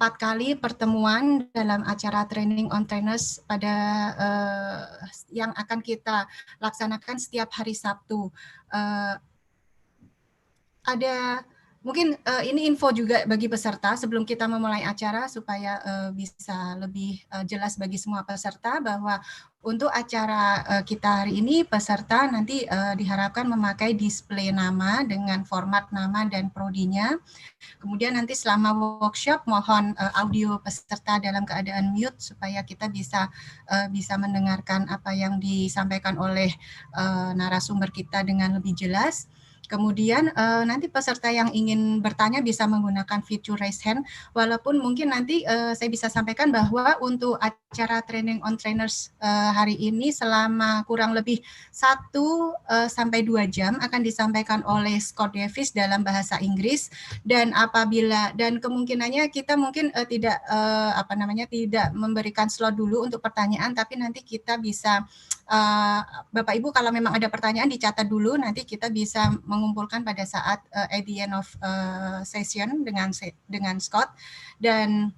4 kali pertemuan dalam acara training on trainers pada yang akan kita laksanakan setiap hari Sabtu. Ada mungkin ini info juga bagi peserta sebelum kita memulai acara supaya bisa lebih jelas bagi semua peserta bahwa untuk acara kita hari ini peserta nanti diharapkan memakai display nama dengan format nama dan prodinya. Kemudian nanti selama workshop mohon audio peserta dalam keadaan mute supaya kita bisa mendengarkan apa yang disampaikan oleh narasumber kita dengan lebih jelas. Kemudian nanti peserta yang ingin bertanya bisa menggunakan fitur raise hand, walaupun mungkin nanti saya bisa sampaikan bahwa untuk acara training on trainers hari ini selama kurang lebih 1 sampai 2 jam akan disampaikan oleh Scott Davis dalam bahasa Inggris, dan kemungkinannya kita mungkin tidak tidak memberikan slot dulu untuk pertanyaan, tapi nanti kita bisa Bapak Ibu kalau memang ada pertanyaan dicatat dulu, nanti kita bisa mengumpulkan pada saat at the end of session dengan Scott, dan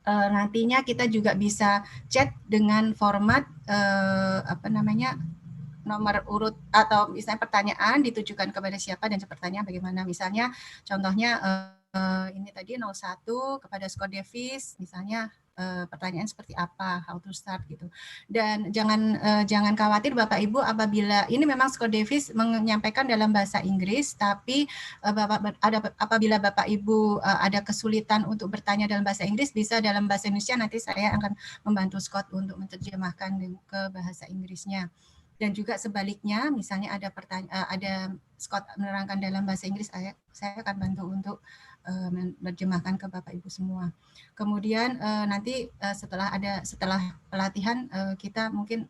nantinya kita juga bisa chat dengan format nomor urut atau misalnya pertanyaan ditujukan kepada siapa dan pertanyaan bagaimana, misalnya contohnya ini tadi 01 kepada Scott Davis misalnya pertanyaan seperti apa, how to start gitu. Dan jangan khawatir Bapak Ibu apabila ini memang Scott Davis menyampaikan dalam bahasa Inggris, tapi apabila Bapak Ibu ada kesulitan untuk bertanya dalam bahasa Inggris, bisa dalam bahasa Indonesia, nanti saya akan membantu Scott untuk menerjemahkan ke bahasa Inggrisnya. Dan juga sebaliknya, misalnya ada Scott menerangkan dalam bahasa Inggris, saya akan bantu untuk menerjemahkan ke Bapak Ibu semua. Kemudian nanti setelah pelatihan kita mungkin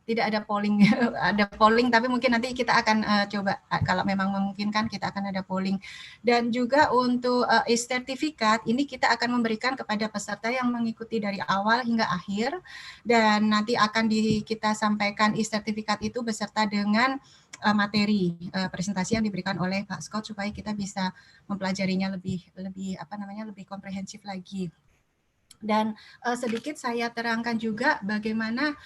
tidak ada polling, ada polling, tapi mungkin nanti kita akan coba kalau memang memungkinkan kita akan ada polling. Dan juga untuk sertifikat ini kita akan memberikan kepada peserta yang mengikuti dari awal hingga akhir, dan nanti akan kita sampaikan sertifikat itu beserta dengan materi presentasi yang diberikan oleh Pak Scott supaya kita bisa mempelajarinya lebih komprehensif lagi. Dan sedikit saya terangkan juga bagaimana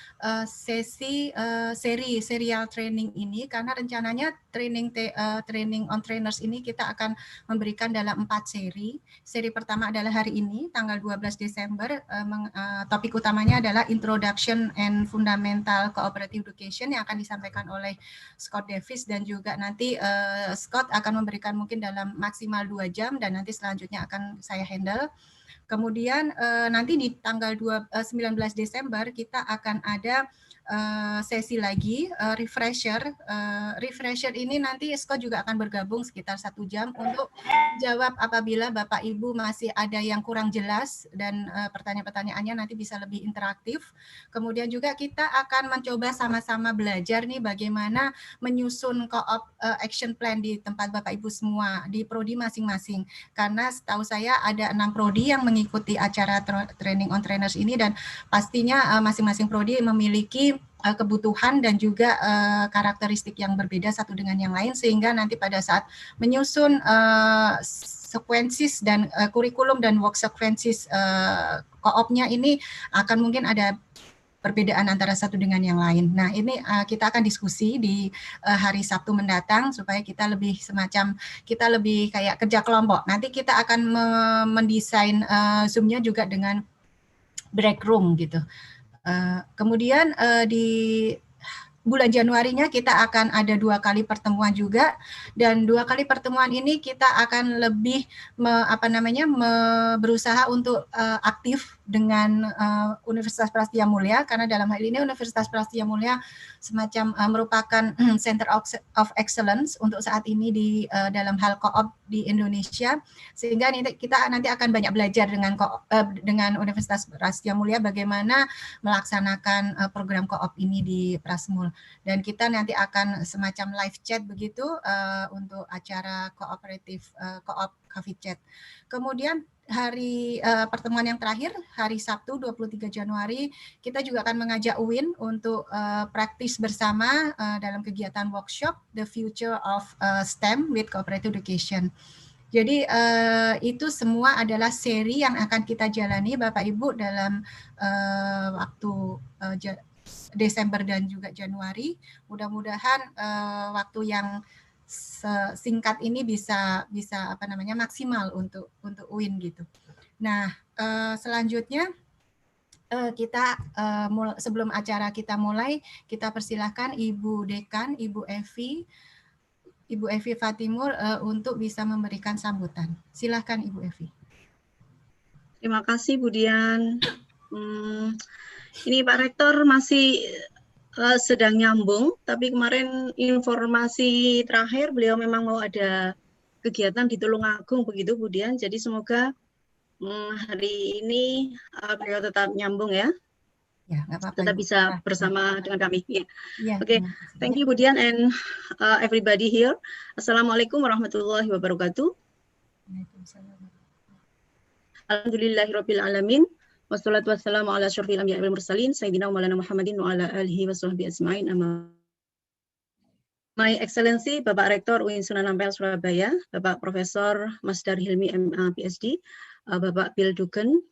serial training ini, karena rencananya training on trainers ini kita akan memberikan dalam 4 seri. Seri pertama adalah hari ini tanggal 12 Desember, topik utamanya adalah Introduction and Fundamental Cooperative Education yang akan disampaikan oleh Scott Davis, dan juga nanti Scott akan memberikan mungkin dalam maksimal 2 jam dan nanti selanjutnya akan saya handle. Kemudian nanti di tanggal 19 Desember kita akan ada sesi lagi refresher. Refresher ini nanti Scott juga akan bergabung sekitar 1 jam untuk jawab apabila Bapak Ibu masih ada yang kurang jelas, dan pertanyaan-pertanyaannya nanti bisa lebih interaktif. Kemudian juga kita akan mencoba sama-sama belajar nih bagaimana menyusun co-op action plan di tempat Bapak Ibu semua di prodi masing-masing. Karena setahu saya ada 6 prodi yang mengikuti acara training on trainers ini, dan pastinya masing-masing prodi memiliki kebutuhan dan juga karakteristik yang berbeda satu dengan yang lain, sehingga nanti pada saat menyusun sequences dan kurikulum dan work sequences co-opnya ini akan mungkin ada perbedaan antara satu dengan yang lain. Nah, ini kita akan diskusi di hari Sabtu mendatang supaya kita lebih kayak kerja kelompok. Nanti kita akan mendesain Zoom-nya juga dengan break room gitu. Kemudian di bulan Januarinya kita akan ada 2 kali pertemuan juga, dan 2 kali pertemuan ini kita akan lebih berusaha untuk aktif dengan Universitas Prasetiya Mulya, karena dalam hal ini Universitas Prasetiya Mulya semacam merupakan Center of Excellence untuk saat ini di dalam hal co-op di Indonesia, sehingga kita nanti akan banyak belajar dengan Universitas Prasetiya Mulya bagaimana melaksanakan program co-op ini di Prasmul. Dan kita nanti akan semacam live chat begitu untuk acara co-op coffee chat. Kemudian hari pertemuan yang terakhir, hari Sabtu 23 Januari, kita juga akan mengajak UIN untuk praktis bersama dalam kegiatan workshop The Future of STEM with Cooperative Education. Jadi itu semua adalah seri yang akan kita jalani Bapak Ibu dalam waktu Desember dan juga Januari. Mudah-mudahan waktu yang singkat ini bisa maksimal untuk UIN gitu. Nah, selanjutnya kita sebelum acara kita mulai, kita persilahkan Ibu Dekan, Ibu Evi Fatimur untuk bisa memberikan sambutan. Silakan Ibu Evi. Terima kasih Bu Dian. Ini Pak Rektor masih sedang nyambung, tapi kemarin informasi terakhir beliau memang mau ada kegiatan di Tulungagung begitu Bu Dian. Jadi semoga hari ini beliau tetap nyambung ya. Ya, nggak apa-apa. Tetap bisa bersama dengan kami. Ya. Ya, Oke, thank you Bu Dian and everybody here. Assalamualaikum warahmatullahi wabarakatuh. Alhamdulillahirabbil alamin. Wassalatu wassalamu ala asyrofil anbiya'i wal mursalin sayyidina Maulana Muhammadin wa ala alihi washabbihi ajmain. My Excellency Bapak Rektor UIN Sunan Ampel Surabaya, Bapak Profesor Masdar Hilmi M.A. Ph.D, Bapak Bill Dugan,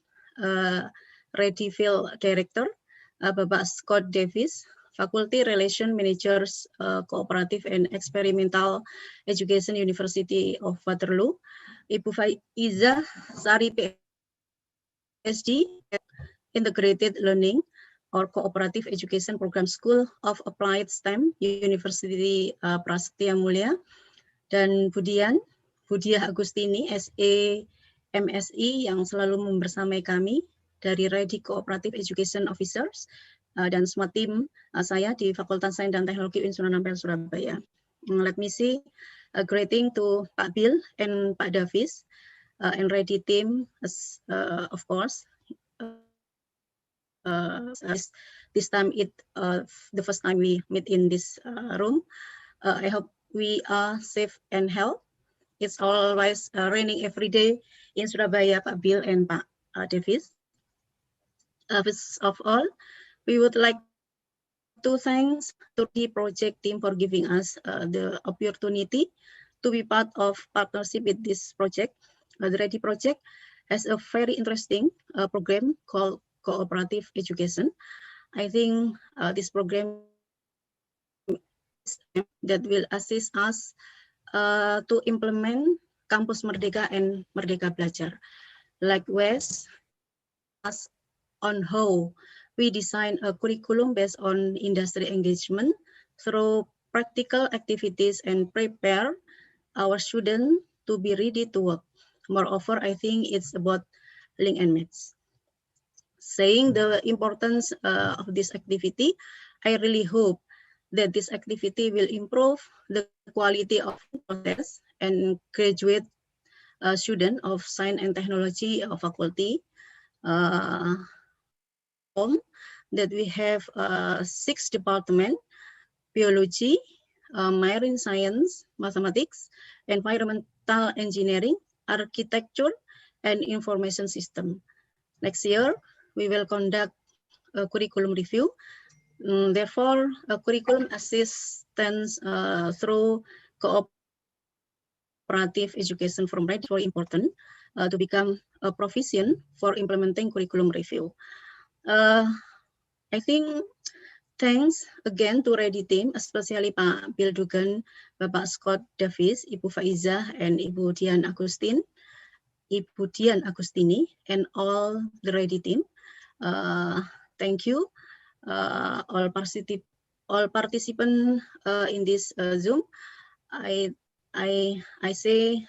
READI Field Director, Bapak Scott Davis, Faculty Relation Managers Cooperative and Experimental Education University of Waterloo, Ibu Faizah, Sari Ph.D, Integrated Learning or Cooperative Education Program School of Applied STEM, University Prasetiya Mulya, dan Dian, Augustini, S.A. M.Si yang selalu membersamai kami dari READI Co-operative Education Officers dan semua tim saya di Fakultas Sains dan Teknologi UIN Sunan Ampel Surabaya. Let me say a greeting to Pak Bill and Pak Davis and READI team, of course. This time the first time we meet in this room. I hope we are safe and healthy. It's always raining every day in Surabaya, Pak Bill and Pak Davis. First of all, we would like to thank the project team for giving us the opportunity to be part of partnership with this project. The READI project has a very interesting program called Cooperative Education. I think this program that will assist us to implement Kampus Merdeka and Merdeka Belajar. Likewise, on how we design a curriculum based on industry engagement through practical activities and prepare our students to be ready to work. Moreover, I think it's about link and match. Saying the importance of this activity, I really hope that this activity will improve the quality of process and graduate student of science and technology faculty. That we have 6 departments: biology, marine science, mathematics, environmental engineering, architecture, and information system. Next year, we will conduct a curriculum review. Therefore, a curriculum assistance through cooperative education from READI is very important to become a proficient for implementing curriculum review. I think thanks again to READI team, especially Pak Bill Dugan, Bapak Scott Davis, Ibu Faizah, and Ibu Dian Augustini, and all the READI team. Thank you, all participants in this Zoom. I say,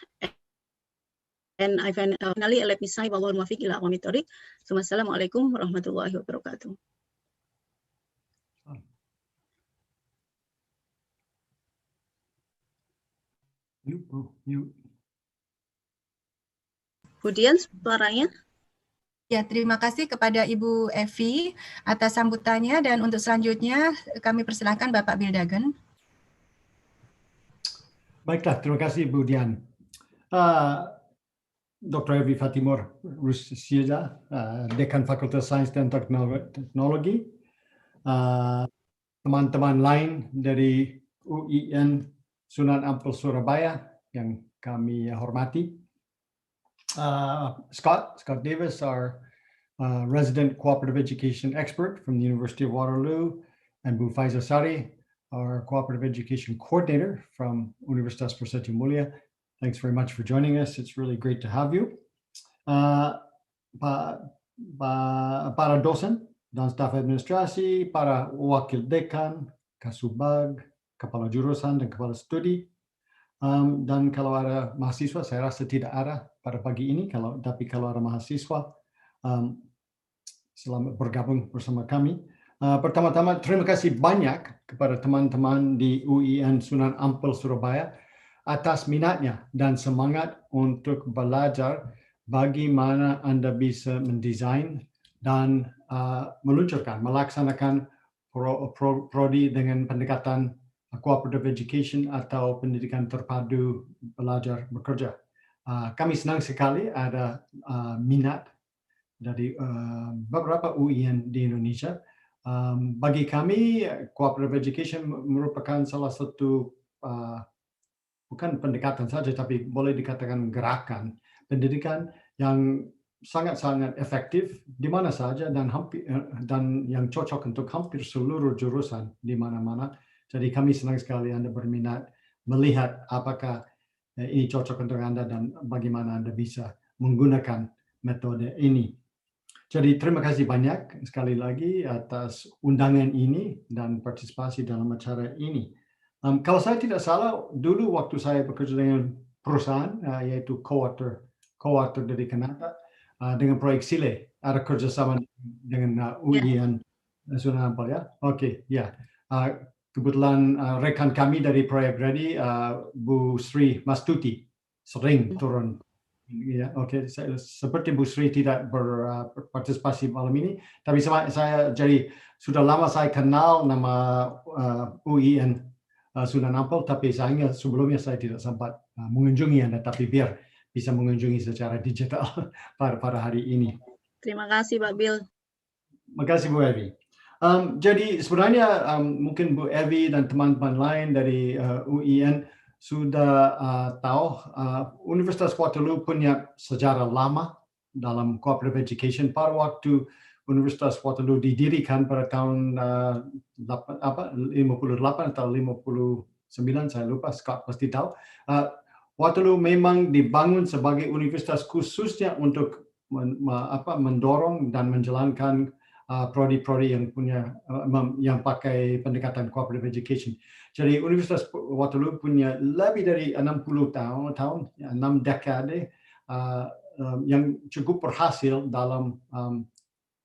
and I finally let me say, Assalamualaikum warahmatullahi wabarakatuh. Bu Dian, suaranya. Ya, terima kasih kepada Ibu Evi atas sambutannya, dan untuk selanjutnya kami persilahkan Bapak Bill Dugan. Baiklah, terima kasih Bu Dian. Dr. Evi Fatimur Rusiza, Dekan Fakultas Sains dan Teknologi, teman-teman lain dari UIN Sunan Ampel Surabaya yang kami hormati, Scott Davis, our resident cooperative education expert from the University of Waterloo, and Bu Faizah Sari, our cooperative education coordinator from Universitas Prasetiya Mulya. Thanks very much for joining us. It's really great to have you. Para dosen dan staf administrasi, para wakil dekan, kasubag, kepala jurusan dan kepala studi, dan kalau ada mahasiswa, saya rasa tidak ada pada pagi ini, tapi kalau ada mahasiswa, selamat bergabung bersama kami. Pertama-tama, terima kasih banyak kepada teman-teman di UIN Sunan Ampel Surabaya atas minatnya dan semangat untuk belajar bagaimana Anda bisa mendesain dan melaksanakan prodi dengan pendekatan cooperative education atau pendidikan terpadu belajar bekerja. Kami senang sekali ada minat dari beberapa UIN di Indonesia. Bagi kami, cooperative education merupakan salah satu bukan pendekatan saja, tapi boleh dikatakan gerakan pendidikan yang sangat-sangat efektif di mana saja dan yang cocok untuk hampir seluruh jurusan di mana-mana. Jadi kami senang sekali Anda berminat melihat apakah ini cocok untuk Anda dan bagaimana Anda bisa menggunakan metode ini. Jadi terima kasih banyak sekali lagi atas undangan ini dan partisipasi dalam acara ini. Kalau saya tidak salah, dulu waktu saya bekerja dengan perusahaan, yaitu co-author dari Kanada, dengan proyek SILE, ada kerjasama dengan UIN Sunan Ampel ya. Oke, ya. Kebetulan rekan kami dari proyek READI, Bu Sri Mastuti, sering turun. Ya, oke. Seperti Bu Sri tidak berpartisipasi malam ini, tapi saya jadi sudah lama saya kenal nama UIN Sunan Ampel, tapi sayangnya sebelumnya saya tidak sempat mengunjungi Anda, tapi biar bisa mengunjungi secara digital pada hari ini. Terima kasih Pak Bill. Terima kasih Bu Evi. Jadi sebenarnya mungkin Bu Evi dan teman-teman lain dari UIN sudah tahu Universitas Waterloo punya sejarah lama dalam cooperative education. Pada waktu Universitas Waterloo didirikan pada tahun 58 atau 59, saya lupa, Scott pasti tahu. Waterloo memang dibangun sebagai universitas khususnya untuk mendorong dan menjalankan prodi-prodi yang pakai pendekatan cooperative education. Jadi Universitas Waterloo punya lebih dari 60 tahun, 6 dekade yang cukup berhasil dalam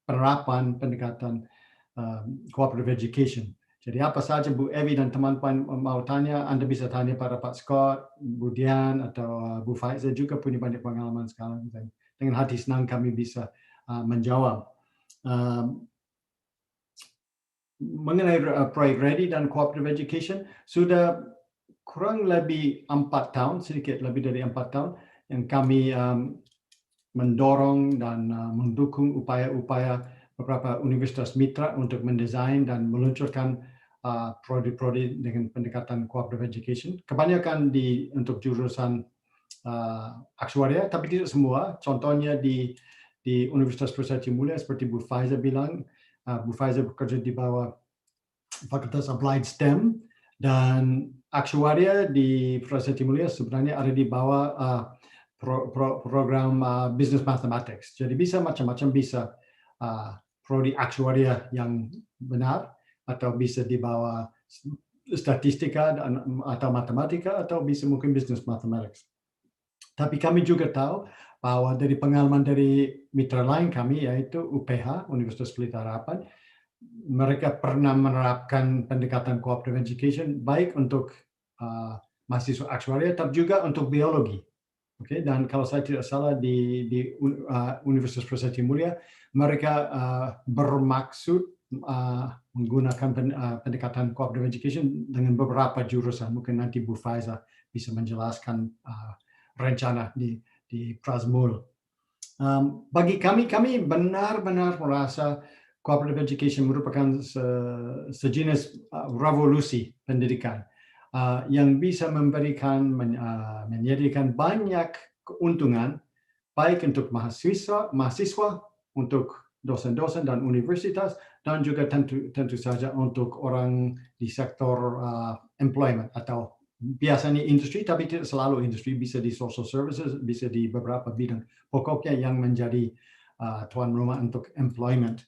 penerapan pendekatan cooperative education. Jadi apa saja Bu Evi dan teman-teman mau tanya, Anda bisa tanya pada Pak Scott, Bu Dian, atau Bu Faizah juga punya banyak pengalaman sekarang. Dengan hati senang kami bisa menjawab. Mengenai proyek READI dan cooperative education, sudah kurang lebih 4 tahun, sedikit lebih dari 4 tahun, yang kami mendorong dan mendukung upaya-upaya beberapa universitas mitra untuk mendesain dan meluncurkan prodi-prodi dengan pendekatan cooperative education. Kebanyakan untuk jurusan aktuaria, tapi tidak semua. Contohnya di Universitas Prasetiya Mulya, seperti Bu Faizah bilang, Bu Faizah bekerja di bawah Fakultas Applied STEM, dan aktuaria di Prasetiya Mulya sebenarnya ada di bawah program Business Mathematics. Jadi bisa macam-macam, bisa prodi aktuaria yang benar, atau bisa di bawah statistika atau matematika, atau bisa mungkin Business Mathematics. Tapi kami juga tahu bahwa dari pengalaman dari mitra lain kami, yaitu UPH, Universitas Pelita Harapan, mereka pernah menerapkan pendekatan cooperative education baik untuk mahasiswa aktuaria, tapi juga untuk biologi. Oke, dan kalau saya tidak salah di Universitas Prasetiya Mulya, mereka bermaksud menggunakan pendekatan cooperative education dengan beberapa jurusan. Mungkin nanti Bu Faizah bisa menjelaskan rencana di Prasmul. Bagi kami benar-benar merasa cooperative education merupakan sejenis revolusi pendidikan yang bisa menyediakan banyak keuntungan baik untuk mahasiswa, untuk dosen-dosen dan universitas, dan juga tentu saja untuk orang di sektor employment atau biasanya industri, tapi tidak selalu industri, bisa di social services, bisa di beberapa bidang. Pokoknya yang menjadi tuan rumah untuk employment.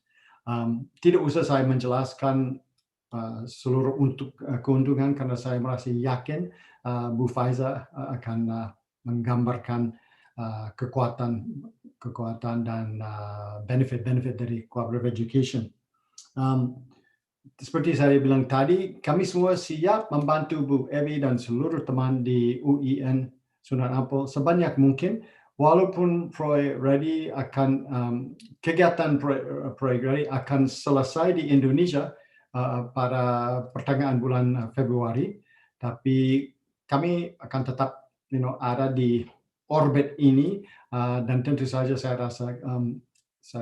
Tidak usah saya menjelaskan seluruh untuk keuntungan karena saya merasa yakin Bu Faizah akan menggambarkan kekuatan dan benefit dari cooperative education. Seperti saya bilang tadi, kami semua siap membantu Bu Evi dan seluruh teman di UIN Sunan Ampel sebanyak mungkin, walaupun proyek READI akan kegiatan proyek READI akan selesai di Indonesia pada pertengahan bulan Februari, tapi kami akan tetap ada di orbit ini, dan tentu saja saya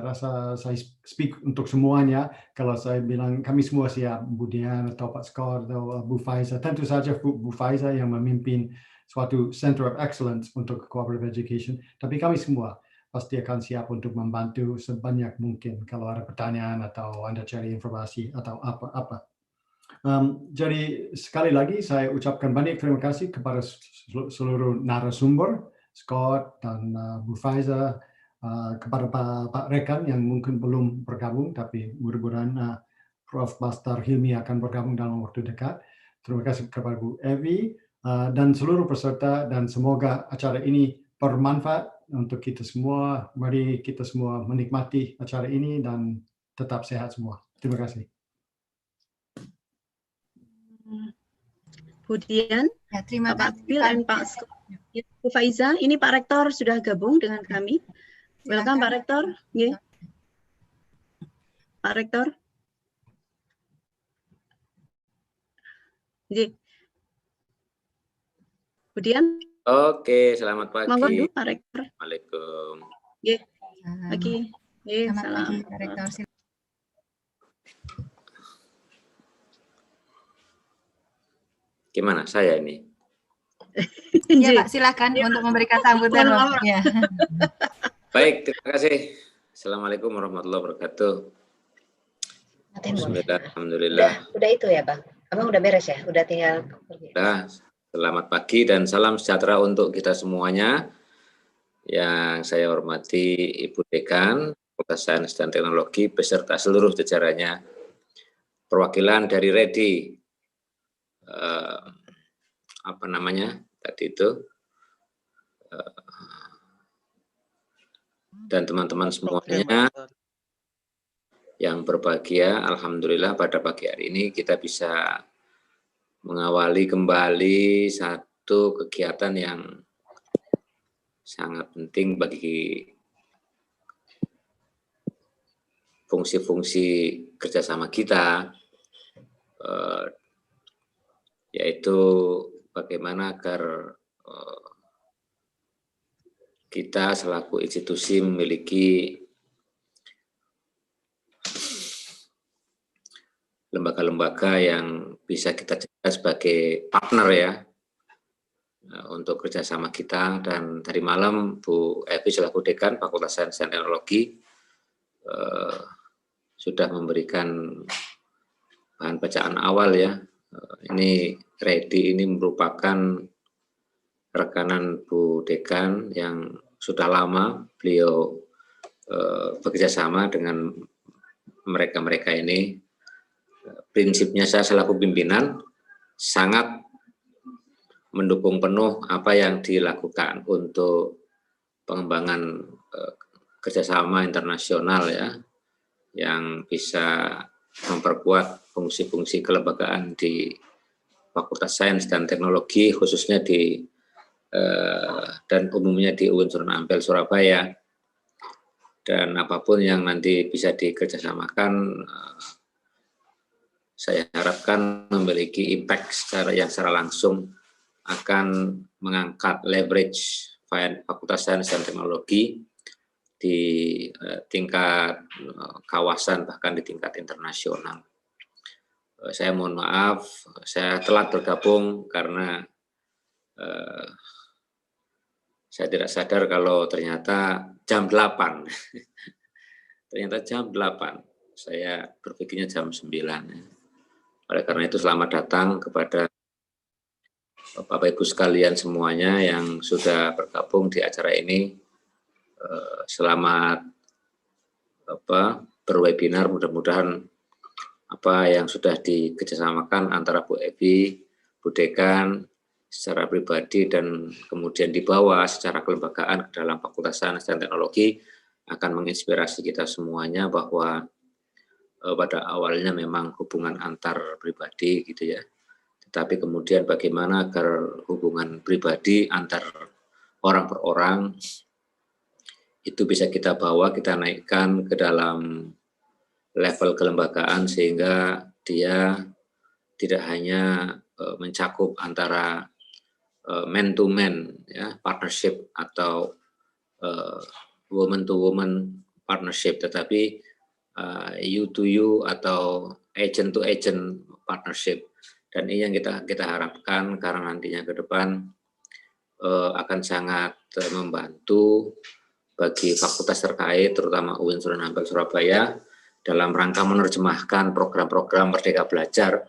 rasa saya speak untuk semuanya kalau saya bilang kami semua siap, Bu Dian atau Pak Skor atau Bu Faizah, tentu saja Bu Faizah yang memimpin suatu Center of Excellence untuk cooperative education, tapi kami semua pasti akan siap untuk membantu sebanyak mungkin kalau ada pertanyaan atau Anda cari informasi atau apa-apa. Jadi sekali lagi saya ucapkan banyak terima kasih kepada seluruh narasumber, Scott dan Bu Faizah, kepada Pak Rekan yang mungkin belum bergabung, tapi mudah-mudahan Prof. Bastar Hilmi akan bergabung dalam waktu dekat. Terima kasih kepada Bu Evi dan seluruh peserta, dan semoga acara ini bermanfaat untuk kita semua. Mari kita semua menikmati acara ini dan tetap sehat semua. Terima kasih. Bu Dian, Ya, terima Pak kasih Bil dan Pak Scott. Bu Faizah, ini Pak Rektor sudah gabung dengan kami. Welcome Pak Rektor. Yeah. Pak Rektor. Yeah. Bu Dian. Oke, selamat pagi. Monggo, Pak Rektor. Assalamualaikum. Yeah. Oke. Yeah, Selamat salam. pagi, Pak Rektor. Gimana saya ini? Ya Pak, silakan untuk memberikan sambutan. Ya. Baik, terima kasih. Assalamualaikum warahmatullahi wabarakatuh. Alhamdulillah. Udah itu ya Bang? Abang udah beres ya? Udah tinggal pergi? Udah. Selamat pagi dan salam sejahtera untuk kita semuanya. Yang saya hormati Ibu Dekan, Fakultas Sains dan Teknologi, beserta seluruh jajarannya. Perwakilan dari READI. Apa namanya tadi itu, dan teman-teman semuanya yang berbahagia. Alhamdulillah pada pagi hari ini kita bisa mengawali kembali satu kegiatan yang sangat penting bagi fungsi-fungsi kerjasama kita, yaitu bagaimana agar kita selaku institusi memiliki lembaga-lembaga yang bisa kita jadikan sebagai partner ya untuk kerjasama kita. Dan tadi malam Bu Evi selaku Dekan Fakultas Sains dan Teknologi sudah memberikan bahan bacaan awal ya. Ini READI ini merupakan rekanan Bu Dekan yang sudah lama beliau bekerja sama dengan mereka-mereka ini. Prinsipnya saya selaku pimpinan sangat mendukung penuh apa yang dilakukan untuk pengembangan kerjasama internasional ya, yang bisa memperkuat fungsi-fungsi kelembagaan di Fakultas Sains dan Teknologi, khususnya di dan umumnya di UIN Sunan Ampel Surabaya. Dan apapun yang nanti bisa dikerjasamakan, saya harapkan memiliki impact secara langsung akan mengangkat leverage Fakultas Sains dan Teknologi di tingkat kawasan, bahkan di tingkat internasional. Saya mohon maaf, saya telat bergabung karena Saya tidak sadar kalau ternyata jam 8. Ternyata jam 8. Saya berpikirnya jam 9. Oleh karena itu selamat datang kepada Bapak Ibu sekalian semuanya yang sudah bergabung di acara ini. Selamat berwebinar, mudah-mudahan apa yang sudah dikerjasamakan antara Bu Evi, Bu Dekan secara pribadi dan kemudian dibawa secara kelembagaan ke dalam Fakultas Sains dan Teknologi akan menginspirasi kita semuanya bahwa pada awalnya memang hubungan antar pribadi gitu ya. Tetapi kemudian bagaimana agar hubungan pribadi antar orang per orang itu bisa kita bawa, kita naikkan ke dalam level kelembagaan sehingga dia tidak hanya mencakup antara man to man ya, partnership atau woman to woman partnership, tetapi you to you atau agent to agent partnership. Dan ini yang kita harapkan karena nantinya ke depan akan sangat membantu bagi fakultas terkait, terutama UIN Surabaya, dalam rangka menerjemahkan program-program Merdeka Belajar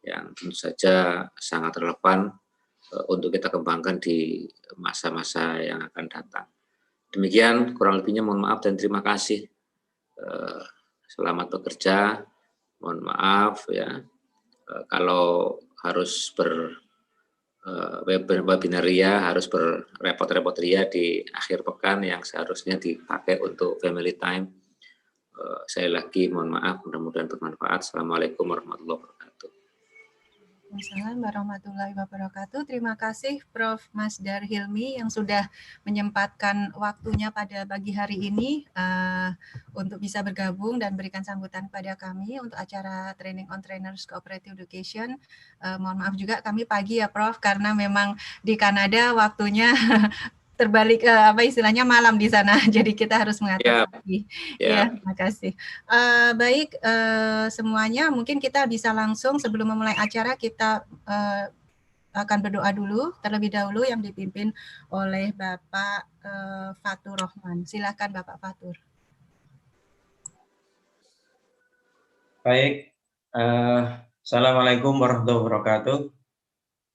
yang tentu saja sangat relevan untuk kita kembangkan di masa-masa yang akan datang. Demikian, kurang lebihnya mohon maaf dan terima kasih. Selamat bekerja, mohon maaf ya kalau harus webinaria, harus berrepot-repot ria di akhir pekan yang seharusnya dipakai untuk family time. Saya lagi mohon maaf, mudah-mudahan bermanfaat. Assalamualaikum warahmatullahi wabarakatuh. Waalaikumsalam warahmatullahi wabarakatuh. Terima kasih Prof. Masdar Hilmi yang sudah menyempatkan waktunya pada pagi hari ini untuk bisa bergabung dan berikan sambutan kepada kami untuk acara Training on Trainers Co-operative Education. Mohon maaf juga kami pagi ya Prof, karena memang di Kanada waktunya terbalik apa istilahnya malam di sana, jadi kita harus mengatur pagi. Ya, terima kasih. Baik semuanya, mungkin kita bisa langsung sebelum memulai acara kita akan berdoa dulu terlebih dahulu yang dipimpin oleh Bapak Fatur Rahman. Silakan Bapak Fatur. Baik, Assalamualaikum warahmatullahi wabarakatuh.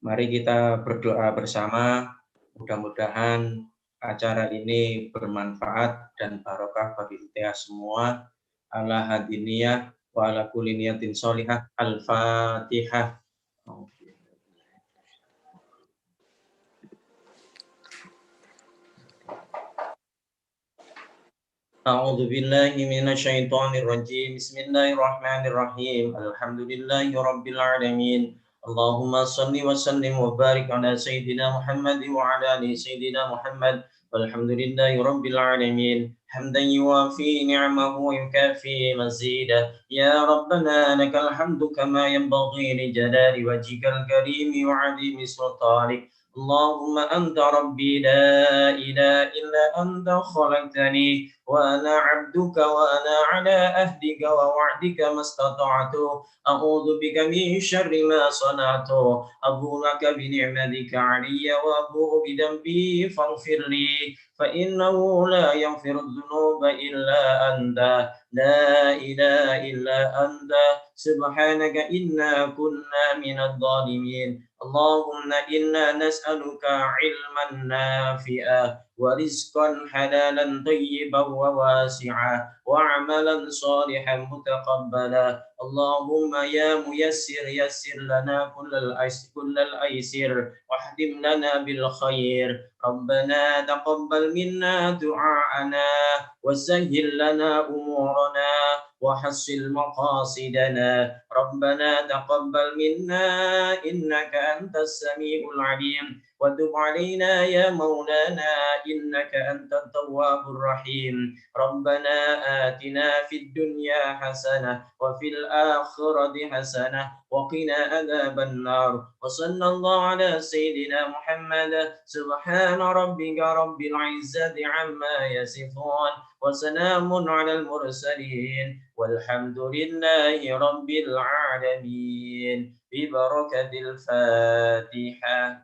Mari kita berdoa bersama. Mudah-mudahan acara ini bermanfaat dan barokah bagi kita semua. Ala hadiniyah wa ala kulli niyatin sholihah. Al-Fatihah. A'udzu billahi minasyaitonir rajim. Bismillahirrahmanirrahim. Alhamdulillahirabbil alamin. Allahumma salli wa sallim wa barik ala sayyidina Muhammad wa ala ali sayyidina Muhammad. Walhamdulillahi rabbil alamin. Hamdan yuwafi ni'amahu wa yukafi mazidah. Ya Rabbana lakal hamdu kama yanbaghi li jalali wajhikal karim wa 'azimi sultanik. Allahumma anta rabbi la ilaha illa anta khalaqtani wa ana 'abduka wa ana 'ala ahdika wa wa'dika mastata'tu. A'udzu bika min syarri ma sana'tu. Abu laka bi ni'matika 'alayya wa abu bi dhanbi faghfir li fa innahu la yaghfiru dhunuba illa anta. La ilaha illa anta subhanaka inna kunna minadh dhalimin. Allahumma inna nas'aluka 'ilman nafi'a wa rizqan halalan thayyiban wa wasi'a wa 'amalan salihan mutaqabbala. Allahumma ya muyassir yassir lana kullal aysir wahdim lana bil khair. Rabbana taqabbal minna du'a'ana wa sahhil lana umurana wa hassil maqasidana. Rabbana taqabbal minna innaka antas samiul alim wa tub alaina ya maulana innaka antat tawwabur rahim. Rabbana atina fid dunya hasanah wa fil akhirati hasanah wa qina adzaban nar. Wa sallallahu ala sayyidina Muhammad. Subhana rabbika rabbil izzati amma yasifun wa salamun alal mursalin walhamdulillahi rabbil alamin. Bi barakatil Fatihah.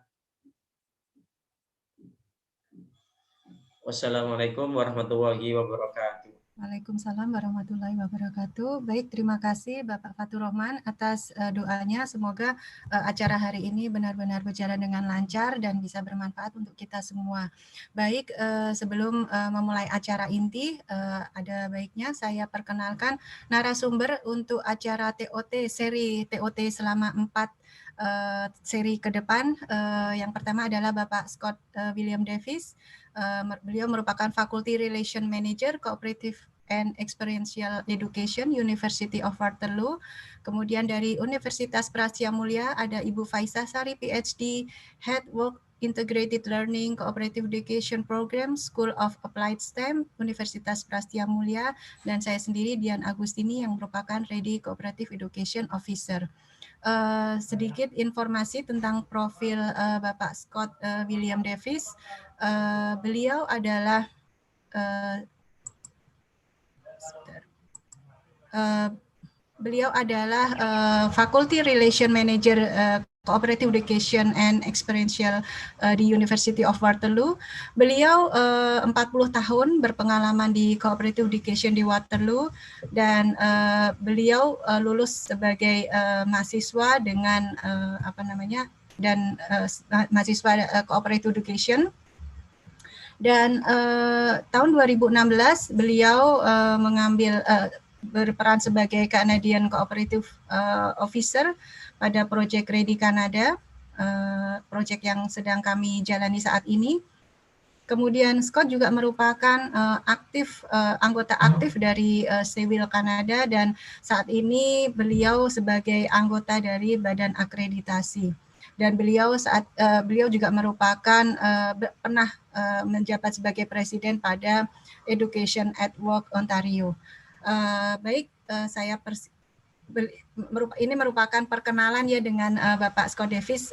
Wassalamualaikum warahmatullahi wabarakatuh. Waalaikumsalam warahmatullahi wabarakatuh. Baik, terima kasih Bapak Fatur Rahman atas doanya. Semoga acara hari ini benar-benar berjalan dengan lancar dan bisa bermanfaat untuk kita semua. Baik, sebelum memulai acara inti, ada baiknya saya perkenalkan narasumber untuk acara ToT, seri ToT selama 4 seri ke depan. Yang pertama adalah Bapak Scott William Davis. Beliau merupakan Faculty Relation Manager Cooperative and Experiential Education, University of Waterloo. Kemudian dari Universitas Prasetiya Mulya ada Ibu Faizah Sari, Ph.D, Head Work Integrated Learning Cooperative Education Program, School of Applied STEM, Universitas Prasetiya Mulya, dan saya sendiri Dian Augustini yang merupakan READI Cooperative Education Officer. Sedikit informasi tentang profil Bapak Scott William Davis. Beliau adalah Faculty Relation Manager Cooperative Education and Experiential di University of Waterloo. Beliau 40 tahun berpengalaman di Cooperative Education di Waterloo dan beliau lulus sebagai mahasiswa dengan mahasiswa Cooperative Education. Dan tahun 2016 beliau berperan sebagai Canadian Cooperative Officer pada proyek READI Kanada, proyek yang sedang kami jalani saat ini. Kemudian Scott juga merupakan anggota aktif dari Civil Kanada dan saat ini beliau sebagai anggota dari Badan Akreditasi. Dan beliau juga merupakan pernah menjabat sebagai presiden pada Education at Work Ontario. Ini merupakan perkenalan ya dengan Bapak Scott Davis,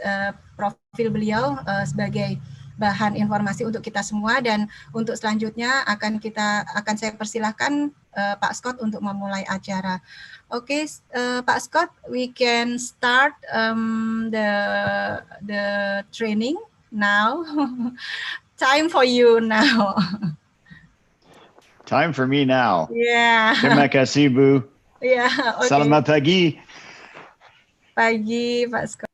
profil beliau sebagai bahan informasi untuk kita semua, dan untuk selanjutnya akan saya persilahkan Pak Scott untuk memulai acara. Oke, Pak Scott, we can start the training now. Time for you now. Time for me now. Yeah. Terima kasih, Bu. Yeah. Okay. Selamat pagi. Pagi, Pak Scott.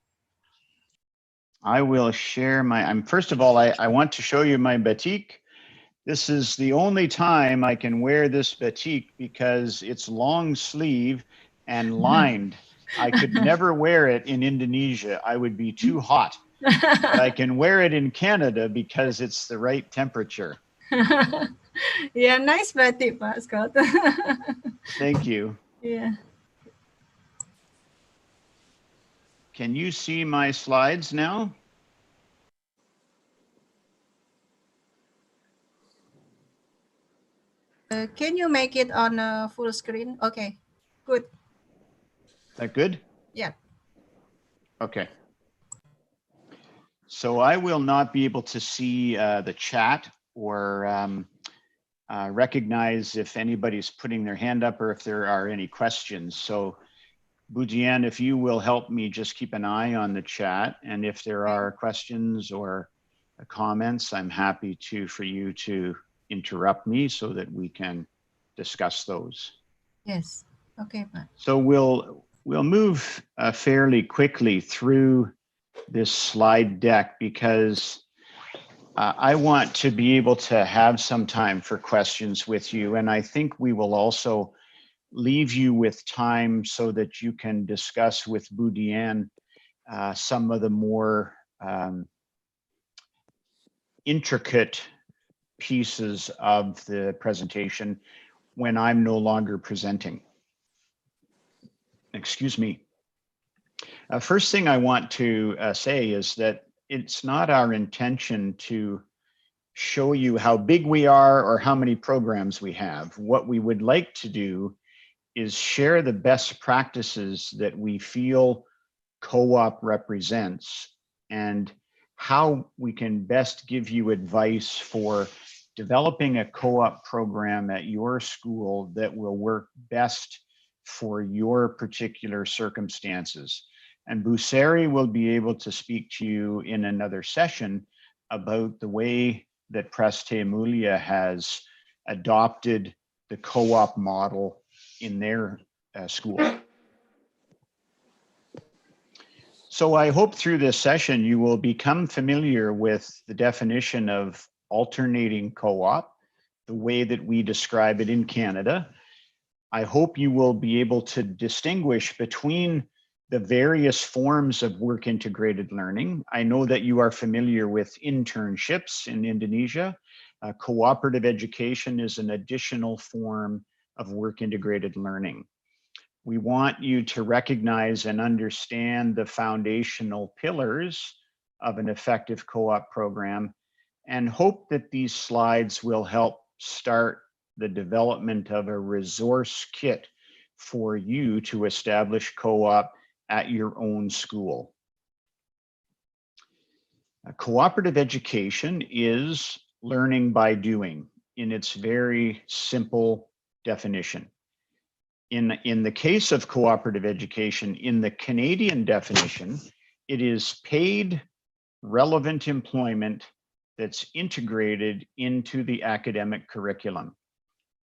I will share first of all, I want to show you my batik. This is the only time I can wear this batik because it's long sleeve and lined. I could never wear it in Indonesia. I would be too hot. But I can wear it in Canada because it's the right temperature. Yeah, nice batik, Pak Scott. Thank you. Yeah. Can you see my slides now? Can you make it on full screen? Okay, good. Is that good? Yeah. Okay. So I will not be able to see the chat or recognize if anybody's putting their hand up or if there are any questions. So Dian, if you will help me just keep an eye on the chat, and if there are questions or comments, I'm happy for you to interrupt me so that we can discuss those. Yes. Okay, Pat. So we'll move fairly quickly through this slide deck because I want to be able to have some time for questions with you, and I think we will also leave you with time so that you can discuss with Dian some of the more intricate pieces of the presentation when I'm no longer presenting. Excuse me. First thing I want to say is that it's not our intention to show you how big we are or how many programs we have. What we would like to do is share the best practices that we feel co-op represents and how we can best give you advice for developing a co-op program at your school that will work best for your particular circumstances. And Sari will be able to speak to you in another session about the way that Prasetiya Mulya has adopted the co-op model in their school. So I hope through this session you will become familiar with the definition of alternating co-op, the way that we describe it in Canada. I hope you will be able to distinguish between the various forms of work integrated learning. I know that you are familiar with internships in Indonesia. Cooperative education is an additional form of work integrated learning. We want you to recognize and understand the foundational pillars of an effective co-op program, and hope that these slides will help start the development of a resource kit for you to establish co-op at your own school. Cooperative education is learning by doing in its very simple definition. In the case of cooperative education, in the Canadian definition, it is paid relevant employment that's integrated into the academic curriculum.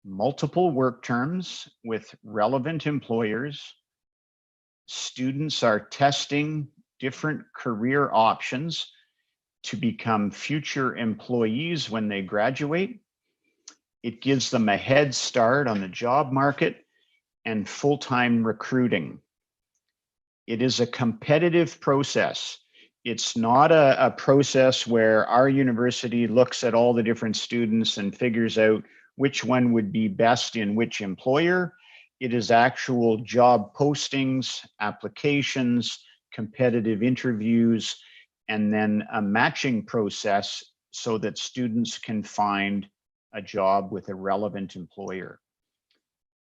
Multiple work terms with relevant employers. Students are testing different career options to become future employees when they graduate. It gives them a head start on the job market and full-time recruiting. It is a competitive process. It's not a process where our university looks at all the different students and figures out which one would be best in which employer. It is actual job postings, applications, competitive interviews, and then a matching process so that students can find a job with a relevant employer.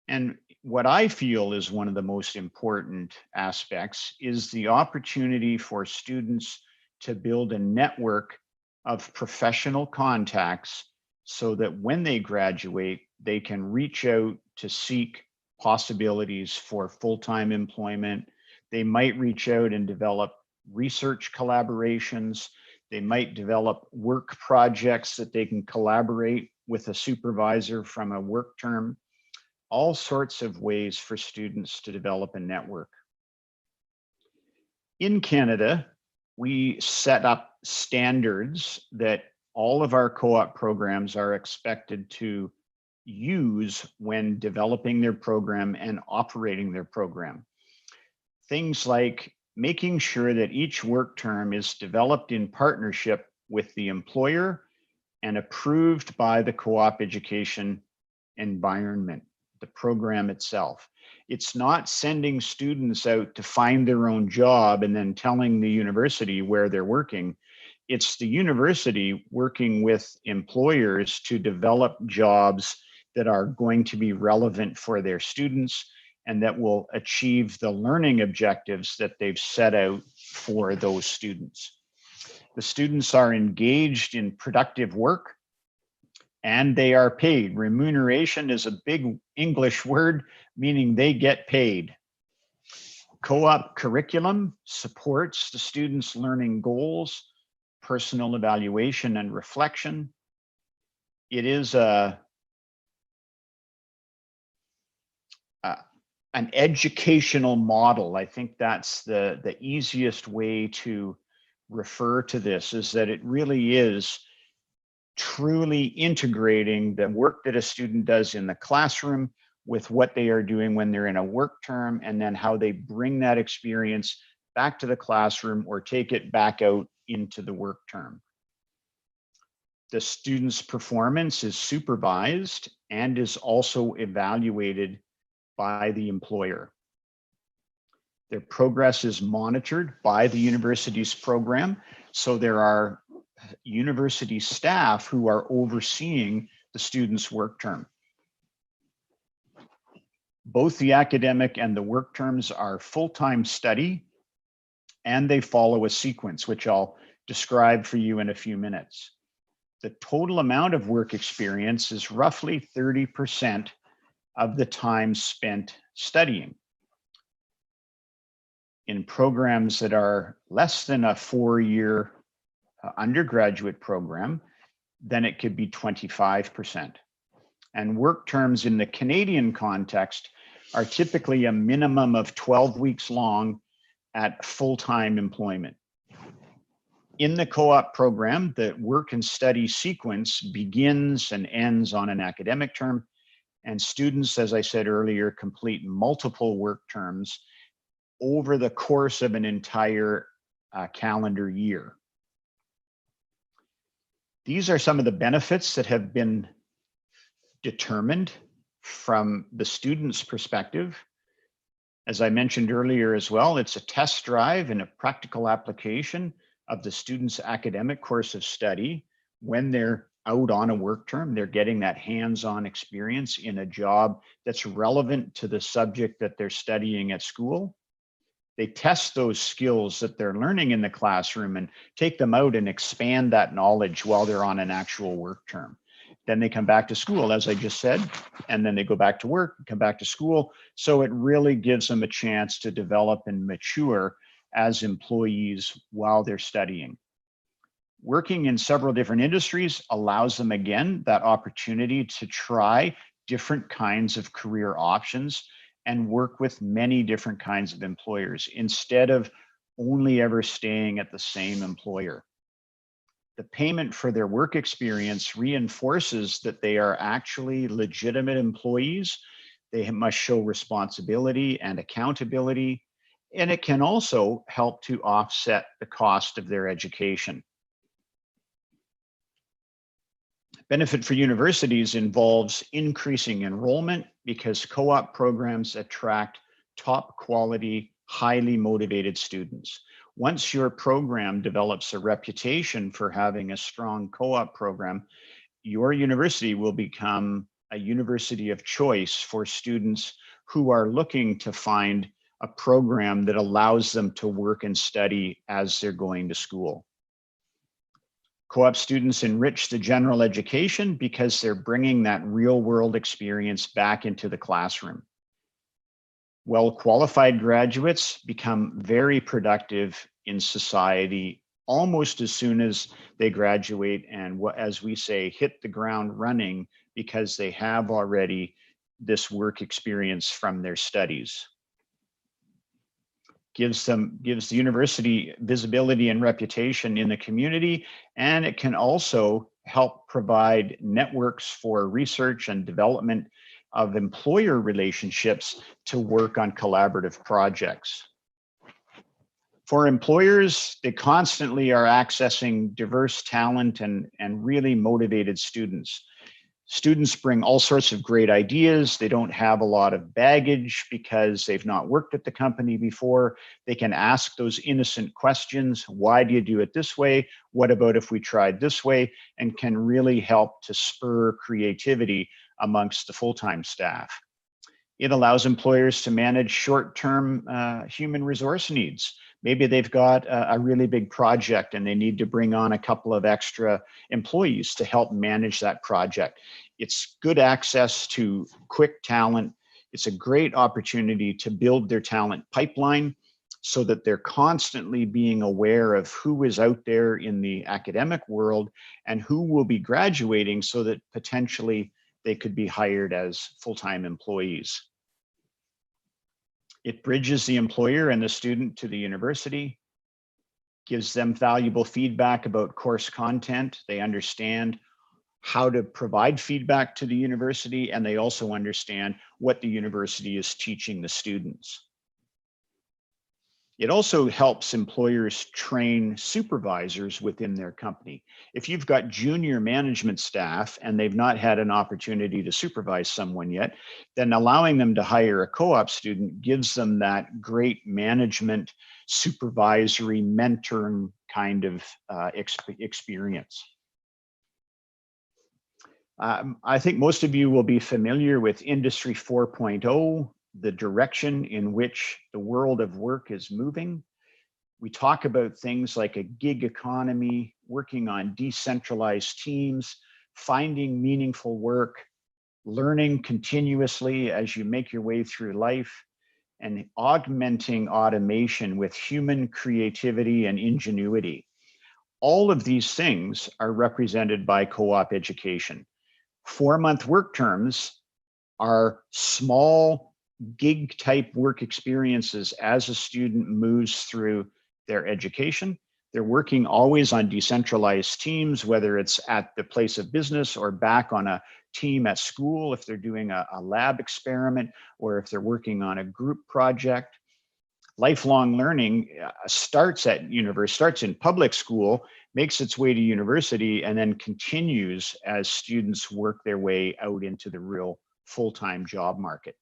And what I feel is one of the most important aspects is the opportunity for students to build a network of professional contacts so that when they graduate, they can reach out to seek possibilities for full-time employment. They might reach out and develop research collaborations. They might develop work projects that they can collaborate with a supervisor from a work term. All sorts of ways for students to develop a network. In Canada, we set up standards that all of our co-op programs are expected to use when developing their program and operating their program. Things like making sure that each work term is developed in partnership with the employer and approved by the co-op education environment, the program itself. It's not sending students out to find their own job and then telling the university where they're working. It's the university working with employers to develop jobs that are going to be relevant for their students and that will achieve the learning objectives that they've set out for those students. The students are engaged in productive work and they are paid. Remuneration is a big English word, meaning they get paid. Co-op curriculum supports the students' learning goals, personal evaluation and reflection. It is an educational model. I think that's the easiest way to refer to this, is that it really is truly integrating the work that a student does in the classroom with what they are doing when they're in a work term, and then how they bring that experience back to the classroom or take it back out into the work term. The student's performance is supervised and is also evaluated by the employer. Their progress is monitored by the university's program, so there are university staff who are overseeing the student's work term. Both the academic and the work terms are full-time study, and they follow a sequence, which I'll describe for you in a few minutes. The total amount of work experience is roughly 30% of the time spent studying. In programs that are less than a 4-year undergraduate program, then it could be 25%. And work terms in the Canadian context are typically a minimum of 12 weeks long at full-time employment. In the co-op program, the work and study sequence begins and ends on an academic term, and students, as I said earlier, complete multiple work terms over the course of an entire calendar year. These are some of the benefits that have been determined from the student's perspective. As I mentioned earlier as well, it's a test drive and a practical application of the student's academic course of study. When they're out on a work term, they're getting that hands-on experience in a job that's relevant to the subject that they're studying at school. They test those skills that they're learning in the classroom and take them out and expand that knowledge while they're on an actual work term. Then they come back to school, as I just said, and then they go back to work, come back to school. So it really gives them a chance to develop and mature as employees while they're studying. Working in several different industries allows them, again, that opportunity to try different kinds of career options and work with many different kinds of employers instead of only ever staying at the same employer. The payment for their work experience reinforces that they are actually legitimate employees. They must show responsibility and accountability, and it can also help to offset the cost of their education. Benefit for universities involves increasing enrollment because co-op programs attract top quality, highly motivated students. Once your program develops a reputation for having a strong co-op program, your university will become a university of choice for students who are looking to find a program that allows them to work and study as they're going to school. Co-op students enrich the general education because they're bringing that real world experience back into the classroom. Well-qualified graduates become very productive in society almost as soon as they graduate and, as we say, hit the ground running because they have already this work experience from their studies. Gives the university visibility and reputation in the community, and it can also help provide networks for research and development of employer relationships to work on collaborative projects. For employers, they constantly are accessing diverse talent and really motivated students. Students bring all sorts of great ideas. They don't have a lot of baggage because they've not worked at the company before. They can ask those innocent questions. Why do you do it this way? What about if we tried this way? And can really help to spur creativity amongst the full-time staff. It allows employers to manage short-term human resource needs. Maybe they've got a really big project and they need to bring on a couple of extra employees to help manage that project. It's good access to quick talent. It's a great opportunity to build their talent pipeline so that they're constantly being aware of who is out there in the academic world and who will be graduating so that potentially they could be hired as full-time employees. It bridges the employer and the student to the university, gives them valuable feedback about course content. They understand how to provide feedback to the university, and they also understand what the university is teaching the students. It also helps employers train supervisors within their company. If you've got junior management staff and they've not had an opportunity to supervise someone yet, then allowing them to hire a co-op student gives them that great management, supervisory, mentoring kind of experience. I think most of you will be familiar with Industry 4.0, the direction in which the world of work is moving. We talk about things like a gig economy, working on decentralized teams, finding meaningful work, learning continuously as you make your way through life, and augmenting automation with human creativity and ingenuity. All of these things are represented by co-op education. 4-month work terms are small gig type work experiences as a student moves through their education. They're working always on decentralized teams, whether it's at the place of business or back on a team at school, if they're doing a lab experiment, or if they're working on a group project. Lifelong learning starts in public school, makes its way to university, and then continues as students work their way out into the real full-time job market.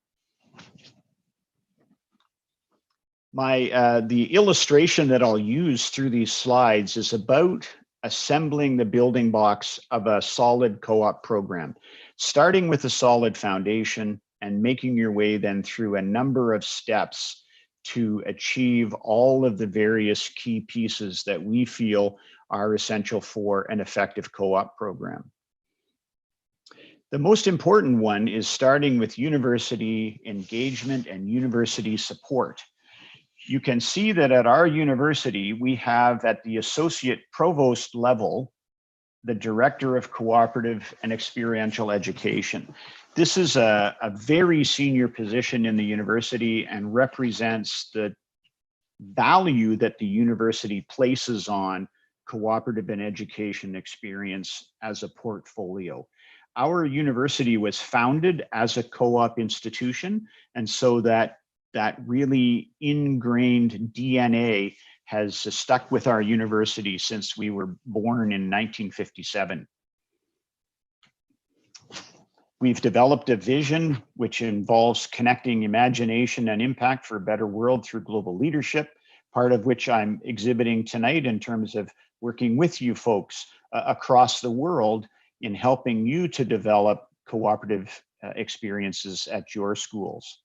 The illustration that I'll use through these slides is about assembling the building blocks of a solid co-op program, starting with a solid foundation and making your way then through a number of steps to achieve all of the various key pieces that we feel are essential for an effective co-op program. The most important one is starting with university engagement and university support. You can see that at our university, we have at the associate provost level, the director of cooperative and experiential education. This is a very senior position in the university and represents the value that the university places on cooperative and education experience as a portfolio. Our university was founded as a co-op institution, and so that really ingrained DNA has stuck with our university since we were born in 1957. We've developed a vision which involves connecting imagination and impact for a better world through global leadership, part of which I'm exhibiting tonight in terms of working with you folks across the world in helping you to develop cooperative experiences at your schools.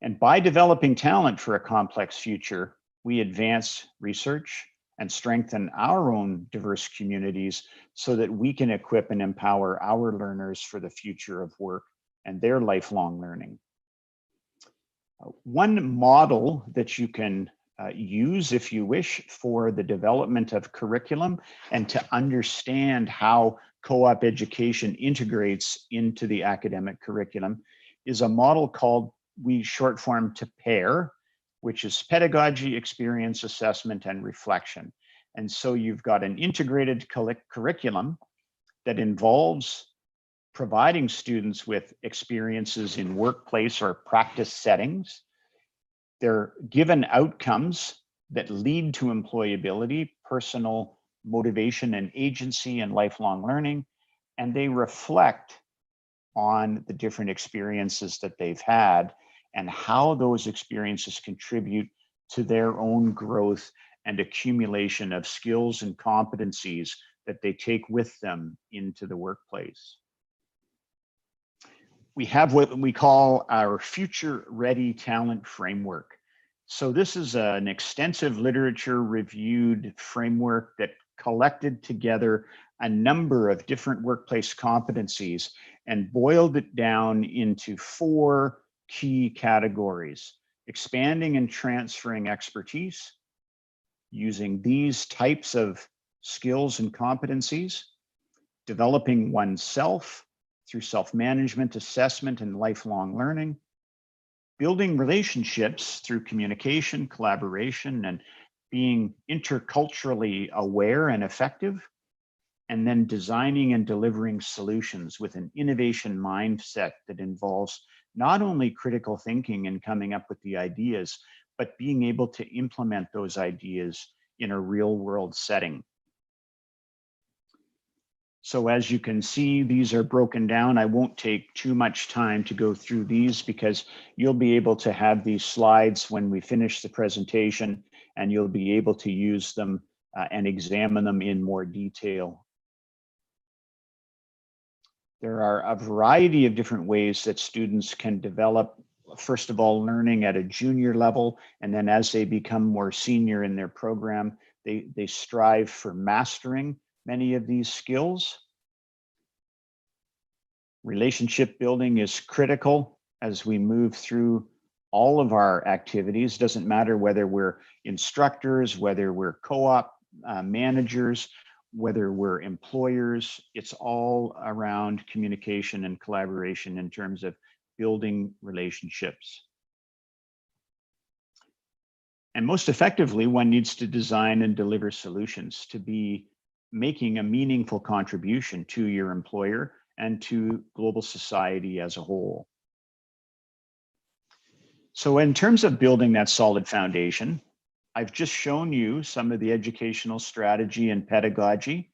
And by developing talent for a complex future, we advance research and strengthen our own diverse communities so that we can equip and empower our learners for the future of work and their lifelong learning. One model that you can use, if you wish, for the development of curriculum and to understand how co-op education integrates into the academic curriculum is a model called, we short form to PAIR, which is pedagogy, experience, assessment, and reflection. And so you've got an integrated curriculum that involves providing students with experiences in workplace or practice settings. They're given outcomes that lead to employability, personal motivation and agency, and lifelong learning, and they reflect on the different experiences that they've had and how those experiences contribute to their own growth and accumulation of skills and competencies that they take with them into the workplace. We have what we call our Future Ready Talent Framework. So this is an extensive literature reviewed framework that collected together a number of different workplace competencies and boiled it down into 4 key categories: expanding and transferring expertise, using these types of skills and competencies, developing oneself through self-management, assessment, and lifelong learning, building relationships through communication, collaboration, and being interculturally aware and effective, and then designing and delivering solutions with an innovation mindset that involves not only critical thinking and coming up with the ideas, but being able to implement those ideas in a real world setting. So as you can see, these are broken down. I won't take too much time to go through these because you'll be able to have these slides when we finish the presentation, and you'll be able to use them and examine them in more detail. There are a variety of different ways that students can develop, first of all, learning at a junior level, and then as they become more senior in their program, they strive for mastering many of these skills. Relationship building is critical as we move through all of our activities. Doesn't matter whether we're instructors, whether we're co-op managers, whether we're employers, it's all around communication and collaboration in terms of building relationships. And most effectively, one needs to design and deliver solutions to be making a meaningful contribution to your employer and to global society as a whole. So in terms of building that solid foundation, I've just shown you some of the educational strategy and pedagogy.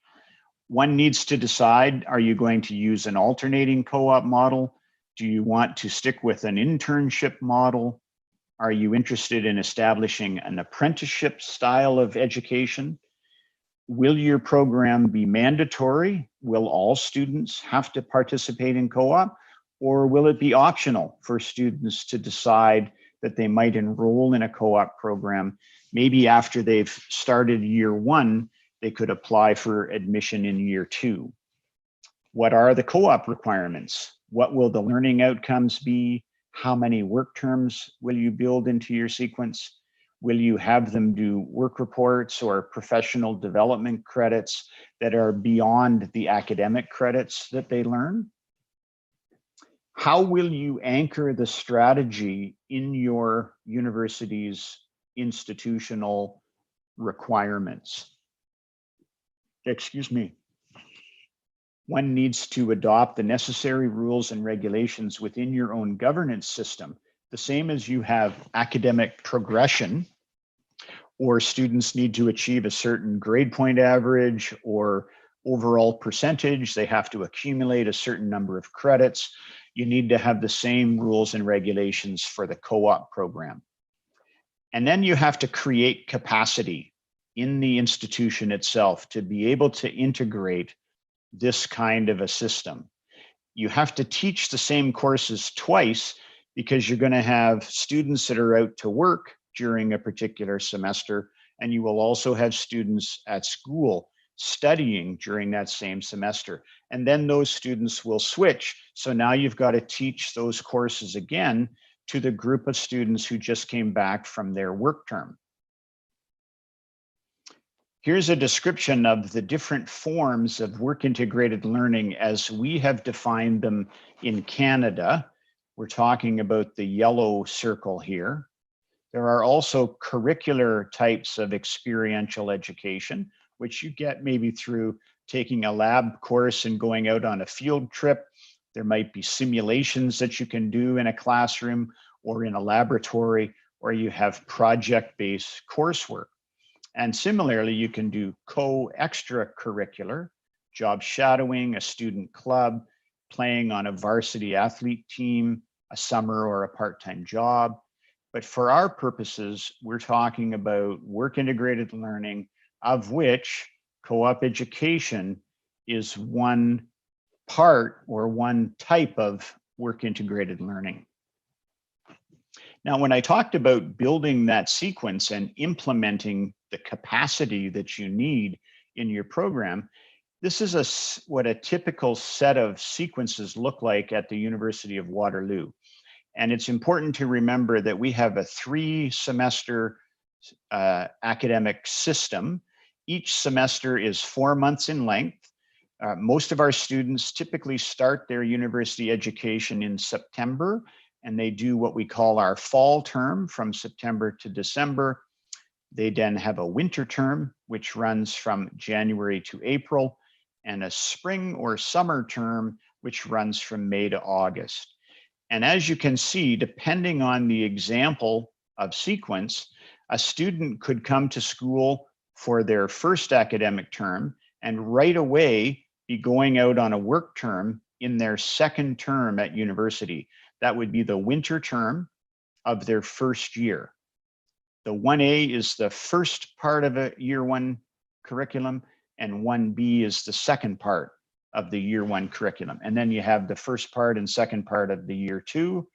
One needs to decide, are you going to use an alternating co-op model? Do you want to stick with an internship model? Are you interested in establishing an apprenticeship style of education? Will your program be mandatory? Will all students have to participate in co-op? Or will it be optional for students to decide that they might enroll in a co-op program? Maybe after they've started year one, they could apply for admission in year two. What are the co-op requirements? What will the learning outcomes be? How many work terms will you build into your sequence? Will you have them do work reports or professional development credits that are beyond the academic credits that they learn? How will you anchor the strategy in your university's institutional requirements? Excuse me. One needs to adopt the necessary rules and regulations within your own governance system, the same as you have academic progression, or students need to achieve a certain grade point average or overall percentage. They have to accumulate a certain number of credits. You need to have the same rules and regulations for the co-op program. And then you have to create capacity in the institution itself to be able to integrate this kind of a system. You have to teach the same courses twice because you're going to have students that are out to work during a particular semester, and you will also have students at school studying during that same semester. And then those students will switch. So now you've got to teach those courses again to the group of students who just came back from their work term. Here's a description of the different forms of work integrated learning as we have defined them in Canada. We're talking about the yellow circle here. There are also curricular types of experiential education, which you get maybe through taking a lab course and going out on a field trip. There might be simulations that you can do in a classroom or in a laboratory, or you have project-based coursework. And similarly, you can do co-extracurricular, job shadowing, a student club, playing on a varsity athlete team, a summer or a part-time job. But for our purposes, we're talking about work integrated learning, of which co-op education is one part or one type of work integrated learning. Now, when I talked about building that sequence and implementing the capacity that you need in your program, this is what a typical set of sequences look like at the University of Waterloo. And it's important to remember that we have a 3-semester academic system. Each semester is 4 months in length. Most of our students typically start their university education in September, and they do what we call our fall term from September to December. They then have a winter term, which runs from January to April, and a spring or summer term, which runs from May to August. And as you can see, depending on the example of sequence, a student could come to school for their first academic term and right away be going out on a work term in their second term at university. That would be the winter term of their first year. The 1A is the first part of a year one curriculum, and 1B is the second part of the year one curriculum. And then you have the first part and second part of the year two,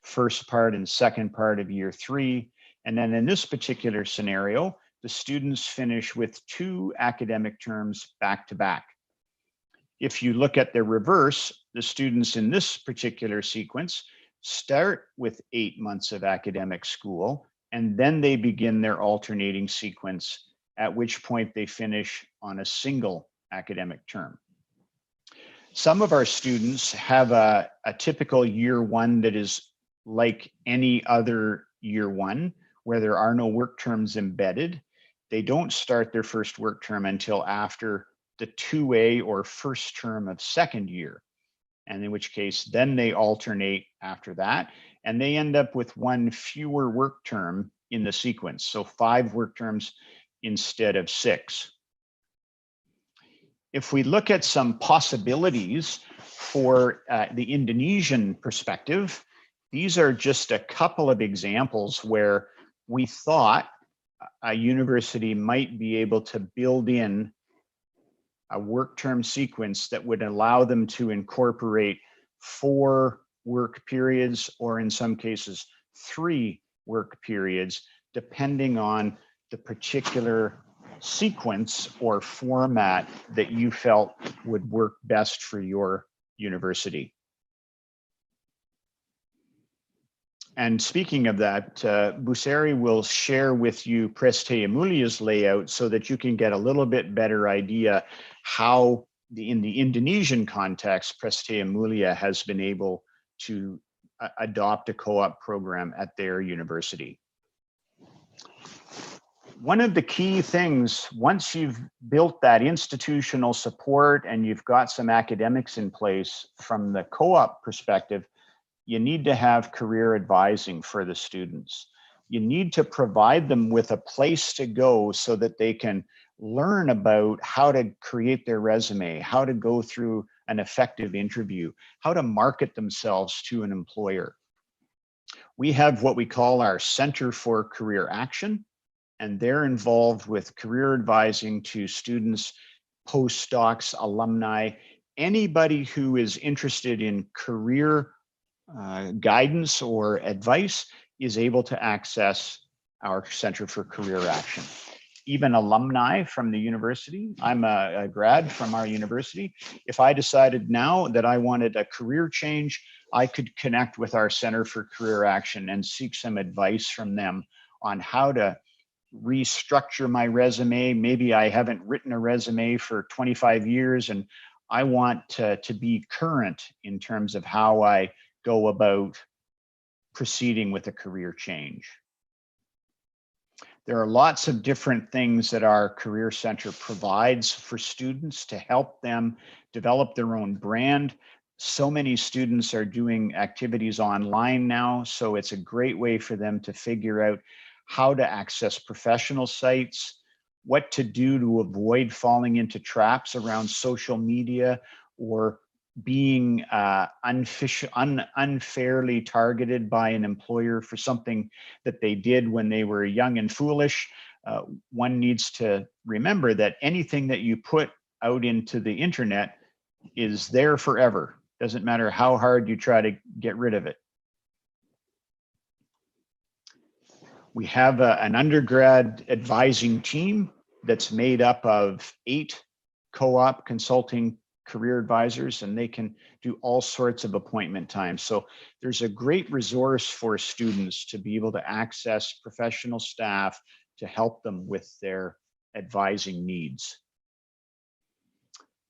first part and second part of year three. And then in this particular scenario, the students finish with 2 academic terms back to back. If you look at the reverse, the students in this particular sequence start with 8 months of academic school, and then they begin their alternating sequence at which point they finish on a single academic term. Some of our students have a typical year one that is like any other year one, where there are no work terms embedded. They don't start their first work term until after the 2A or first term of second year, and in which case then they alternate after that, and they end up with one fewer work term in the sequence, so 5 work terms instead of 6. If we look at some possibilities for the Indonesian perspective, these are just a couple of examples where we thought a university might be able to build in a work term sequence that would allow them to incorporate 4 work periods, or in some cases 3 work periods, depending on the particular sequence or format that you felt would work best for your university. And speaking of that, Bu Sari will share with you Prasetiya Mulya's layout so that you can get a little bit better idea how in the Indonesian context, Prasetiya Mulya has been able to adopt a co-op program at their university. One of the key things, once you've built that institutional support and you've got some academics in place from the co-op perspective, you need to have career advising for the students. You need to provide them with a place to go so that they can learn about how to create their resume, how to go through an effective interview, how to market themselves to an employer. We have what we call our Center for Career Action, and they're involved with career advising to students, postdocs, alumni, anybody who is interested in career guidance or advice is able to access our Center for Career Action. Even alumni from the university, I'm a grad from our university. If I decided now that I wanted a career change, I could connect with our Center for Career Action and seek some advice from them on how to restructure my resume. Maybe I haven't written a resume for 25 years and I want to be current in terms of how I go about proceeding with a career change. There are lots of different things that our Career Center provides for students to help them develop their own brand. So many students are doing activities online now, so it's a great way for them to figure out how to access professional sites, what to do to avoid falling into traps around social media or being unfairly targeted by an employer for something that they did when they were young and foolish. One needs to remember that anything that you put out into the internet is there forever. Doesn't matter how hard you try to get rid of it. We have an undergrad advising team that's made up of 8 co-op consulting career advisors, and they can do all sorts of appointment times. So there's a great resource for students to be able to access professional staff to help them with their advising needs.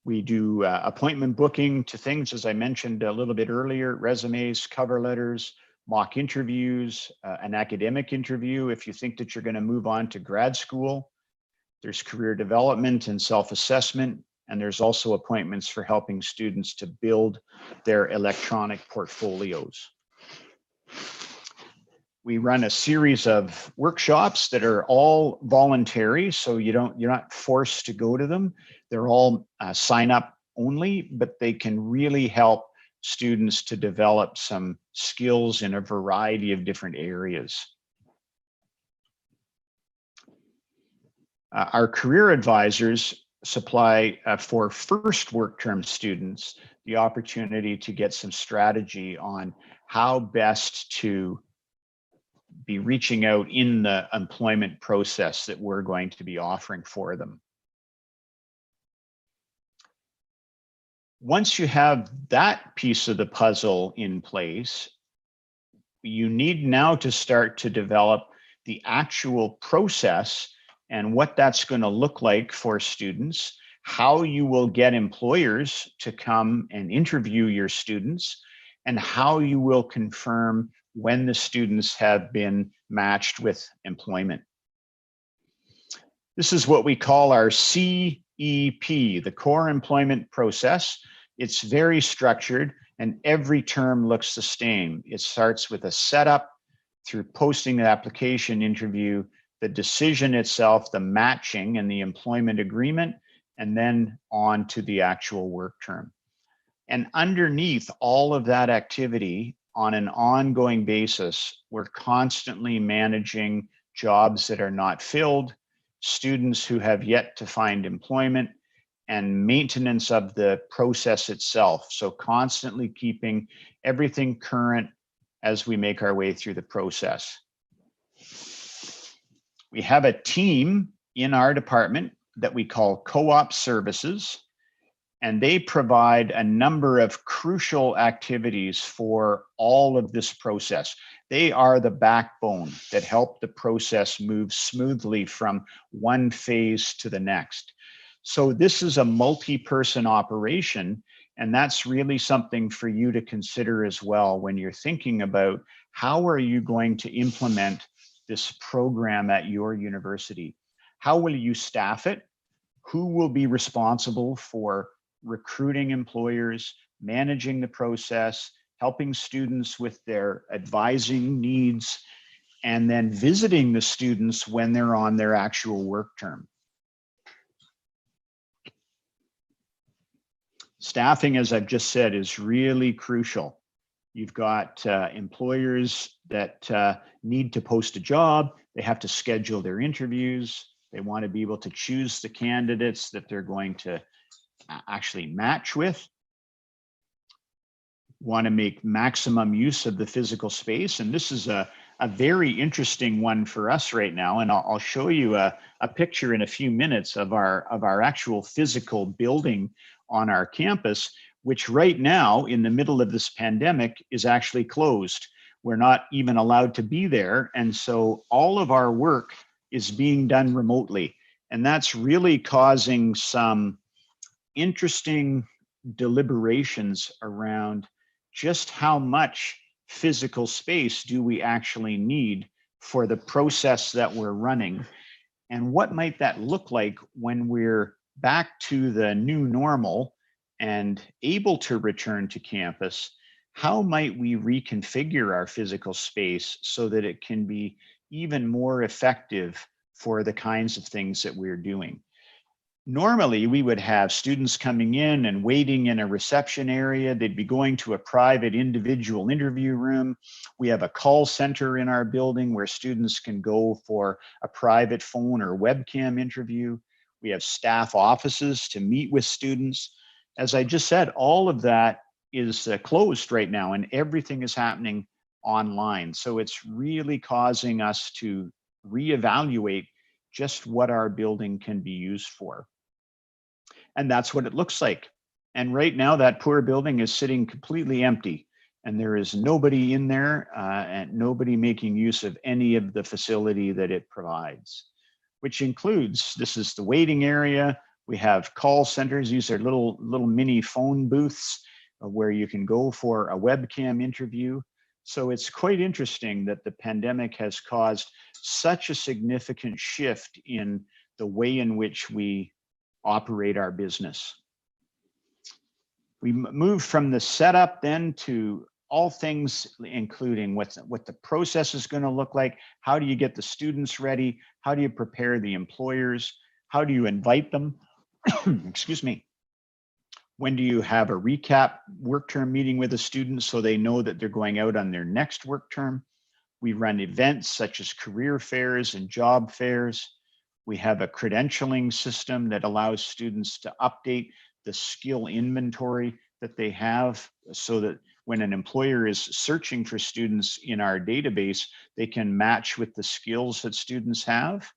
We do appointment booking to things, as I mentioned a little bit earlier, resumes, cover letters, mock interviews, an academic interview if you think that you're going to move on to grad school. There's career development and self-assessment, and there's also appointments for helping students to build their electronic portfolios. We run a series of workshops that are all voluntary, so you're not forced to go to them. They're all sign up only, but they can really help students to develop some skills in a variety of different areas. Our career advisors supply for first work term students the opportunity to get some strategy on how best to be reaching out in the employment process that we're going to be offering for them. Once you have that piece of the puzzle in place, you need now to start to develop the actual process and what that's going to look like for students, how you will get employers to come and interview your students, and how you will confirm when the students have been matched with employment. This is what we call our CEP, the core employment process. It's very structured and every term looks the same. It starts with a setup through posting the application, interview, the decision itself, the matching and the employment agreement, and then on to the actual work term. And underneath all of that activity on an ongoing basis, we're constantly managing jobs that are not filled, students who have yet to find employment, and maintenance of the process itself. So constantly keeping everything current as we make our way through the process. We have a team in our department that we call co-op services, and they provide a number of crucial activities for all of this process. They are the backbone that help the process move smoothly from one phase to the next. So this is a multi-person operation, and that's really something for you to consider as well when you're thinking about how are you going to implement this program at your university? How will you staff it? Who will be responsible for recruiting employers, managing the process, helping students with their advising needs, and then visiting the students when they're on their actual work term. Staffing, as I've just said, is really crucial. You've got employers that need to post a job. They have to schedule their interviews. They want to be able to choose the candidates that they're going to actually match with. Want to make maximum use of the physical space. And this is a very interesting one for us right now. And I'll show you a picture in a few minutes of our actual physical building on our campus, which right now in the middle of this pandemic is actually closed. We're not even allowed to be there. And so all of our work is being done remotely. And that's really causing some interesting deliberations around just how much physical space do we actually need for the process that we're running, and what might that look like when we're back to the new normal and able to return to campus. How might we reconfigure our physical space so that it can be even more effective for the kinds of things that we're doing? Normally, we would have students coming in and waiting in a reception area. They'd be going to a private individual interview room. We have a call center in our building where students can go for a private phone or webcam interview. We have staff offices to meet with students. As I just said, all of that is closed right now and everything is happening online. So it's really causing us to reevaluate just what our building can be used for. And that's what it looks like. And right now that poor building is sitting completely empty and there is nobody in there and nobody making use of any of the facility that it provides, which includes, this is the waiting area. We have call centers. These are little mini phone booths where you can go for a webcam interview. So it's quite interesting that the pandemic has caused such a significant shift in the way in which we operate our business. We move from the setup then to all things, including what the process is going to look like. How do you get the students ready? How do you prepare the employers? How do you invite them? Excuse me. When do you have a recap work term meeting with the students so they know that they're going out on their next work term? We run events such as career fairs and job fairs. We have a credentialing system that allows students to update the skill inventory that they have so that when an employer is searching for students in our database, they can match with the skills that students have.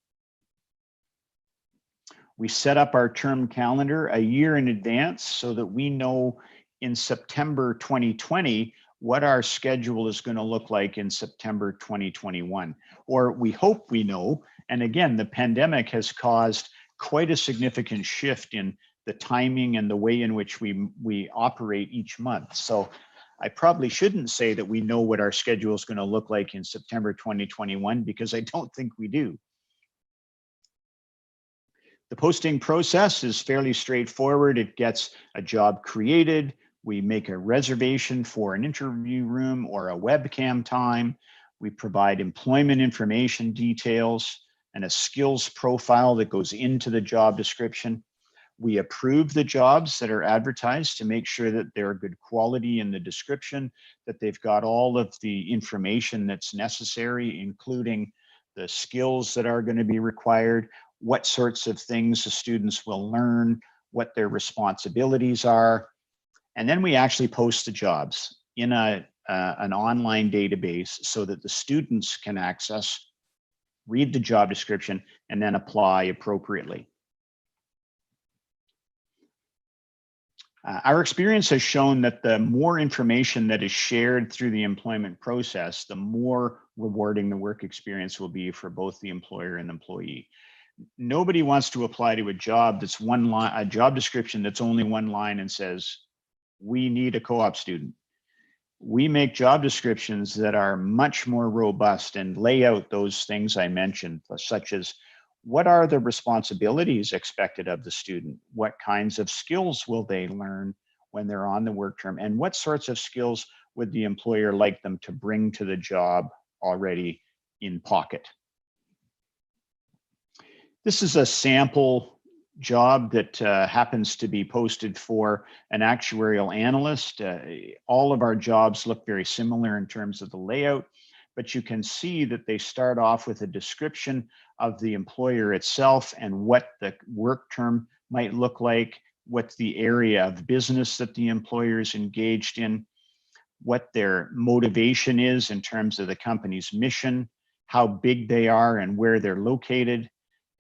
We set up our term calendar a year in advance so that we know in September 2020 what our schedule is going to look like in September 2021, or we hope we know. And again, the pandemic has caused quite a significant shift in the timing and the way in which we operate each month. So I probably shouldn't say that we know what our schedule is going to look like in September 2021, because I don't think we do. The posting process is fairly straightforward. It gets a job created. We make a reservation for an interview room or a webcam time. We provide employment information details and a skills profile that goes into the job description. We approve the jobs that are advertised to make sure that they're good quality in the description, that they've got all of the information that's necessary, including the skills that are going to be required, what sorts of things the students will learn, what their responsibilities are. And then we actually post the jobs in an online database so that the students can access, read the job description, and then apply appropriately. Our experience has shown that the more information that is shared through the employment process, the more rewarding the work experience will be for both the employer and employee. Nobody wants to apply to a job that's one line, a job description that's only one line and says, we need a co-op student. We make job descriptions that are much more robust and lay out those things I mentioned, such as what are the responsibilities expected of the student? What kinds of skills will they learn when they're on the work term? And what sorts of skills would the employer like them to bring to the job already in pocket? This is a sample job that happens to be posted for an actuarial analyst. All of our jobs look very similar in terms of the layout, but you can see that they start off with a description of the employer itself and what the work term might look like, what's the area of business that the employer is engaged in, what their motivation is in terms of the company's mission, how big they are and where they're located,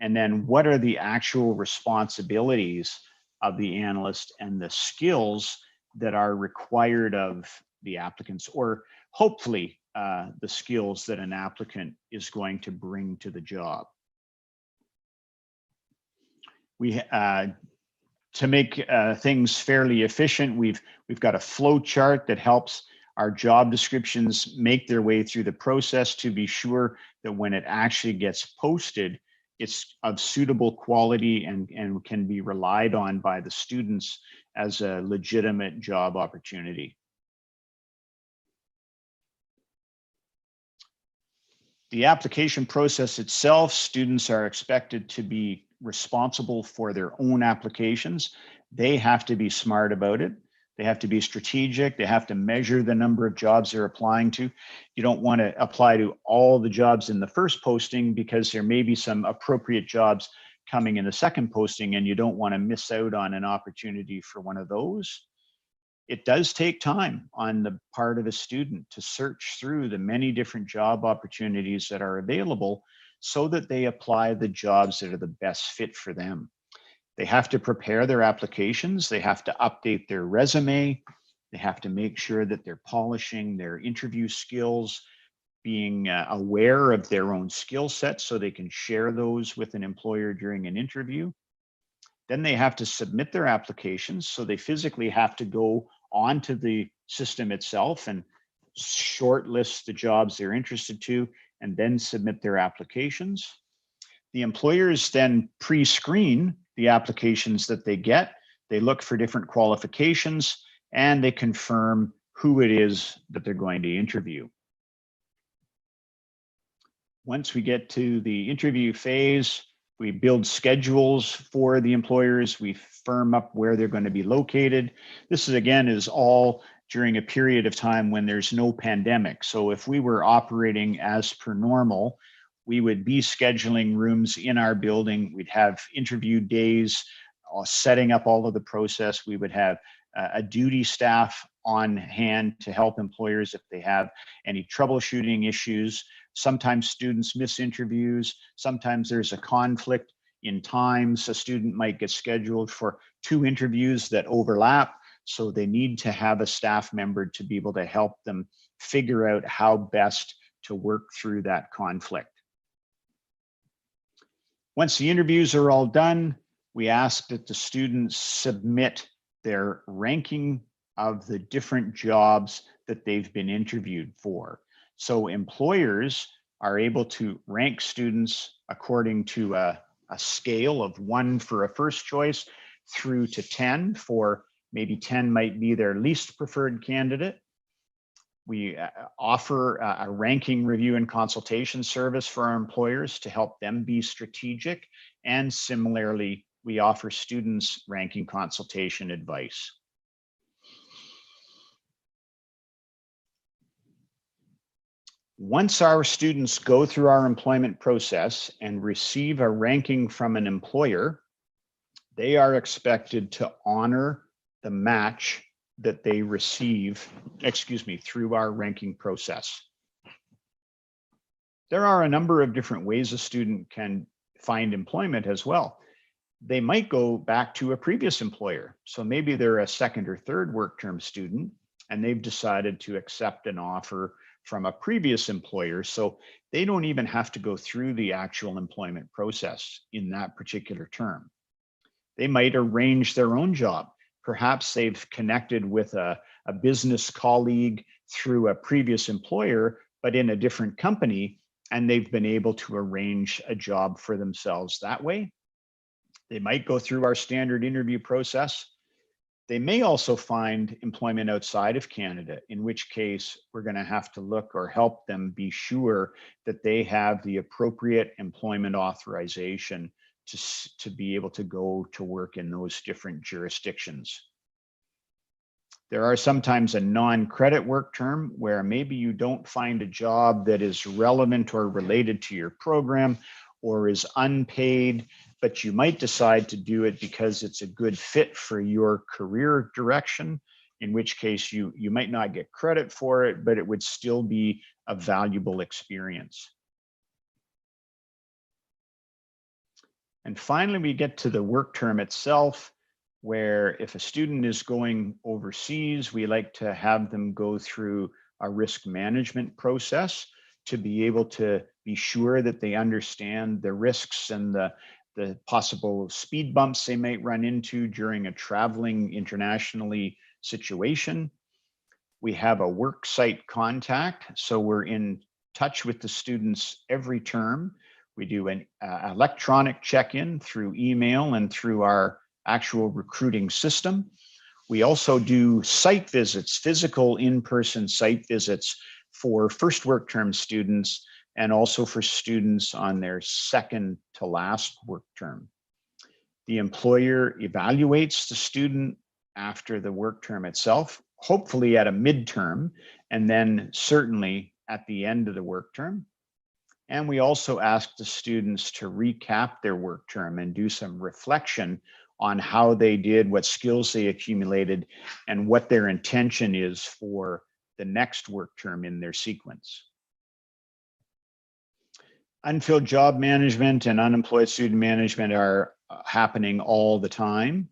and then what are the actual responsibilities of the analyst and the skills that are required of the applicants, or hopefully the skills that an applicant is going to bring to the job. We to make things fairly efficient, we've got a flow chart that helps our job descriptions make their way through the process to be sure that when it actually gets posted, it's of suitable quality and can be relied on by the students as a legitimate job opportunity. The application process itself, students are expected to be responsible for their own applications. They have to be smart about it. They have to be strategic. They have to measure the number of jobs they're applying to. You don't want to apply to all the jobs in the first posting because there may be some appropriate jobs coming in the second posting and you don't want to miss out on an opportunity for one of those. It does take time on the part of a student to search through the many different job opportunities that are available so that they apply the jobs that are the best fit for them. They have to prepare their applications. They have to update their resume. They have to make sure that they're polishing their interview skills, being aware of their own skill sets so they can share those with an employer during an interview. Then they have to submit their applications. So they physically have to go onto the system itself and shortlist the jobs they're interested to and then submit their applications. The employers then pre-screen the applications that they get. They look for different qualifications and they confirm who it is that they're going to interview. Once we get to the interview phase, we build schedules for the employers. We firm up where they're going to be located. This is, again, is all during a period of time when there's no pandemic. So if we were operating as per normal, we would be scheduling rooms in our building. We'd have interview days, setting up all of the process. We would have a duty staff on hand to help employers if they have any troubleshooting issues. Sometimes students miss interviews. Sometimes there's a conflict in times. A student might get scheduled for 2 interviews that overlap. So they need to have a staff member to be able to help them figure out how best to work through that conflict. Once the interviews are all done, we ask that the students submit their ranking of the different jobs that they've been interviewed for. So employers are able to rank students according to a scale of 1 for a first choice through to 10 for maybe 10 might be their least preferred candidate. We offer a ranking review and consultation service for our employers to help them be strategic. And similarly, we offer students ranking consultation advice. Once our students go through our employment process and receive a ranking from an employer, they are expected to honor the match that they receive, through our ranking process. There are a number of different ways a student can find employment as well. They might go back to a previous employer. So maybe they're a second or third work term student and they've decided to accept an offer from a previous employer. So they don't even have to go through the actual employment process in that particular term. They might arrange their own job. Perhaps they've connected with a business colleague through a previous employer, but in a different company, and they've been able to arrange a job for themselves that way. They might go through our standard interview process. They may also find employment outside of Canada, in which case we're going to have to look or help them be sure that they have the appropriate employment authorization to be able to go to work in those different jurisdictions. There are sometimes a non-credit work term where maybe you don't find a job that is relevant or related to your program or is unpaid, but you might decide to do it because it's a good fit for your career direction, in which case you might not get credit for it, but it would still be a valuable experience. And finally, we get to the work term itself, where if a student is going overseas, we like to have them go through a risk management process to be able to be sure that they understand the risks and the possible speed bumps they might run into during a traveling internationally situation. We have a work site contact, so we're in touch with the students every term. We do an electronic check-in through email and through our actual recruiting system. We also do site visits, physical in-person site visits for first work term students and also for students on their second to last work term. The employer evaluates the student after the work term itself, hopefully at a midterm, and then certainly at the end of the work term. And we also ask the students to recap their work term and do some reflection on how they did, what skills they accumulated, and what their intention is for the next work term in their sequence. Unfilled job management and unemployed student management are happening all the time.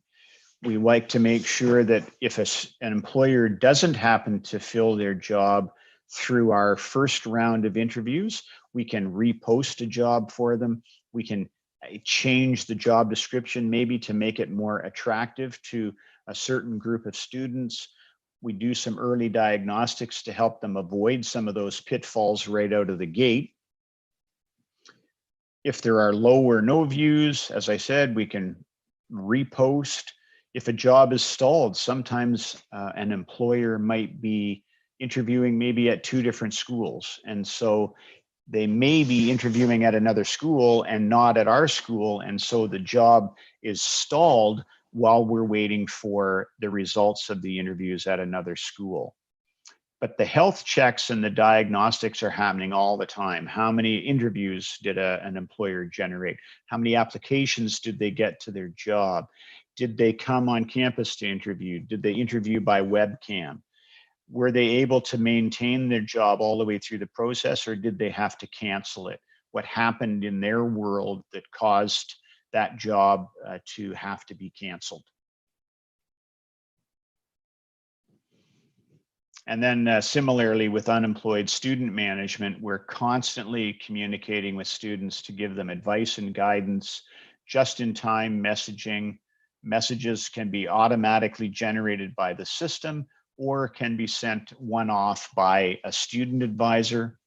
We like to make sure that if an employer doesn't happen to fill their job through our first round of interviews, we can repost a job for them. We can change the job description maybe to make it more attractive to a certain group of students. We do some early diagnostics to help them avoid some of those pitfalls right out of the gate. If there are low or no views, as I said, we can repost. If a job is stalled, sometimes an employer might be interviewing maybe at 2 different schools. And so they may be interviewing at another school and not at our school. And so the job is stalled while we're waiting for the results of the interviews at another school. But the health checks and the diagnostics are happening all the time. How many interviews did an employer generate? How many applications did they get to their job? Did they come on campus to interview? Did they interview by webcam? Were they able to maintain their job all the way through the process, or did they have to cancel it? What happened in their world that caused that job to have to be canceled? And then similarly with unemployed student management, we're constantly communicating with students to give them advice and guidance, just-in-time messaging. Messages can be automatically generated by the system or can be sent one-off by a student advisor.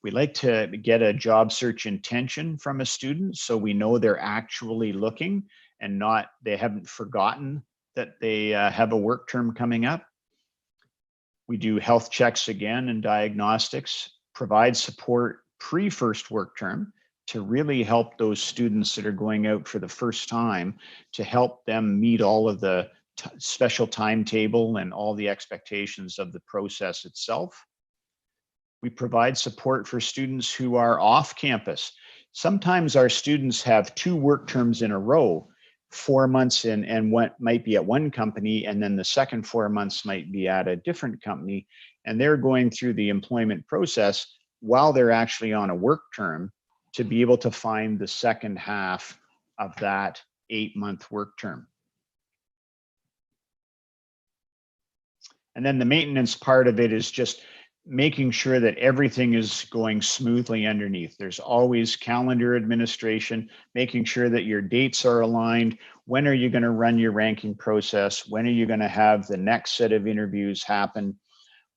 We like to get a job search intention from a student so we know they're actually looking and not they haven't forgotten that they have a work term coming up. We do health checks again and diagnostics, provide support pre-first work term to really help those students that are going out for the first time, to help them meet all of the special timetable and all the expectations of the process itself. We provide support for students who are off campus. Sometimes our students have 2 work terms in a row, 4 months and what might be at one company, and then the second 4 months might be at a different company, and they're going through the employment process while they're actually on a work term to be able to find the second half of that 8-month work term. And then the maintenance part of it is just making sure that everything is going smoothly underneath. There's always calendar administration, making sure that your dates are aligned. When are you going to run your ranking process? When are you going to have the next set of interviews happen?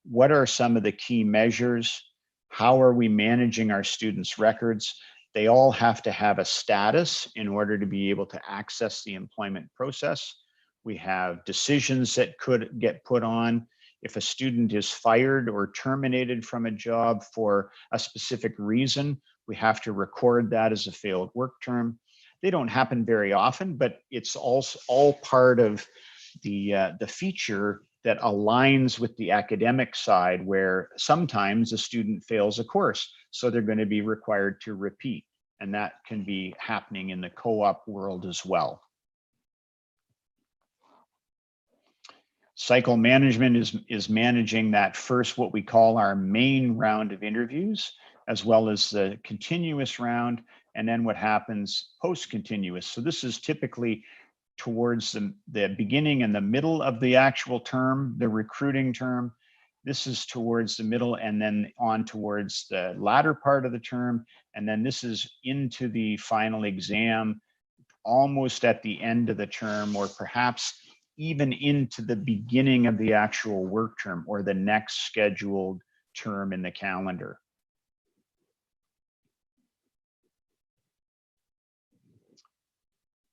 What are some of the key measures? How are we managing our students' records? They all have to have a status in order to be able to access the employment process. We have decisions that could get put on. If a student is fired or terminated from a job for a specific reason, we have to record that as a failed work term. They don't happen very often, but it's also all part of the feature that aligns with the academic side, where sometimes a student fails a course, so they're going to be required to repeat. And that can be happening in the co-op world as well. Cycle management is managing that first, what we call our main round of interviews, as well as the continuous round, and then what happens post-continuous. So this is typically towards the beginning and the middle of the actual term, the recruiting term. This is towards the middle and then on towards the latter part of the term. And then this is into the final exam, almost at the end of the term, or perhaps even into the beginning of the actual work term or the next scheduled term in the calendar.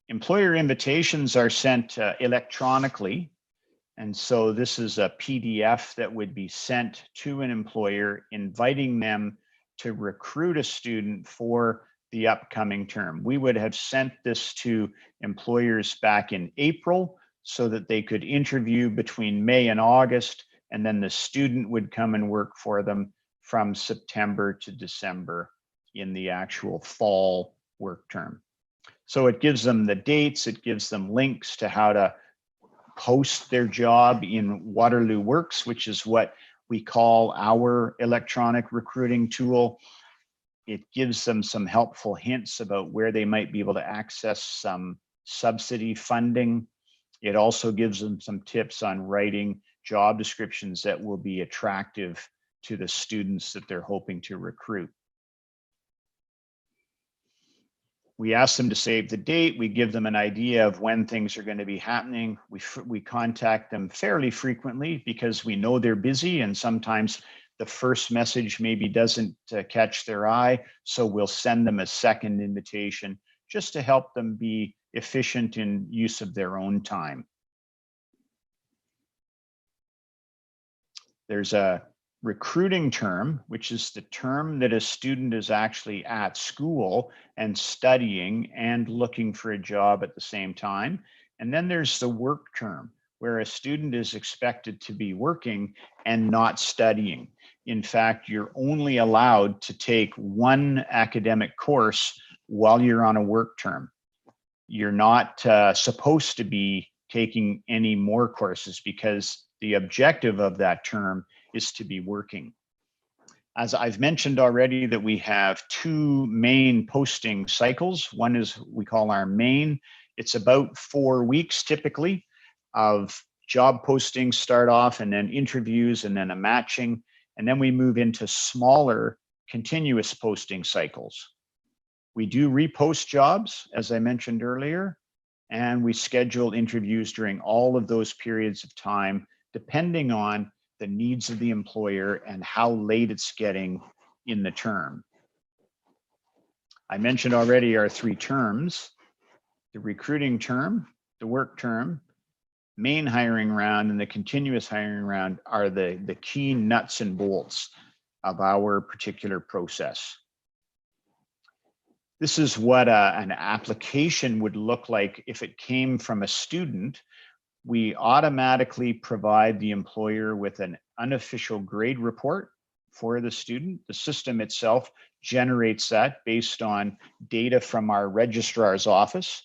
Employer invitations are sent electronically. And so this is a PDF that would be sent to an employer inviting them to recruit a student for the upcoming term. We would have sent this to employers back in April so that they could interview between May and August, and then the student would come and work for them from September to December in the actual fall work term. So it gives them the dates, it gives them links to how to post their job in Waterloo Works, which is what we call our electronic recruiting tool. It gives them some helpful hints about where they might be able to access some subsidy funding. It also gives them some tips on writing job descriptions that will be attractive to the students that they're hoping to recruit. We ask them to save the date. We give them an idea of when things are going to be happening. We contact them fairly frequently because we know they're busy, and sometimes the first message maybe doesn't catch their eye. So we'll send them a second invitation just to help them be efficient in use of their own time. There's a recruiting term, which is the term that a student is actually at school and studying and looking for a job at the same time. And then there's the work term, where a student is expected to be working and not studying. In fact, you're only allowed to take one academic course while you're on a work term. You're not supposed to be taking any more courses because the objective of that term is to be working. As I've mentioned already, that we have 2 main posting cycles. One is we call our main. It's about 4 weeks typically of job postings start off, and then interviews, and then a matching. And then we move into smaller continuous posting cycles. We do repost jobs, as I mentioned earlier, and we schedule interviews during all of those periods of time, depending on the needs of the employer and how late it's getting in the term. I mentioned already our 3 terms: the recruiting term, the work term, main hiring round, and the continuous hiring round are the key nuts and bolts of our particular process. This is what an application would look like if it came from a student. We automatically provide the employer with an unofficial grade report for the student. The system itself generates that based on data from our registrar's office.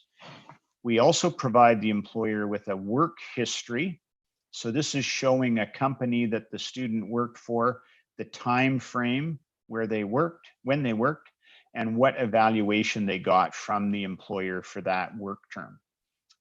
We also provide the employer with a work history. So this is showing a company that the student worked for, the time frame where they worked, when they worked, and what evaluation they got from the employer for that work term.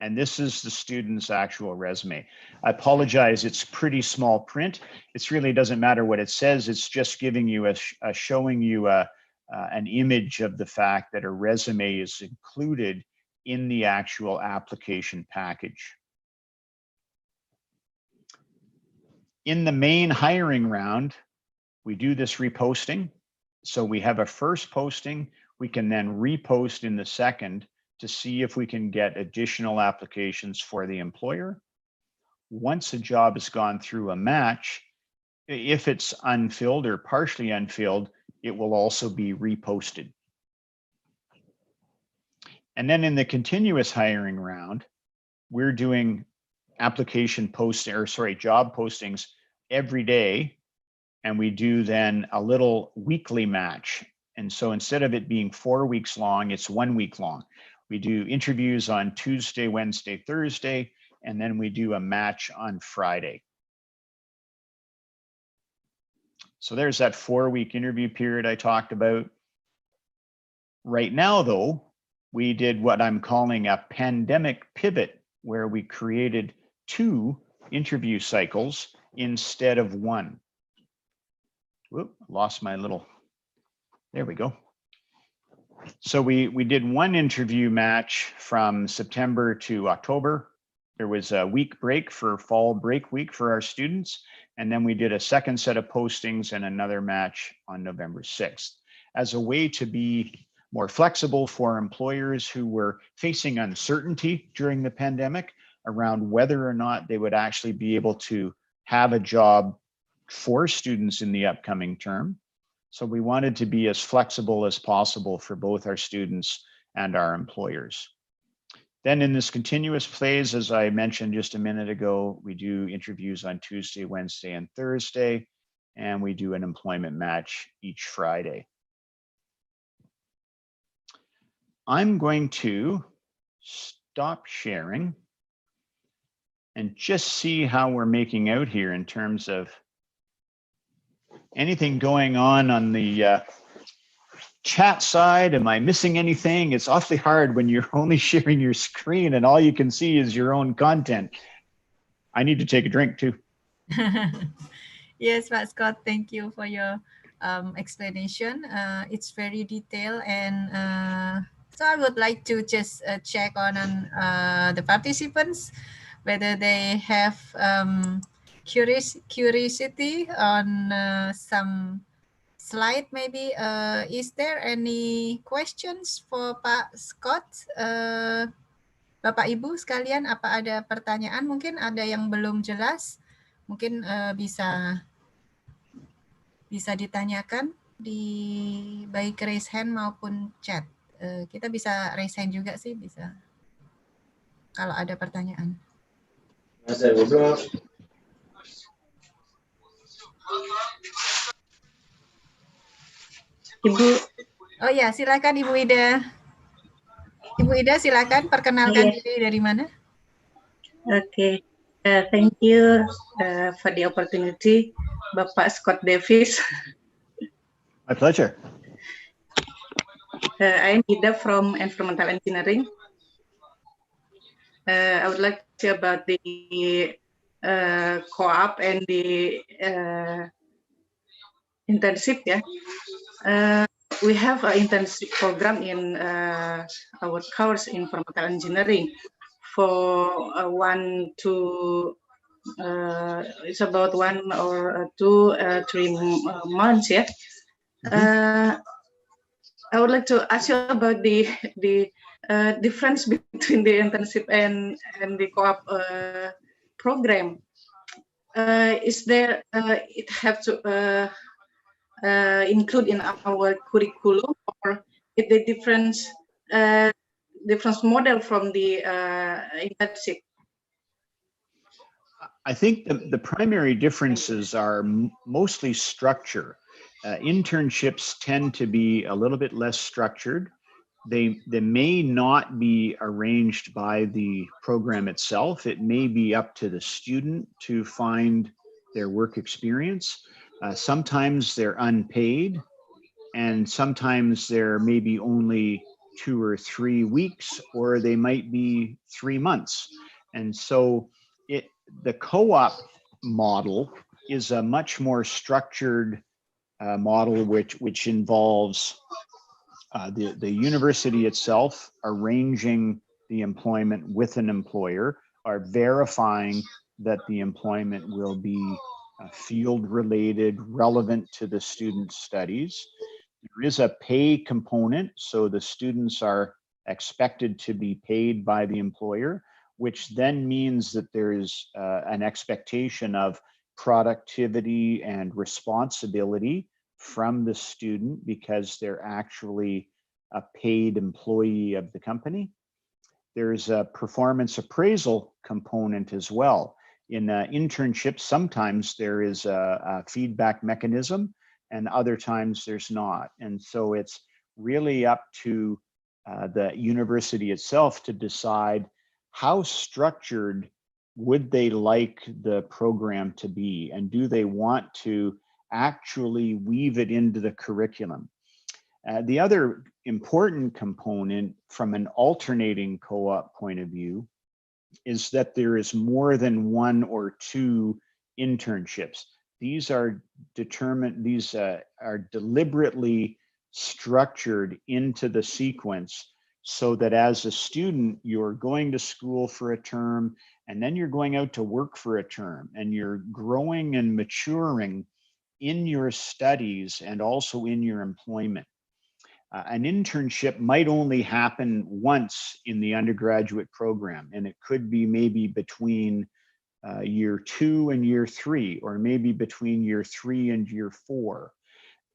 And this is the student's actual resume. I apologize, it's pretty small print. It really doesn't matter what it says. It's just giving you showing you an image of the fact that a resume is included in the actual application package. In the main hiring round, we do this reposting. So we have a first posting, we can then repost in the second to see if we can get additional applications for the employer. Once a job has gone through a match, if it's unfilled or partially unfilled, it will also be reposted. And then in the continuous hiring round, we're doing application posting, or sorry, job postings every day. And we do then a little weekly match. And so instead of it being 4 weeks long, it's 1 week long. We do interviews on Tuesday, Wednesday, Thursday, and then we do a match on Friday. So there's that 4-week interview period I talked about. Right now, though, we did what I'm calling a pandemic pivot, where we created 2 interview cycles instead of 1. Whoop, lost my little, there we go. So we did 1 interview match from September to October. There was a week break for fall break week for our students. And then we did a second set of postings and another match on November 6th as a way to be more flexible for employers who were facing uncertainty during the pandemic around whether or not they would actually be able to have a job for students in the upcoming term. So we wanted to be as flexible as possible for both our students and our employers. Then in this continuous phase, as I mentioned just a minute ago, we do interviews on Tuesday, Wednesday, and Thursday, and we do an employment match each Friday. I'm going to stop sharing and just see how we're making out here in terms of anything going on the chat side. Am I missing anything? It's awfully hard when you're only sharing your screen and all you can see is your own content. I need to take a drink too. Yes, Pak Scott, thank you for your explanation. It's very detailed, and so I would like to just check on the participants whether they have curiosity on some slide maybe. Is there any questions for Pak Scott? Bapak Ibu sekalian, apa ada pertanyaan? Mungkin ada yang belum jelas, mungkin bisa ditanyakan di baik raise hand maupun chat. Kita bisa raise hand juga sih, bisa kalau ada pertanyaan. Ibu. Oh ya, silakan Ibu Ida. Ibu Ida, silakan perkenalkan diri dari mana? Okay, thank you for the opportunity, Bapak Scott Davis. My pleasure. I'm Ida from Environmental Engineering. I would like to say about the co-op and the internship, yeah. We have an internship program in our course in information engineering for it's about 1 or 2, 3 months, yeah. I would like to ask you about the difference between the internship and the co-op program. Is there it have to include in our curriculum, or is the difference model from the internship? I think the primary differences are mostly structure. Internships tend to be a little bit less structured. They may not be arranged by the program itself. It may be up to the student to find their work experience. Sometimes they're unpaid, and sometimes there may be only 2 or 3 weeks, or they might be 3 months. And so the co-op model is a much more structured model, which involves the university itself arranging the employment with an employer, or verifying that the employment will be field related, relevant to the student's studies. There is a pay component, so the students are expected to be paid by the employer, which then means that there is an expectation of productivity and responsibility from the student, because they're actually a paid employee of the company. There's a performance appraisal component as well. In internships, sometimes there is a feedback mechanism, and other times there's not. And so it's really up to the university itself to decide how structured would they like the program to be, and do they want to actually weave it into the curriculum. The other important component from an alternating co-op point of view is that there is more than 1 or 2 internships. These are deliberately structured into the sequence, so that as a student, you're going to school for a term, and then you're going out to work for a term, and you're growing and maturing in your studies and also in your employment. An internship might only happen once in the undergraduate program, and it could be maybe between year 2 and year 3, or maybe between year 3 and year 4.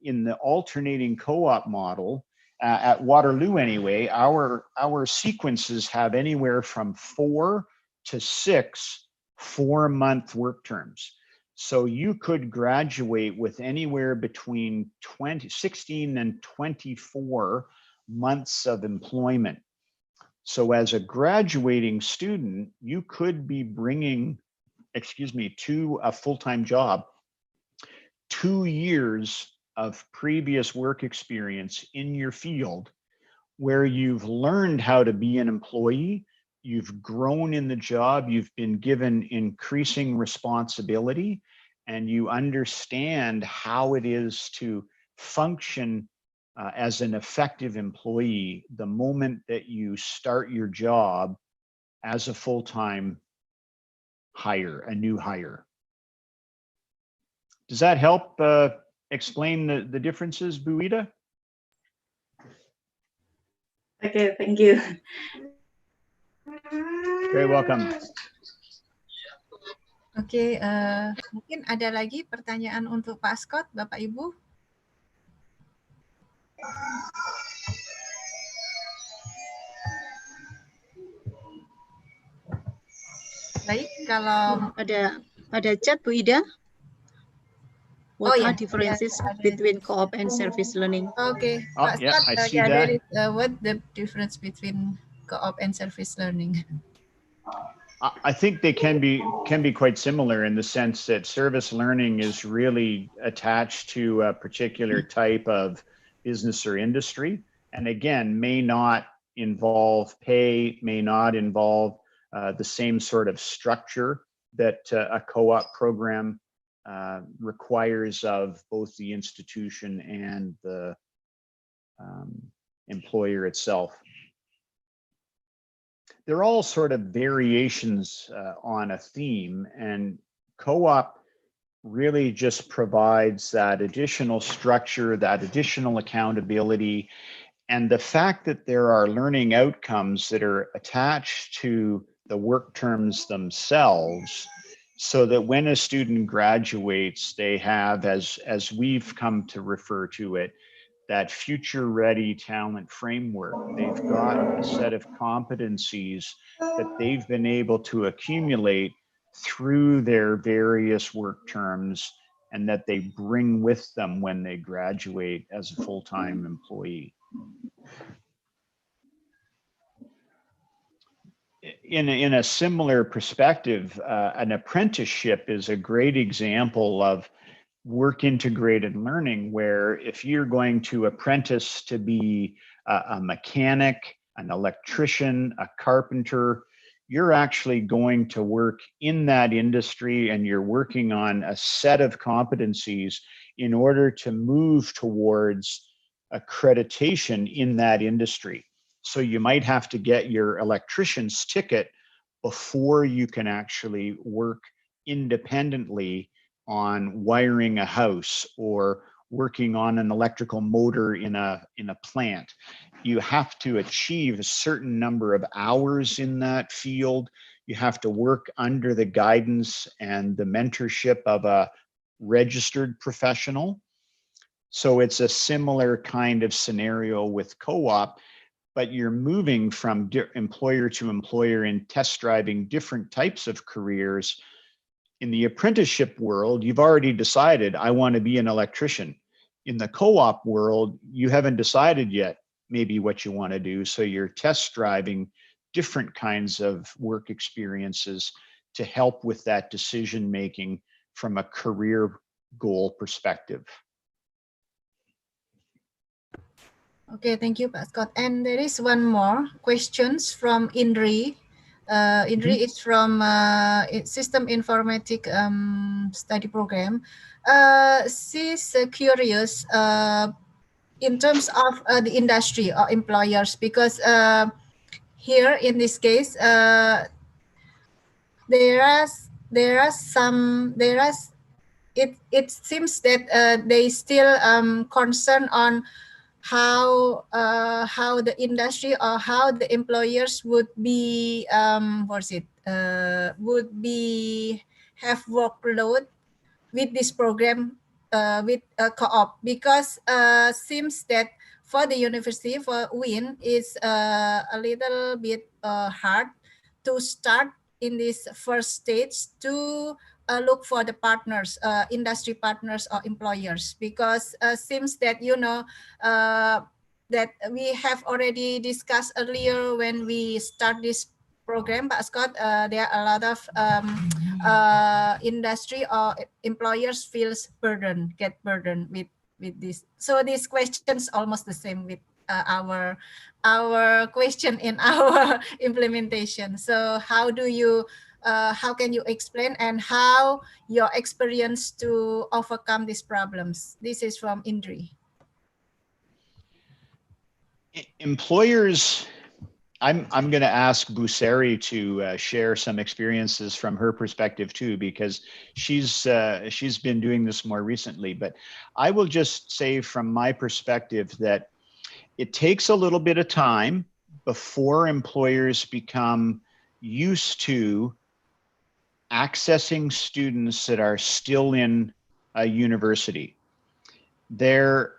In the alternating co-op model, at Waterloo anyway, our sequences have anywhere from 4 to 6 4-month work terms. So you could graduate with anywhere between 16 and 24 months of employment. So as a graduating student, you could be bringing, to a full-time job 2 years of previous work experience in your field, where you've learned how to be an employee, you've grown in the job, you've been given increasing responsibility, and you understand how it is to function as an effective employee the moment that you start your job as a full-time hire, a new hire. Does that help explain the differences, Buida? Okay, thank you. Very welcome. Oke, mungkin ada lagi pertanyaan untuk Pak Scott, Bapak Ibu? Baik, kalau ada chat Bu Ida. What are differences between co-op and service learning? Okay, Pak Scott, I see that. What the difference between co-op and service learning? I think they can be quite similar, in the sense that service learning is really attached to a particular type of business or industry, and again, may not involve pay, may not involve the same sort of structure that a co-op program requires of both the institution and the employer itself. They're all sort of variations on a theme, and co-op really just provides that additional structure, that additional accountability, and the fact that there are learning outcomes that are attached to the work terms themselves, so that when a student graduates, they have, as we've come to refer to it, that future ready talent framework. They've got a set of competencies that they've been able to accumulate through their various work terms, and that they bring with them when they graduate as a full-time employee. In a similar perspective, an apprenticeship is a great example of work integrated learning, where if you're going to apprentice to be a mechanic, an electrician, a carpenter, you're actually going to work in that industry, and you're working on a set of competencies in order to move towards accreditation in that industry. So you might have to get your electrician's ticket before you can actually work independently on wiring a house or working on an electrical motor in a plant. You have to achieve a certain number of hours in that field. You have to work under the guidance and the mentorship of a registered professional. So it's a similar kind of scenario with co-op, but you're moving from employer to employer and test driving different types of careers. In the apprenticeship world, you've already decided, I want to be an electrician. In the co-op world, you haven't decided yet maybe what you want to do. So you're test driving different kinds of work experiences to help with that decision making from a career goal perspective. Okay, thank you, Pak Scott. And there is one more questions from Indri. Indri is from System Informatic Study Program. She's curious in terms of the industry or employers, because here in this case, it seems that they still concerned on how the industry or how the employers would be have workload with this program with co-op, because seems that for the university, for UIN, is a little bit hard to start in this first stage to look for the partners, industry partners or employers, because seems that, you know, that we have already discussed earlier when we start this program, Pak Scott, there are a lot of industry or employers get burdened with this. So these questions almost the same with our question in our implementation. So how do you how can you explain, and how your experience to overcome these problems? This is from Indri. Employers, I'm going to ask Sari to share some experiences from her perspective too, because she's been doing this more recently. But I will just say from my perspective that it takes a little bit of time before employers become used to accessing students that are still in a university. They're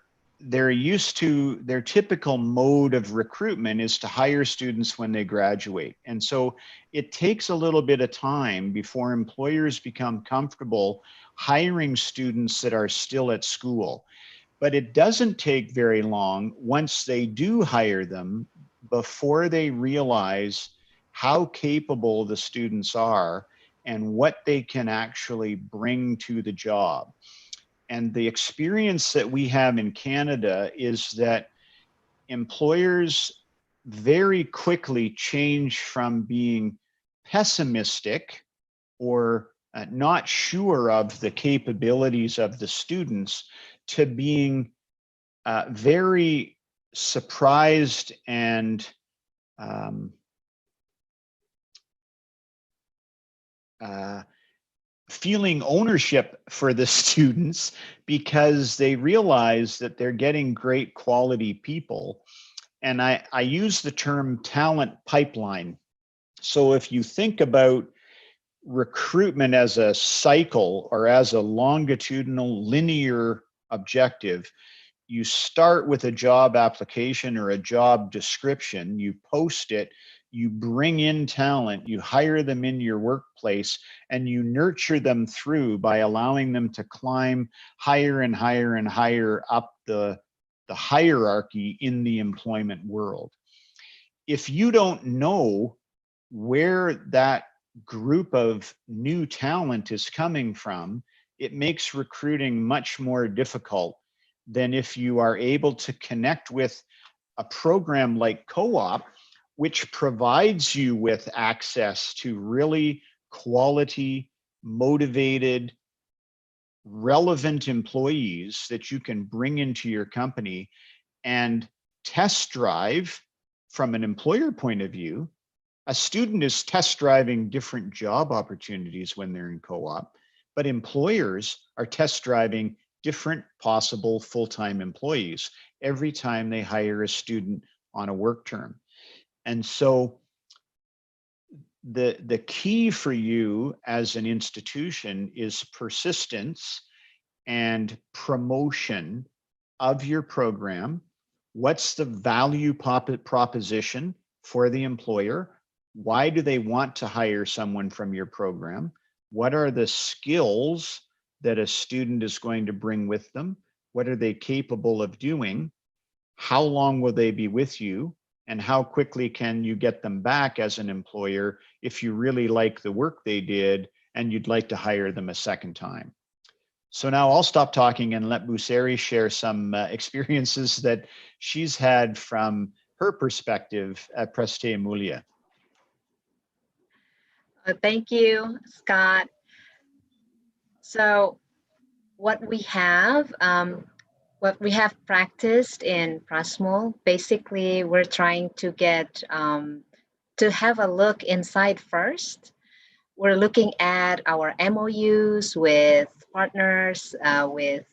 used to, their typical mode of recruitment is to hire students when they graduate. And so it takes a little bit of time before employers become comfortable hiring students that are still at school. But it doesn't take very long once they do hire them before they realize how capable the students are and what they can actually bring to the job. And the experience that we have in Canada is that employers very quickly change from being pessimistic or not sure of the capabilities of the students to being very surprised and feeling ownership for the students because they realize that they're getting great quality people. And I use the term talent pipeline. So if you think about recruitment as a cycle or as a longitudinal linear objective, you start with a job application or a job description, you post it, you bring in talent, you hire them in your workplace, and you nurture them through by allowing them to climb higher and higher and higher up the hierarchy in the employment world. If you don't know where that group of new talent is coming from, it makes recruiting much more difficult than if you are able to connect with a program like Co-op, which provides you with access to really quality, motivated, relevant employees that you can bring into your company and test drive from an employer point of view. A student is test driving different job opportunities when they're in Co-op, but employers are test driving different possible full-time employees every time they hire a student on a work term. And so the key for you as an institution is persistence and promotion of your program. What's the value proposition for the employer? Why do they want to hire someone from your program? What are the skills that a student is going to bring with them? What are they capable of doing? How long will they be with you? And how quickly can you get them back as an employer if you really like the work they did and you'd like to hire them a second time? So now I'll stop talking and let Busari share some experiences that she's had from her perspective at Prasetiya Mulya. Thank you, Scott. So what we have practiced in Prasmul, basically we're trying to get to have a look inside first. We're looking at our MOUs with partners, with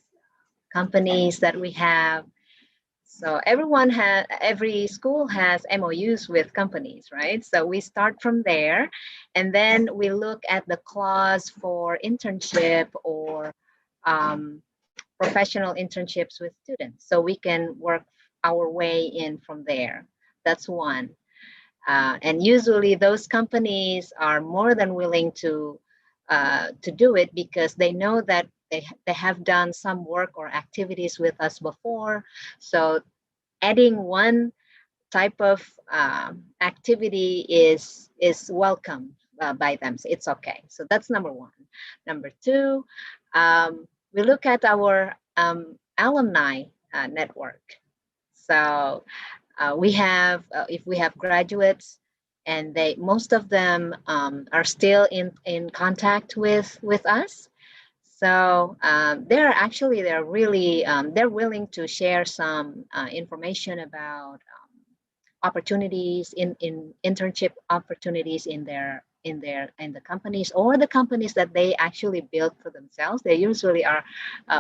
companies that we have. So every school has MOUs with companies, right? So we start from there, and then we look at the clause for internship or professional internships with students. So we can work our way in from there. That's one. And usually those companies are more than willing to do it because they know that they have done some work or activities with us before. So adding one type of activity is welcome by them. So it's okay. So that's number one. Number two, we look at our alumni network. So we have, if we have graduates, and most of them are still in contact with us. So they're willing to share some information about opportunities in internship opportunities in the companies or the companies that they actually built for themselves. They usually are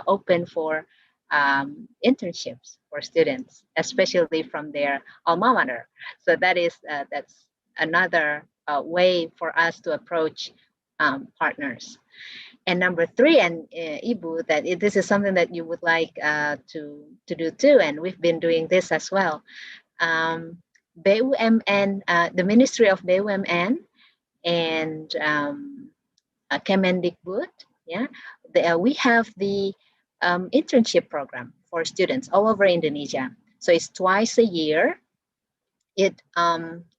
open for internships for students, especially from their alma mater. So that's another way for us to approach partners. And number three, and Ibu, that this is something that you would like to do too, and we've been doing this as well. BUMN, the Ministry of BUMN and Kemendikbud, we have the internship program for students all over Indonesia. So it's twice a year. It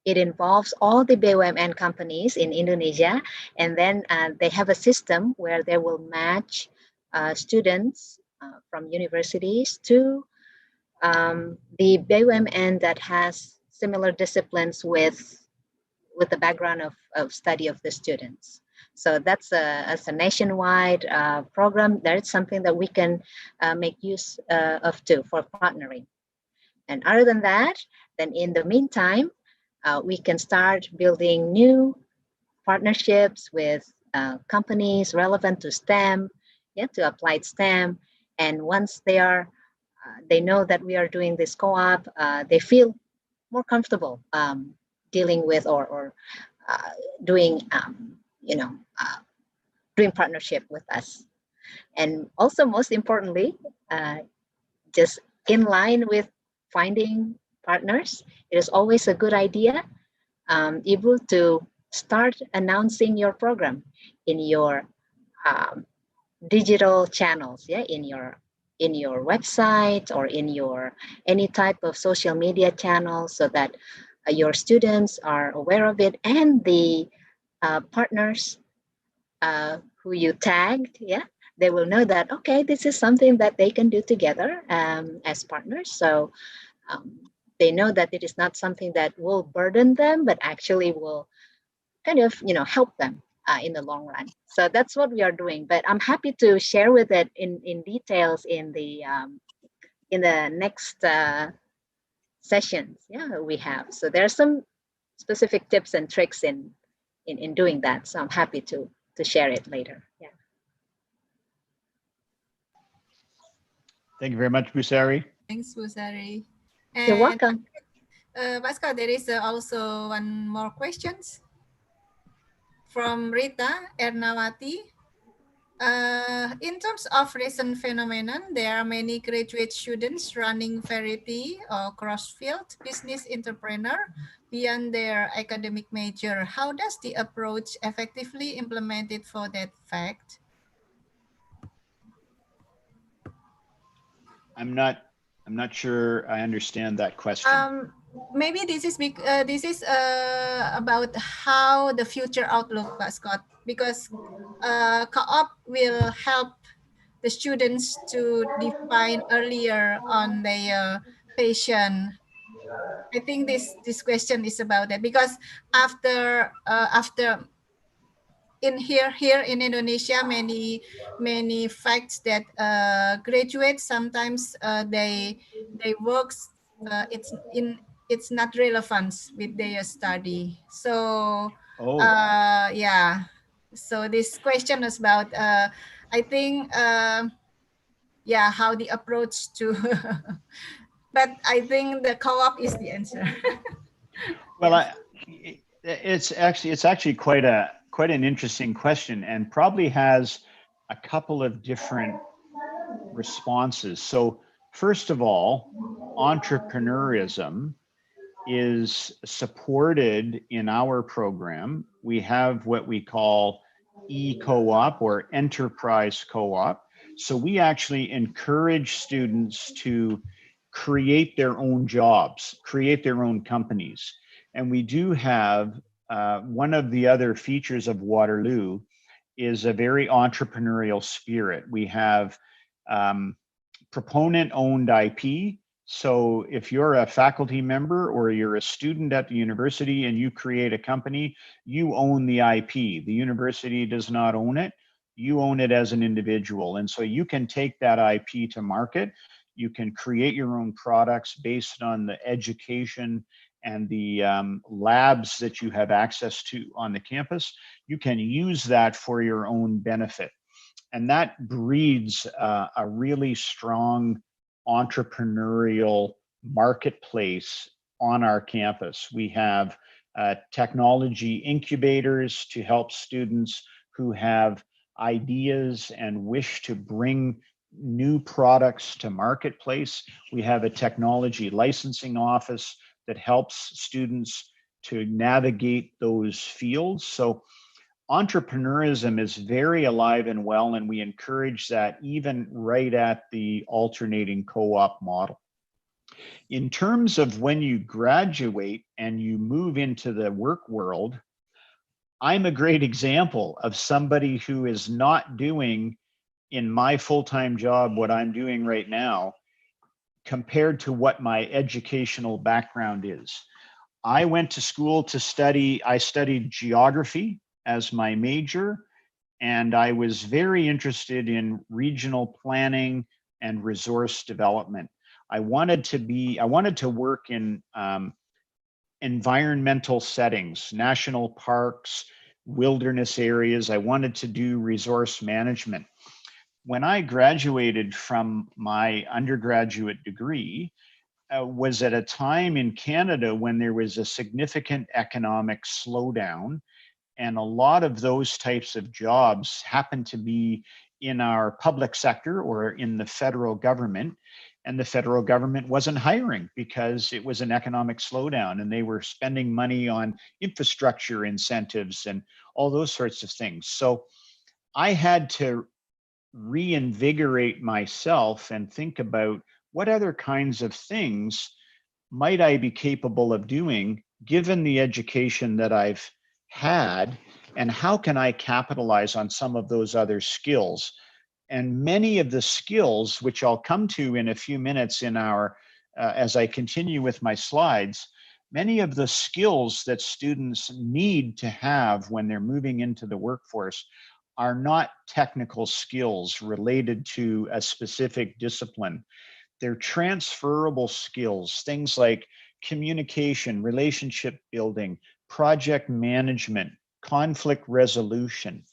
involves all the BUMN companies in Indonesia, and then they have a system where they will match students from universities to the BUMN that has similar disciplines with the background of study of the students. So that's as a nationwide program. That's something that we can make use of too for partnering. And other than that, then in the meantime, we can start building new partnerships with companies relevant to STEM, to applied STEM. And once they are, they know that we are doing this co-op, they feel more comfortable dealing with or doing, doing partnership with us. And also, most importantly, just in line with finding partners, it is always a good idea, Ibu, to start announcing your program in your digital channels, in your website or in your any type of social media channel, so that your students are aware of it, and the partners who you tagged, they will know that, okay, this is something that they can do together as partners. So they know that it is not something that will burden them, but actually will kind of, help them in the long run. So that's what we are doing. But I'm happy to share with it in details in the next sessions we have. So there are some specific tips and tricks in doing that. So I'm happy to share it later. Thank you very much, Bu Sari. Thanks, Bu Sari. You're welcome. Pak Scott, there is also one more questions from Rita Ernawati. In terms of recent phenomenon, there are many graduate students running variety or cross-field business entrepreneur beyond their academic major. How does the approach effectively implemented for that fact? I'm not sure I understand that question. Maybe this is about how the future outlook, Pak Scott, because co-op will help the students to define earlier on their passion. I think this question is about that, because after in here in Indonesia, many facts that graduates sometimes they works it's not relevant with their study. So so this question is about I think how the approach to but I think the co-op is the answer. Well, it's actually quite an interesting question, and probably has a couple of different responses. So first of all, entrepreneurism is supported in our program. We have what we call e-co-op or enterprise co-op. So we actually encourage students to create their own jobs, create their own companies. And we do have one of the other features of Waterloo is a very entrepreneurial spirit. We have proponent-owned IP. So if you're a faculty member or you're a student at the university and you create a company, you own the IP. The university does not own it. You own it as an individual. And so you can take that IP to market. You can create your own products based on the education and the labs that you have access to on the campus. You can use that for your own benefit. And that breeds a really strong entrepreneurial marketplace on our campus. We have technology incubators to help students who have ideas and wish to bring new products to marketplace. We have a technology licensing office that helps students to navigate those fields. So entrepreneurism is very alive and well, and we encourage that even right at the alternating co-op model. In terms of when you graduate and you move into the work world, I'm a great example of somebody who is not doing in my full-time job what I'm doing right now compared to what my educational background is. I went to school to study, I studied geography as my major, and I was very interested in regional planning and resource development. I wanted to work in environmental settings, national parks, wilderness areas. I wanted to do resource management. When I graduated from my undergraduate degree, was at a time in Canada when there was a significant economic slowdown, and a lot of those types of jobs happened to be in our public sector or in the federal government. And the federal government wasn't hiring because it was an economic slowdown, and they were spending money on infrastructure incentives and all those sorts of things. So I had to reinvigorate myself and think about what other kinds of things might I be capable of doing given the education that I've had, and how can I capitalize on some of those other skills? And many of the skills, which I'll come to in a few minutes in our, as I continue with my slides, many of the skills that students need to have when they're moving into the workforce are not technical skills related to a specific discipline. They're transferable skills, things like communication, relationship building, project management, conflict resolution,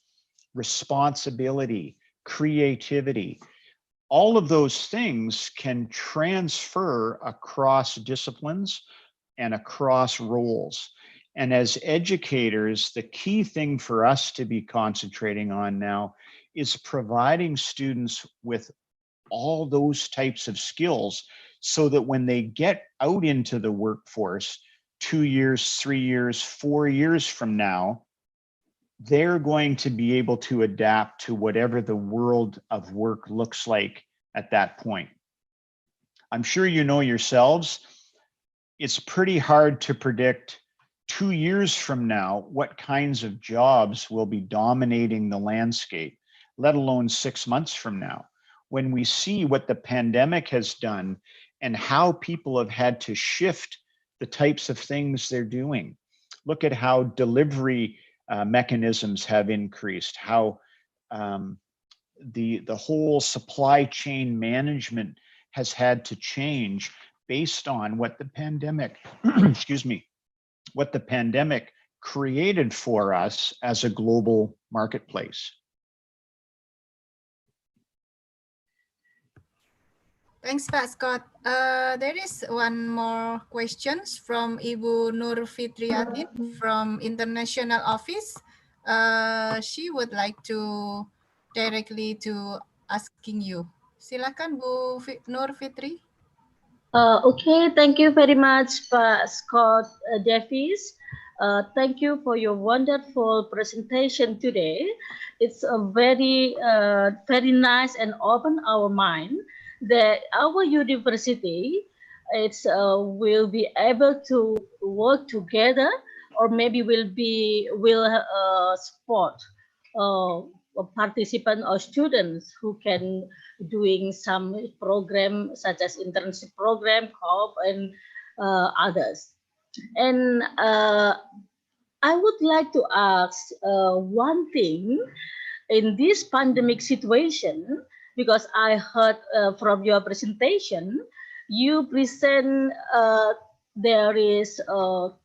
responsibility, creativity. All of those things can transfer across disciplines and across roles. And as educators, the key thing for us to be concentrating on now is providing students with all those types of skills so that when they get out into the workforce 2 years, 3 years, 4 years from now, they're going to be able to adapt to whatever the world of work looks like at that point. I'm sure you know yourselves, it's pretty hard to predict 2 years from now what kinds of jobs will be dominating the landscape, let alone 6 months from now. When we see what the pandemic has done and how people have had to shift the types of things they're doing. Look at how delivery mechanisms have increased, how the whole supply chain management has had to change based on what the pandemic, excuse me, what the pandemic created for us as a global marketplace. Thanks, Pak Scott. There is one more questions from Ibu Nur Fitriyatin from International Office. She would like to directly to asking you. Silakan Bu Nur Fitri. Okay, thank you very much, Pak Scott Davies. Thank you for your wonderful presentation today. It's a very nice and open our mind that our university will be able to work together, or maybe will support participant or students who can doing some program such as internship program, co-op, and others. And I would like to ask one thing in this pandemic situation, because I heard from your presentation, you present there is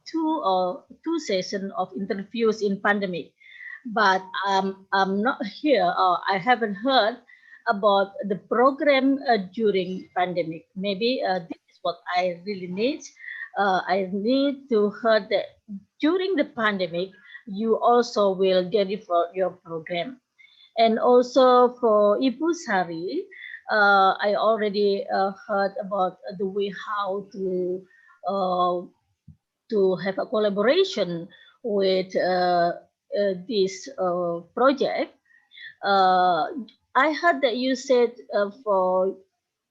two sessions of interviews in pandemic, but I'm not here, or I haven't heard about the program during pandemic. Maybe this is what I really need. I need to hear that during the pandemic, you also will deliver your program. And also for Ibu Sari, I already heard about the way how to have a collaboration with this project. I heard that you said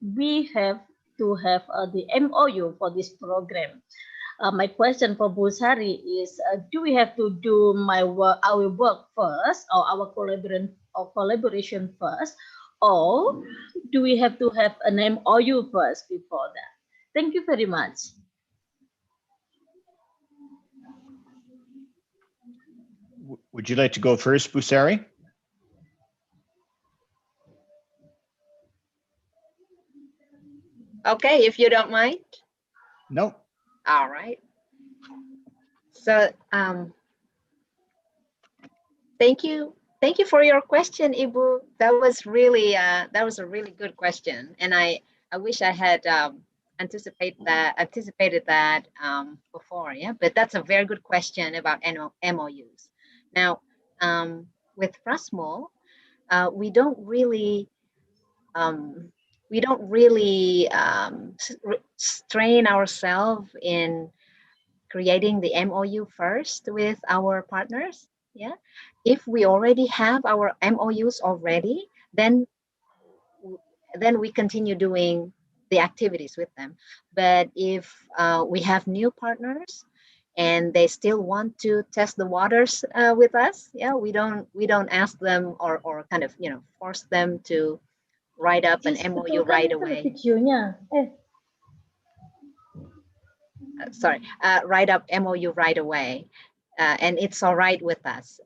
we have to have the MOU for this program. My question for Bu Sari is, do we have to do our work first, or our collaboration first, or do we have to have an MOU first before that? Thank you very much. Would you like to go first, Busari? Okay, if you don't mind. No. All right. So thank you for your question, Ibu. That was a really good question, and I wish I had anticipated that before. Yeah, but that's a very good question about MOUs. Now, with Prasmo, we don't really strain ourselves in creating the MOU first with our partners. Yeah, if we already have our MOUs already, then we continue doing the activities with them. But if we have new partners and they still want to test the waters with us, yeah, we don't ask them or kind of force them to write up an MOU right away. Write up MOU right away. And it's all right with us.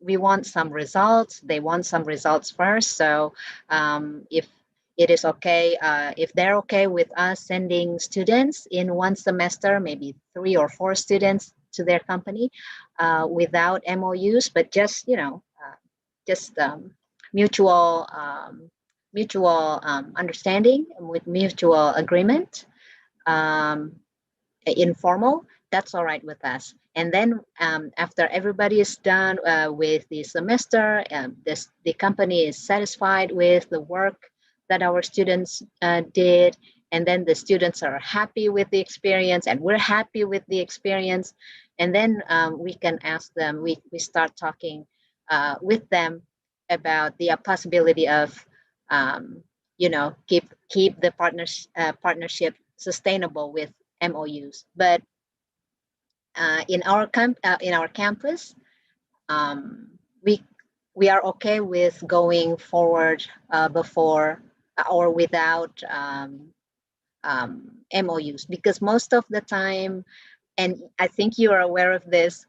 We want some results. They want some results first. So if it is okay, if they're okay with us sending students in one semester, maybe 3 or 4 students to their company without MOUs, but just mutual understanding with mutual agreement. Informal, that's all right with us. And then after everybody is done with the semester, the company is satisfied with the work that our students did, and then the students are happy with the experience and we're happy with the experience, and then we can ask them, we start talking with them about the possibility of keep the partnership sustainable with MOUs. But in our campus, we are okay with going forward before or without MOUs, because most of the time, and I think you are aware of this,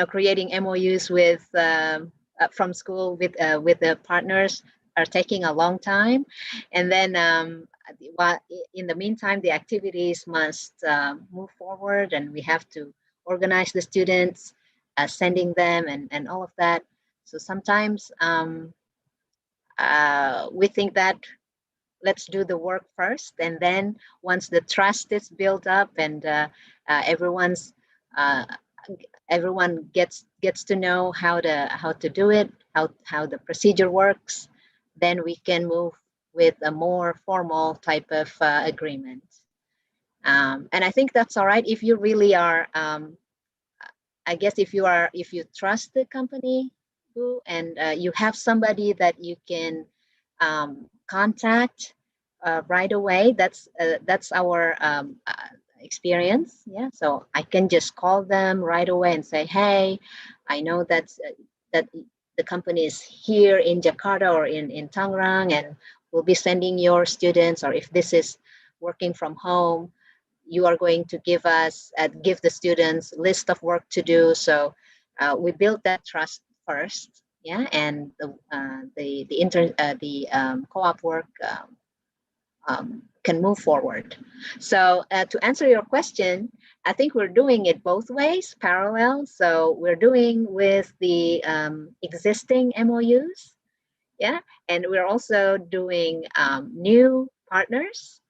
creating MOUs with from school with the partners are taking a long time, and then in the meantime the activities must move forward, and we have to organize the students, sending them and all of that. So sometimes we think that let's do the work first, and then once the trust is built up and everyone gets to know how to do it, how the procedure works, then we can move with a more formal type of agreement. And I think that's all right if you really are. I guess if you trust the company, and you have somebody that you can contact right away. That's our experience. Yeah, so I can just call them right away and say, hey, I know that the company is here in Jakarta or in Tangerang, and we'll be sending your students, or if this is working from home, you are going to give the students a list of work to do. So we build that trust first, yeah, and the co-op work can move forward. So to answer your question, I think we're doing it both ways, parallel. So we're doing with the existing MOUs, yeah, and we're also doing new partners.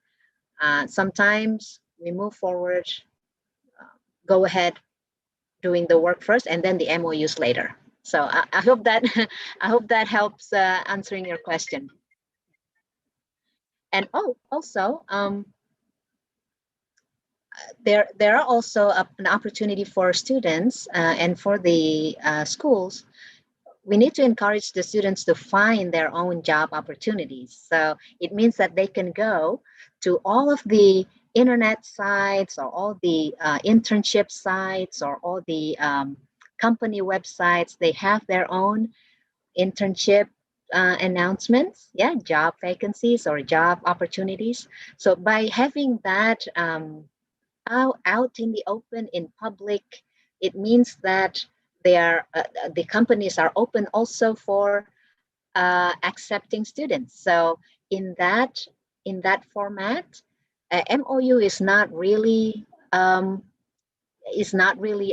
Sometimes we move forward, go ahead doing the work first, and then the MOUs later. So I hope that helps answering your question. And also there are also an opportunity for students and for the schools. We need to encourage the students to find their own job opportunities. So it means that they can go to all of the internet sites, or all the internship sites, or all the company websites. They have their own internship announcements, yeah, job vacancies or job opportunities. So by having that out in the open, in public, it means that they are the companies are open also for accepting students. So in that format, MOU is not really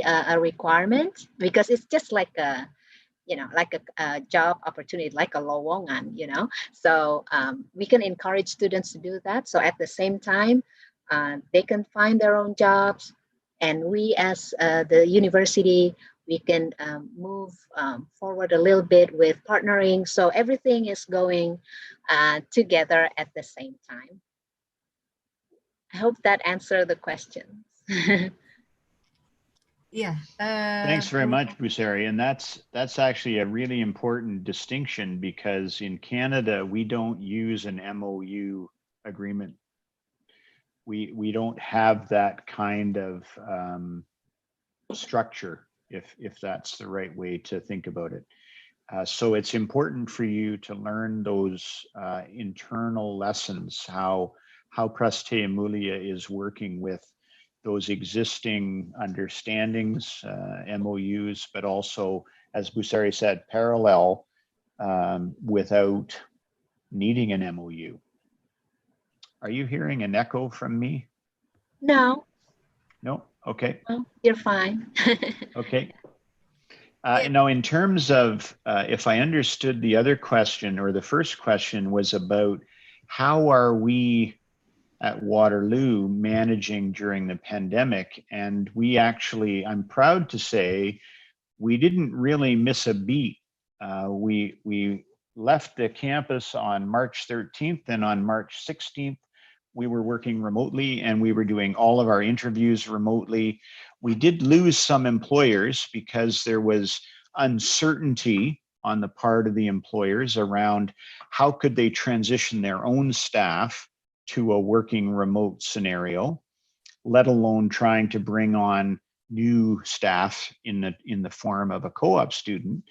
a requirement, because it's just like a, you know, like a job opportunity, like a lowongan, you know. So we can encourage students to do that. So at the same time, they can find their own jobs, and we as the university, we can move forward a little bit with partnering. So everything is going together at the same time. I hope that answered the questions. Yeah. Thanks very much, Bu Sari. And that's actually a really important distinction, because in Canada, we don't use an MOU agreement. We don't have that kind of structure, if that's the right way to think about it. So it's important for you to learn those internal lessons, how Prasetiya Mulya is working with those existing understandings, MOUs, but also, as Bu Sari said, parallel without needing an MOU. Are you hearing an echo from me? No. No? Okay. Well, you're fine. Okay. Now, in terms of, if I understood the other question, or the first question was about how are we at Waterloo managing during the pandemic? And we actually, I'm proud to say, we didn't really miss a beat. We left the campus on March 13th, and on March 16th, we were working remotely, and we were doing all of our interviews remotely. We did lose some employers because there was uncertainty on the part of the employers around how could they transition their own staff to a working remote scenario, let alone trying to bring on new staff in the form of a co-op student.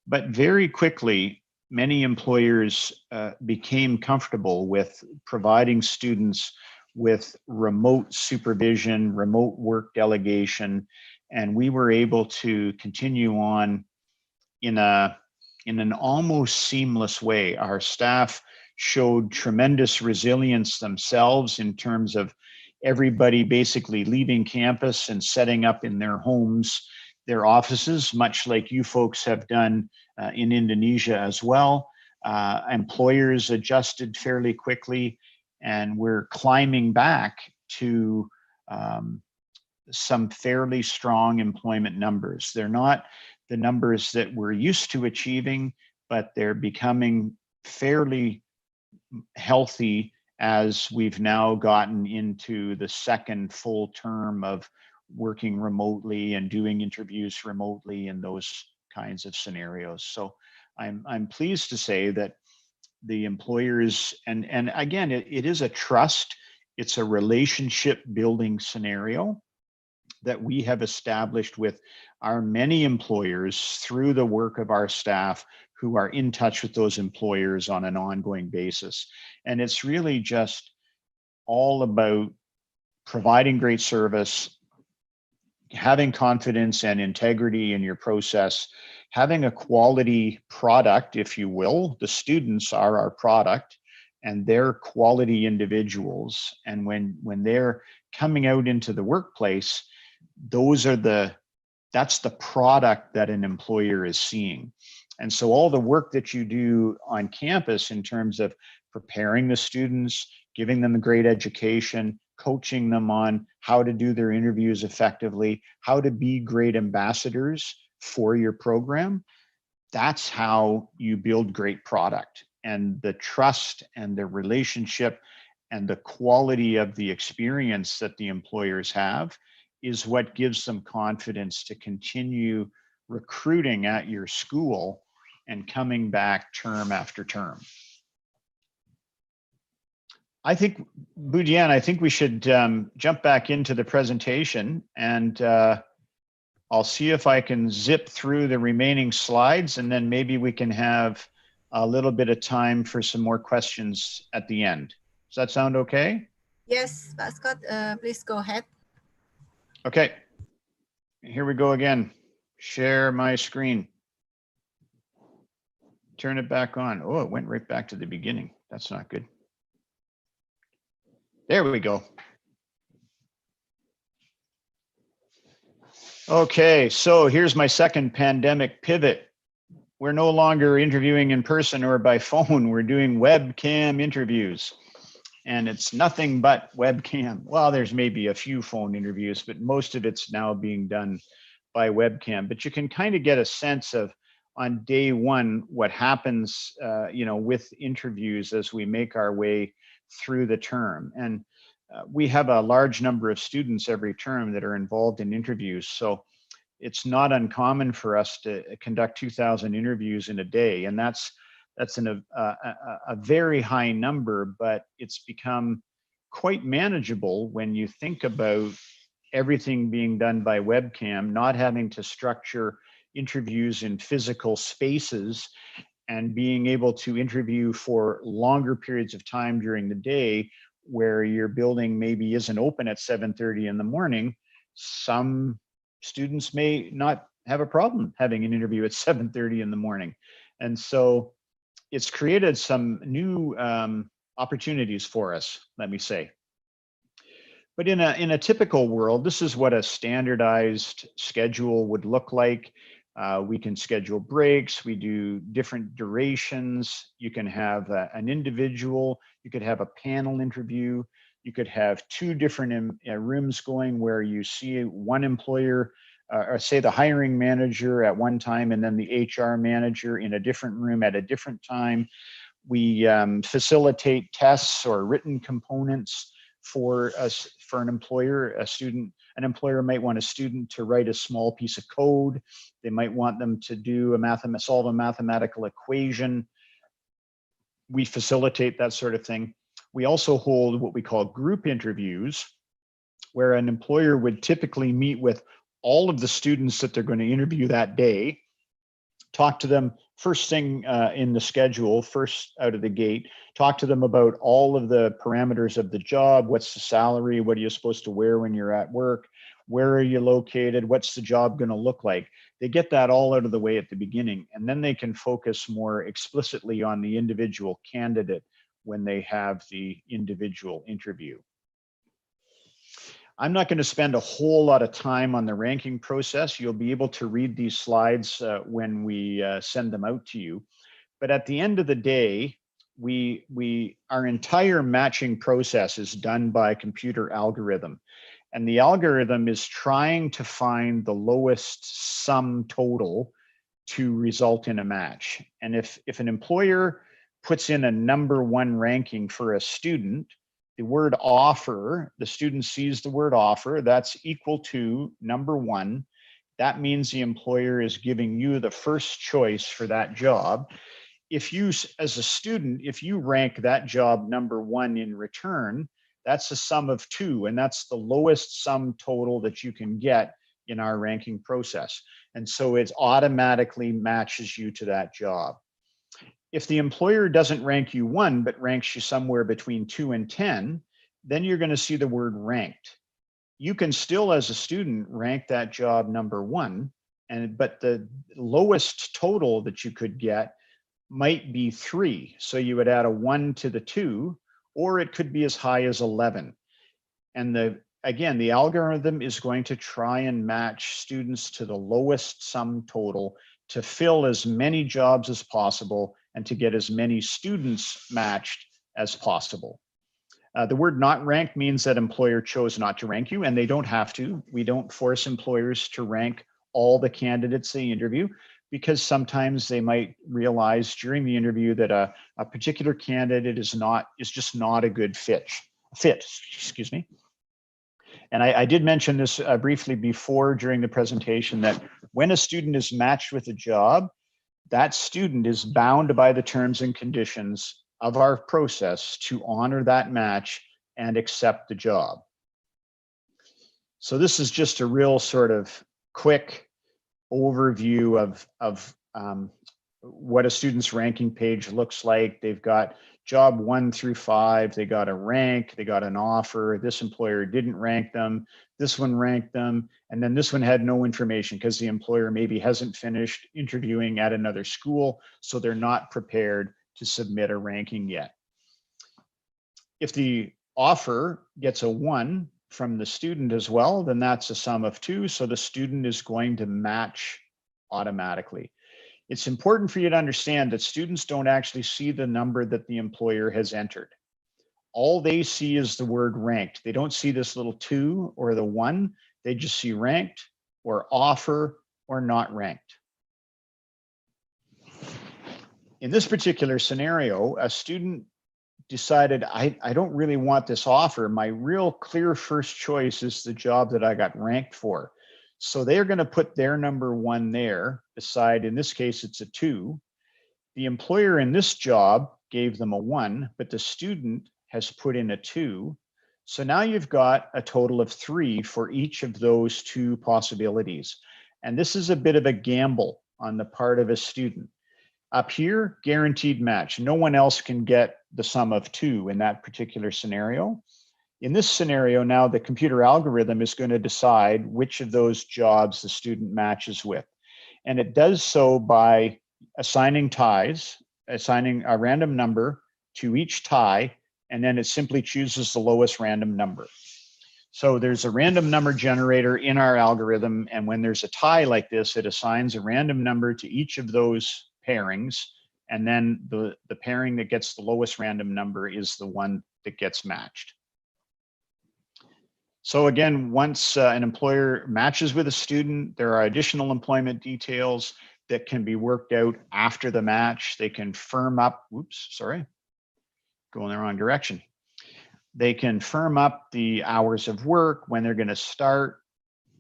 But very quickly, many employers became comfortable with providing students with remote supervision, remote work delegation, and we were able to continue on in an almost seamless way. Our staff showed tremendous resilience themselves in terms of everybody basically leaving campus and setting up in their homes, their offices, much like you folks have done in Indonesia as well. Employers adjusted fairly quickly, and we're climbing back to some fairly strong employment numbers. They're not the numbers that we're used to achieving, but they're becoming fairly healthy as we've now gotten into the second full term of working remotely and doing interviews remotely and those kinds of scenarios. So I'm pleased to say that the employers, and again, it is a trust, it's a relationship building scenario that we have established with our many employers through the work of our staff who are in touch with those employers on an ongoing basis. And it's really just all about providing great service, having confidence and integrity in your process, having a quality product, if you will. The students are our product, and they're quality individuals. And when they're coming out into the workplace, that's the product that an employer is seeing. And so all the work that you do on campus in terms of preparing the students, giving them a great education, coaching them on how to do their interviews effectively, how to be great ambassadors for your program, that's how you build great product. And the trust and the relationship and the quality of the experience that the employers have is what gives them confidence to continue recruiting at your school and coming back term after term. I think, Dian, I think we should jump back into the presentation, and I'll see if I can zip through the remaining slides, and then maybe we can have a little bit of time for some more questions at the end. Does that sound okay? Yes, Pak Scott, please go ahead. Okay. here we go again. Share my screen. Turn it back on. Oh, it went right back to the beginning. That's not good. There we go. Okay, so here's my second pandemic pivot. We're no longer interviewing in person or by phone. We're doing webcam interviews. And it's nothing but webcam. Well, there's maybe a few phone interviews, but most of it's now being done by webcam. But you can kind of get a sense of on day one what happens, with interviews as we make our way through the term. And we have a large number of students every term that are involved in interviews. So it's not uncommon for us to conduct 2,000 interviews in a day. And that's a very high number, but it's become quite manageable when you think about everything being done by webcam, not having to structure interviews in physical spaces, and being able to interview for longer periods of time during the day where your building maybe isn't open at 7:30 in the morning. Some students may not have a problem having an interview at 7:30 in the morning. And so it's created some new opportunities for us, let me say. But in a typical world, this is what a standardized schedule would look like. We can schedule breaks, we do different durations. You can have an individual, you could have a panel interview, you could have two different rooms going where you see one employer, or say the hiring manager at one time, and then the HR manager in a different room at a different time. We facilitate tests or written components for us, for an employer. An employer might want a student to write a small piece of code. They might want them to do solve a mathematical equation. We facilitate that sort of thing. We also hold what we call group interviews, where an employer would typically meet with all of the students that they're going to interview that day, talk to them first thing in the schedule, first out of the gate, talk to them about all of the parameters of the job. What's the salary? What are you supposed to wear when you're at work? Where are you located? What's the job going to look like? They get that all out of the way at the beginning, and then they can focus more explicitly on the individual candidate when they have the individual interview. I'm not going to spend a whole lot of time on the ranking process. You'll be able to read these slides when we send them out to you. But at the end of the day, our entire matching process is done by computer algorithm. And the algorithm is trying to find the lowest sum total to result in a match. And if an employer puts in a #1 ranking for a student, the word offer, the student sees the word offer, that's equal to #1. That means the employer is giving you the first choice for that job. If you, as a student, if you rank that job #1 in return, that's a sum of 2, and that's the lowest sum total that you can get in our ranking process. And so it automatically matches you to that job. If the employer doesn't rank you 1, but ranks you somewhere between 2 and 10, then you're going to see the word ranked. You can still, as a student, rank that job #1, but the lowest total that you could get might be 3. So you would add a 1 to the 2, or it could be as high as 11. And again, the algorithm is going to try and match students to the lowest sum total to fill as many jobs as possible and to get as many students matched as possible. The word not ranked means that employer chose not to rank you, and they don't have to. We don't force employers to rank all the candidates they interview, because sometimes they might realize during the interview that a particular candidate is just not a good fit. Excuse me. And I did mention this briefly before during the presentation, that when a student is matched with a job, that student is bound by the terms and conditions of our process to honor that match and accept the job. So this is just a real sort of quick overview of what a student's ranking page looks like. They've got job 1 through 5, they got a rank, they got an offer. This employer didn't rank them. This one ranked them. And then this one had no information because the employer maybe hasn't finished interviewing at another school, so they're not prepared to submit a ranking yet. If the offer gets a 1 from the student as well, then that's a sum of 2. So the student is going to match automatically. It's important for you to understand that students don't actually see the number that the employer has entered. All they see is the word ranked. They don't see this little 2 or the 1. They just see ranked or offer or not ranked. In this particular scenario, a student decided, I don't really want this offer. My real clear first choice is the job that I got ranked for. So they're going to put their number 1 there beside, in this case, it's a 2. The employer in this job gave them a 1, but the student has put in a 2. So now you've got a total of 3 for each of those 2 possibilities. And this is a bit of a gamble on the part of a student. Up here, guaranteed match. No one else can get the sum of 2 in that particular scenario. In this scenario, now the computer algorithm is going to decide which of those jobs the student matches with. And it does so by assigning ties, assigning a random number to each tie, and then it simply chooses the lowest random number. So there's a random number generator in our algorithm, and when there's a tie like this, it assigns a random number to each of those pairings, and then the pairing that gets the lowest random number is the one that gets matched. So again, once an employer matches with a student, there are additional employment details that can be worked out after the match. They can firm up, oops, sorry, going the wrong direction. They can firm up the hours of work, when they're going to start,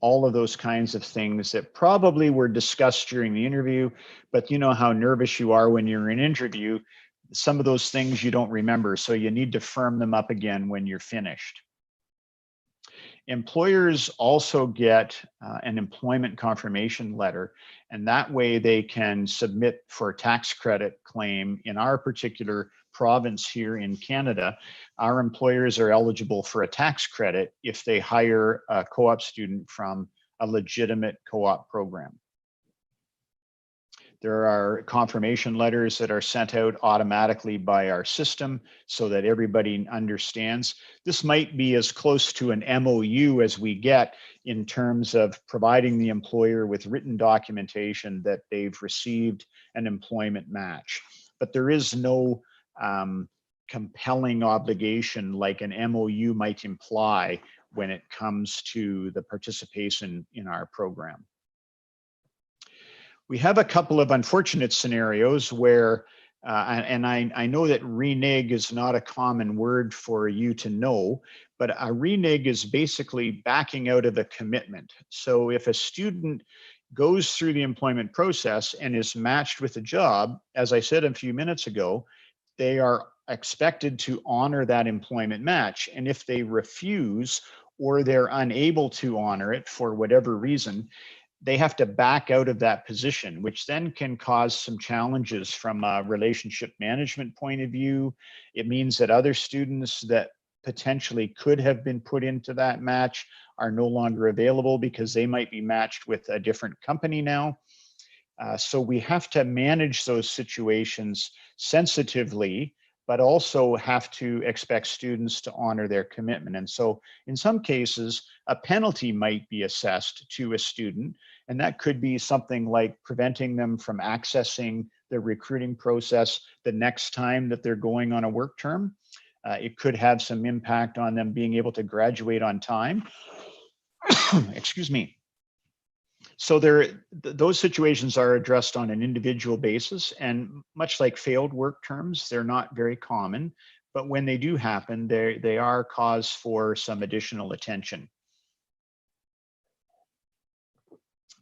all of those kinds of things that probably were discussed during the interview, but you know how nervous you are when you're in an interview. Some of those things you don't remember, so you need to firm them up again when you're finished. Employers also get an employment confirmation letter, and that way they can submit for a tax credit claim. In our particular province here in Canada, our employers are eligible for a tax credit if they hire a co-op student from a legitimate co-op program. There are confirmation letters that are sent out automatically by our system so that everybody understands. This might be as close to an MOU as we get in terms of providing the employer with written documentation that they've received an employment match. But there is no compelling obligation like an MOU might imply when it comes to the participation in our program. We have a couple of unfortunate scenarios where, and I know that renege is not a common word for you to know, but a renege is basically backing out of a commitment. So if a student goes through the employment process and is matched with a job, as I said a few minutes ago, they are expected to honor that employment match. And if they refuse or they're unable to honor it for whatever reason, they have to back out of that position, which then can cause some challenges from a relationship management point of view. It means that other students that potentially could have been put into that match are no longer available because they might be matched with a different company now. So we have to manage those situations sensitively, but also have to expect students to honor their commitment. And so in some cases, a penalty might be assessed to a student, and that could be something like preventing them from accessing the recruiting process the next time that they're going on a work term. It could have some impact on them being able to graduate on time. Excuse me. So those situations are addressed on an individual basis, and much like failed work terms, they're not very common, but when they do happen, they are cause for some additional attention.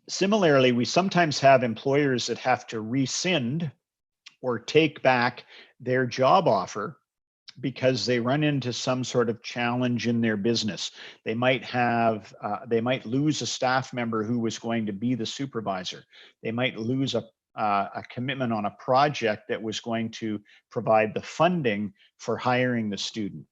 Similarly, we sometimes have employers that have to rescind or take back their job offer because they run into some sort of challenge in their business. They might lose a staff member who was going to be the supervisor. They might lose a a commitment on a project that was going to provide the funding for hiring the student.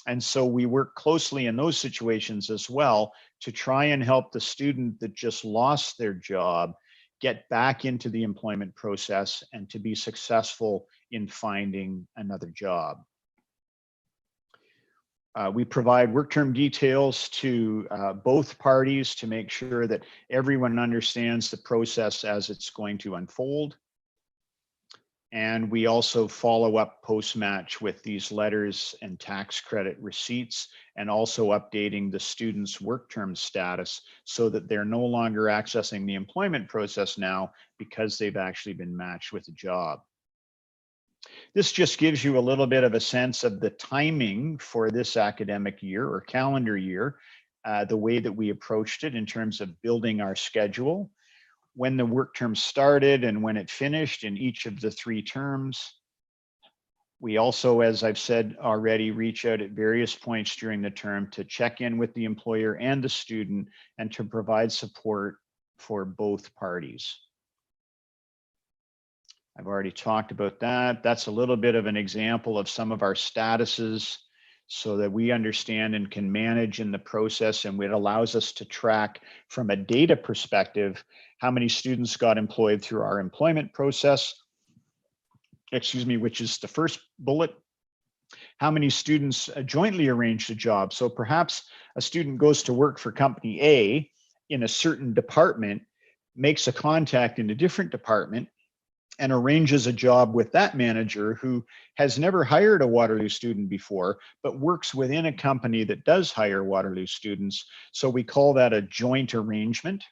And so we work closely in those situations as well to try and help the student that just lost their job get back into the employment process and to be successful in finding another job. We provide work term details to both parties to make sure that everyone understands the process as it's going to unfold. And we also follow up post-match with these letters and tax credit receipts, and also updating the student's work term status so that they're no longer accessing the employment process now because they've actually been matched with a job. This just gives you a little bit of a sense of the timing for this academic year or calendar year, the way that we approached it in terms of building our schedule, when the work term started and when it finished in each of the 3 terms. We also, as I've said already, reach out at various points during the term to check in with the employer and the student and to provide support for both parties. I've already talked about that. That's a little bit of an example of some of our statuses so that we understand and can manage in the process, and it allows us to track from a data perspective how many students got employed through our employment process, which is the first bullet. How many students jointly arranged a job. So perhaps a student goes to work for company A in a certain department, makes a contact in a different department, and arranges a job with that manager who has never hired a Waterloo student before, but works within a company that does hire Waterloo students. So we call that a joint arrangement.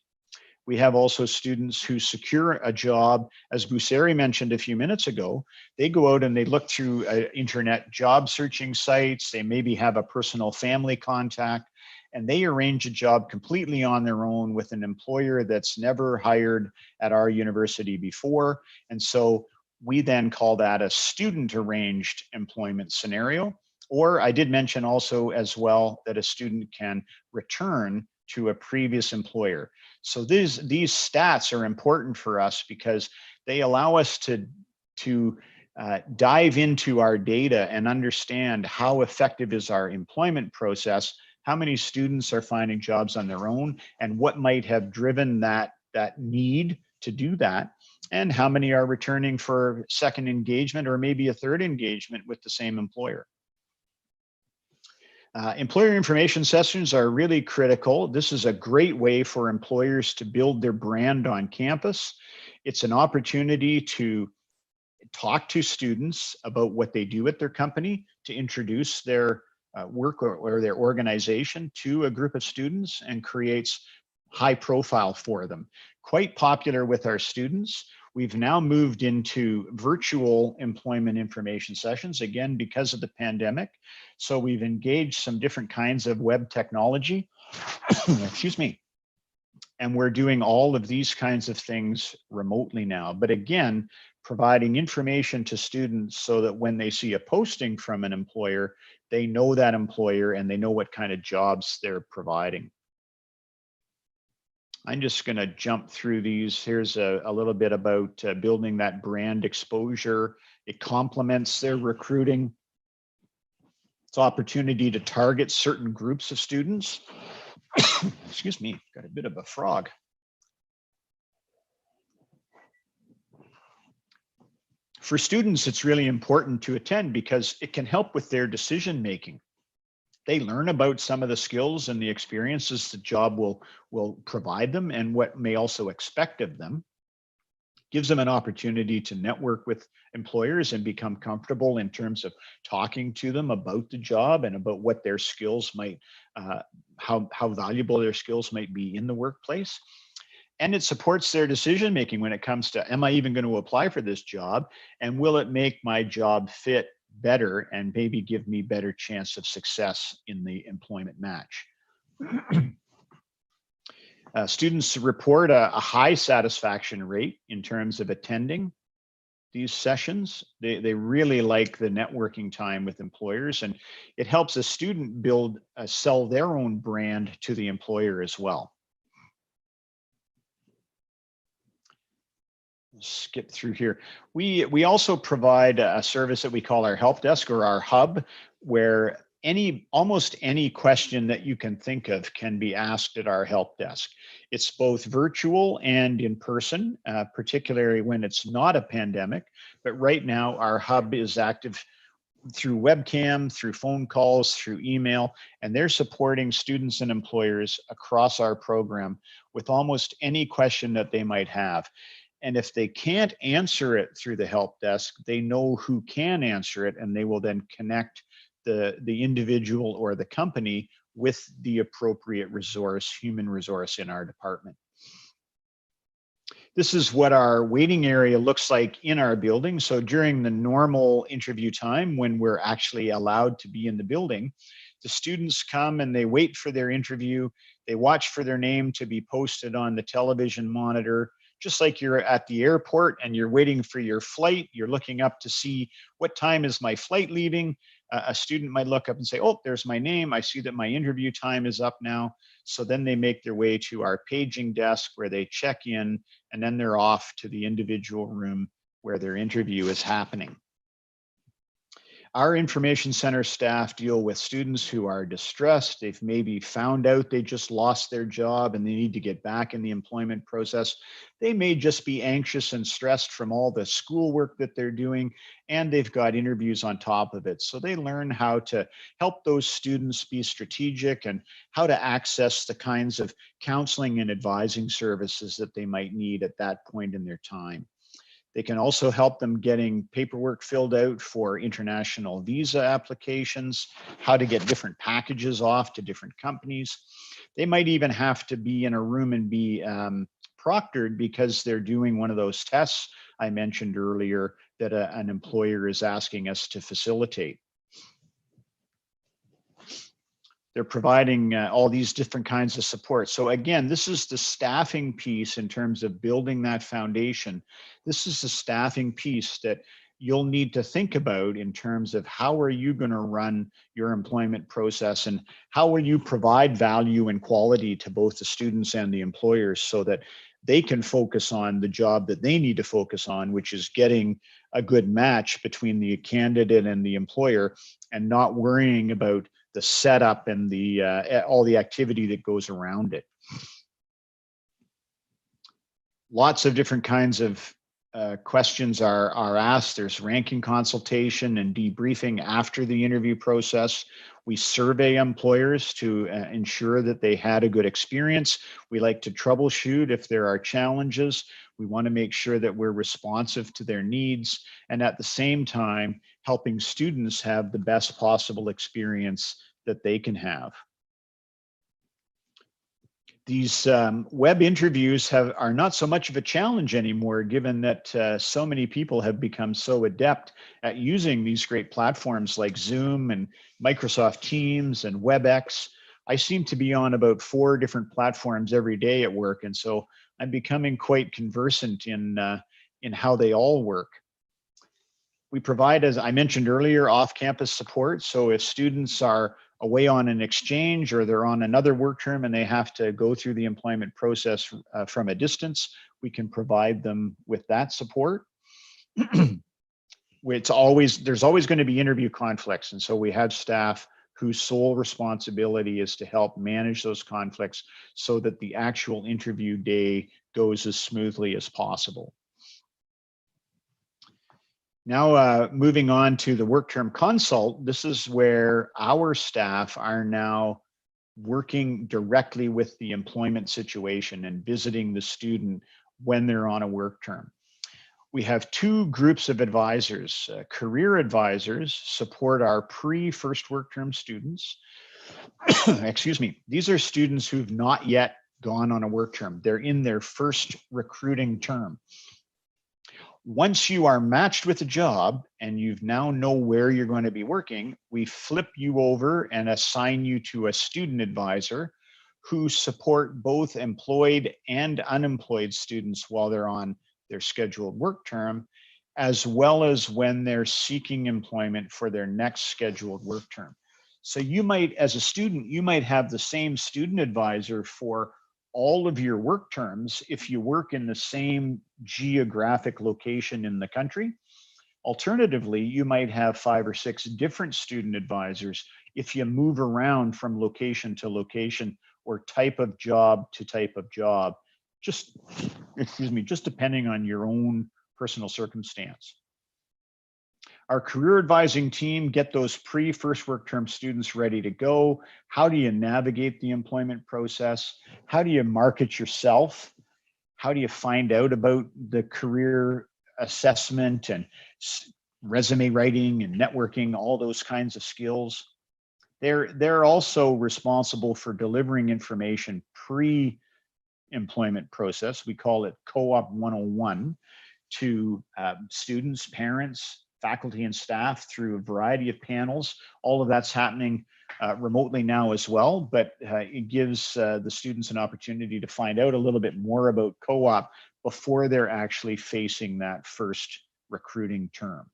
We have also students who secure a job, as Busari mentioned a few minutes ago. They go out and they look through internet job searching sites. They maybe have a personal family contact, and they arrange a job completely on their own with an employer that's never hired at our university before. And so we then call that a student arranged employment scenario. Or I did mention also as well that a student can return to a previous employer. So these stats are important for us because they allow us to dive into our data and understand how effective is our employment process, how many students are finding jobs on their own, and what might have driven that need to do that, and how many are returning for second engagement or maybe a third engagement with the same employer. Employer information sessions are really critical. This is a great way for employers to build their brand on campus. It's an opportunity to talk to students about what they do at their company, to introduce their work or their organization to a group of students, and creates high profile for them. Quite popular with our students. We've now moved into virtual employment information sessions, again, because of the pandemic. So we've engaged some different kinds of web technology, excuse me, and we're doing all of these kinds of things remotely now. But again, providing information to students so that when they see a posting from an employer, they know that employer and they know what kind of jobs they're providing. I'm just going to jump through these. Here's a little bit about building that brand exposure. It complements their recruiting. It's opportunity to target certain groups of students. Excuse me, got a bit of a frog. For students, it's really important to attend because it can help with their decision making. They learn about some of the skills and the experiences the job will provide them and what may also expect of them. Gives them an opportunity to network with employers and become comfortable in terms of talking to them about the job and about what their skills might, how valuable their skills might be in the workplace. And it supports their decision making when it comes to, am I even going to apply for this job? And will it make my job fit better and maybe give me better chance of success in the employment match? Students report a high satisfaction rate in terms of attending these sessions. They really like the networking time with employers, and it helps a student sell their own brand to the employer as well. skip through here. We also provide a service that we call our help desk, or our hub, where almost any question that you can think of can be asked at our help desk. It's both virtual and in person, particularly when it's not a pandemic. But right now, our hub is active through webcam, through phone calls, through email, and they're supporting students and employers across our program with almost any question that they might have. And if they can't answer it through the help desk, they know who can answer it, and they will then connect the individual or the company with the appropriate resource, human resource in our department. This is what our waiting area looks like in our building. So during the normal interview time, when we're actually allowed to be in the building, the students come and they wait for their interview. They watch for their name to be posted on the television monitor, just like you're at the airport and you're waiting for your flight. You're looking up to see what time is my flight leaving. A student might look up and say, oh, there's my name. I see that my interview time is up now. So then they make their way to our paging desk where they check in, and then they're off to the individual room where their interview is happening. Our information center staff deal with students who are distressed. They've maybe found out they just lost their job and they need to get back in the employment process. They may just be anxious and stressed from all the schoolwork that they're doing, and they've got interviews on top of it. So they learn how to help those students be strategic and how to access the kinds of counseling and advising services that they might need at that point in their time. They can also help them getting paperwork filled out for international visa applications, how to get different packages off to different companies. They might even have to be in a room and be proctored because they're doing one of those tests I mentioned earlier that an employer is asking us to facilitate. They're providing all these different kinds of support. So again, this is the staffing piece in terms of building that foundation. This is the staffing piece that you'll need to think about in terms of how are you going to run your employment process, and how will you provide value and quality to both the students and the employers so that they can focus on the job that they need to focus on, which is getting a good match between the candidate and the employer, and not worrying about the setup and the all the activity that goes around it. Lots of different kinds of questions are asked. There's ranking consultation and debriefing after the interview process. We survey employers to ensure that they had a good experience. We like to troubleshoot if there are challenges. We want to make sure that we're responsive to their needs, and at the same time, helping students have the best possible experience that they can have. These web interviews are not so much of a challenge anymore, given that so many people have become so adept at using these great platforms like Zoom and Microsoft Teams and WebEx. I seem to be on about 4 different platforms every day at work, and so I'm becoming quite conversant in how they all work. We provide, as I mentioned earlier, off-campus support. So if students are away on an exchange or they're on another work term and they have to go through the employment process from a distance, we can provide them with that support. There's always going to be interview conflicts, and so we have staff whose sole responsibility is to help manage those conflicts so that the actual interview day goes as smoothly as possible. Now, moving on to the work term consult, this is where our staff are now working directly with the employment situation and visiting the student when they're on a work term. We have 2 groups of advisors. Career advisors support our pre-first work term students. Excuse me. These are students who've not yet gone on a work term. They're in their first recruiting term. Once you are matched with a job and you now know where you're going to be working, we flip you over and assign you to a student advisor who support both employed and unemployed students while they're on their scheduled work term, as well as when they're seeking employment for their next scheduled work term. So you might, as a student, you might have the same student advisor for all of your work terms if you work in the same geographic location in the country. Alternatively, you might have 5 or 6 different student advisors if you move around from location to location or type of job to type of job, just depending on your own personal circumstance. Our career advising team get those pre-first work term students ready to go. How do you navigate the employment process? How do you market yourself? How do you find out about the career assessment and resume writing and networking, all those kinds of skills? They're also responsible for delivering information pre-employment process. We call it Co-op 101 to students, parents, faculty and staff through a variety of panels. All of that's happening remotely now as well, but it gives the students an opportunity to find out a little bit more about co-op before they're actually facing that first recruiting term.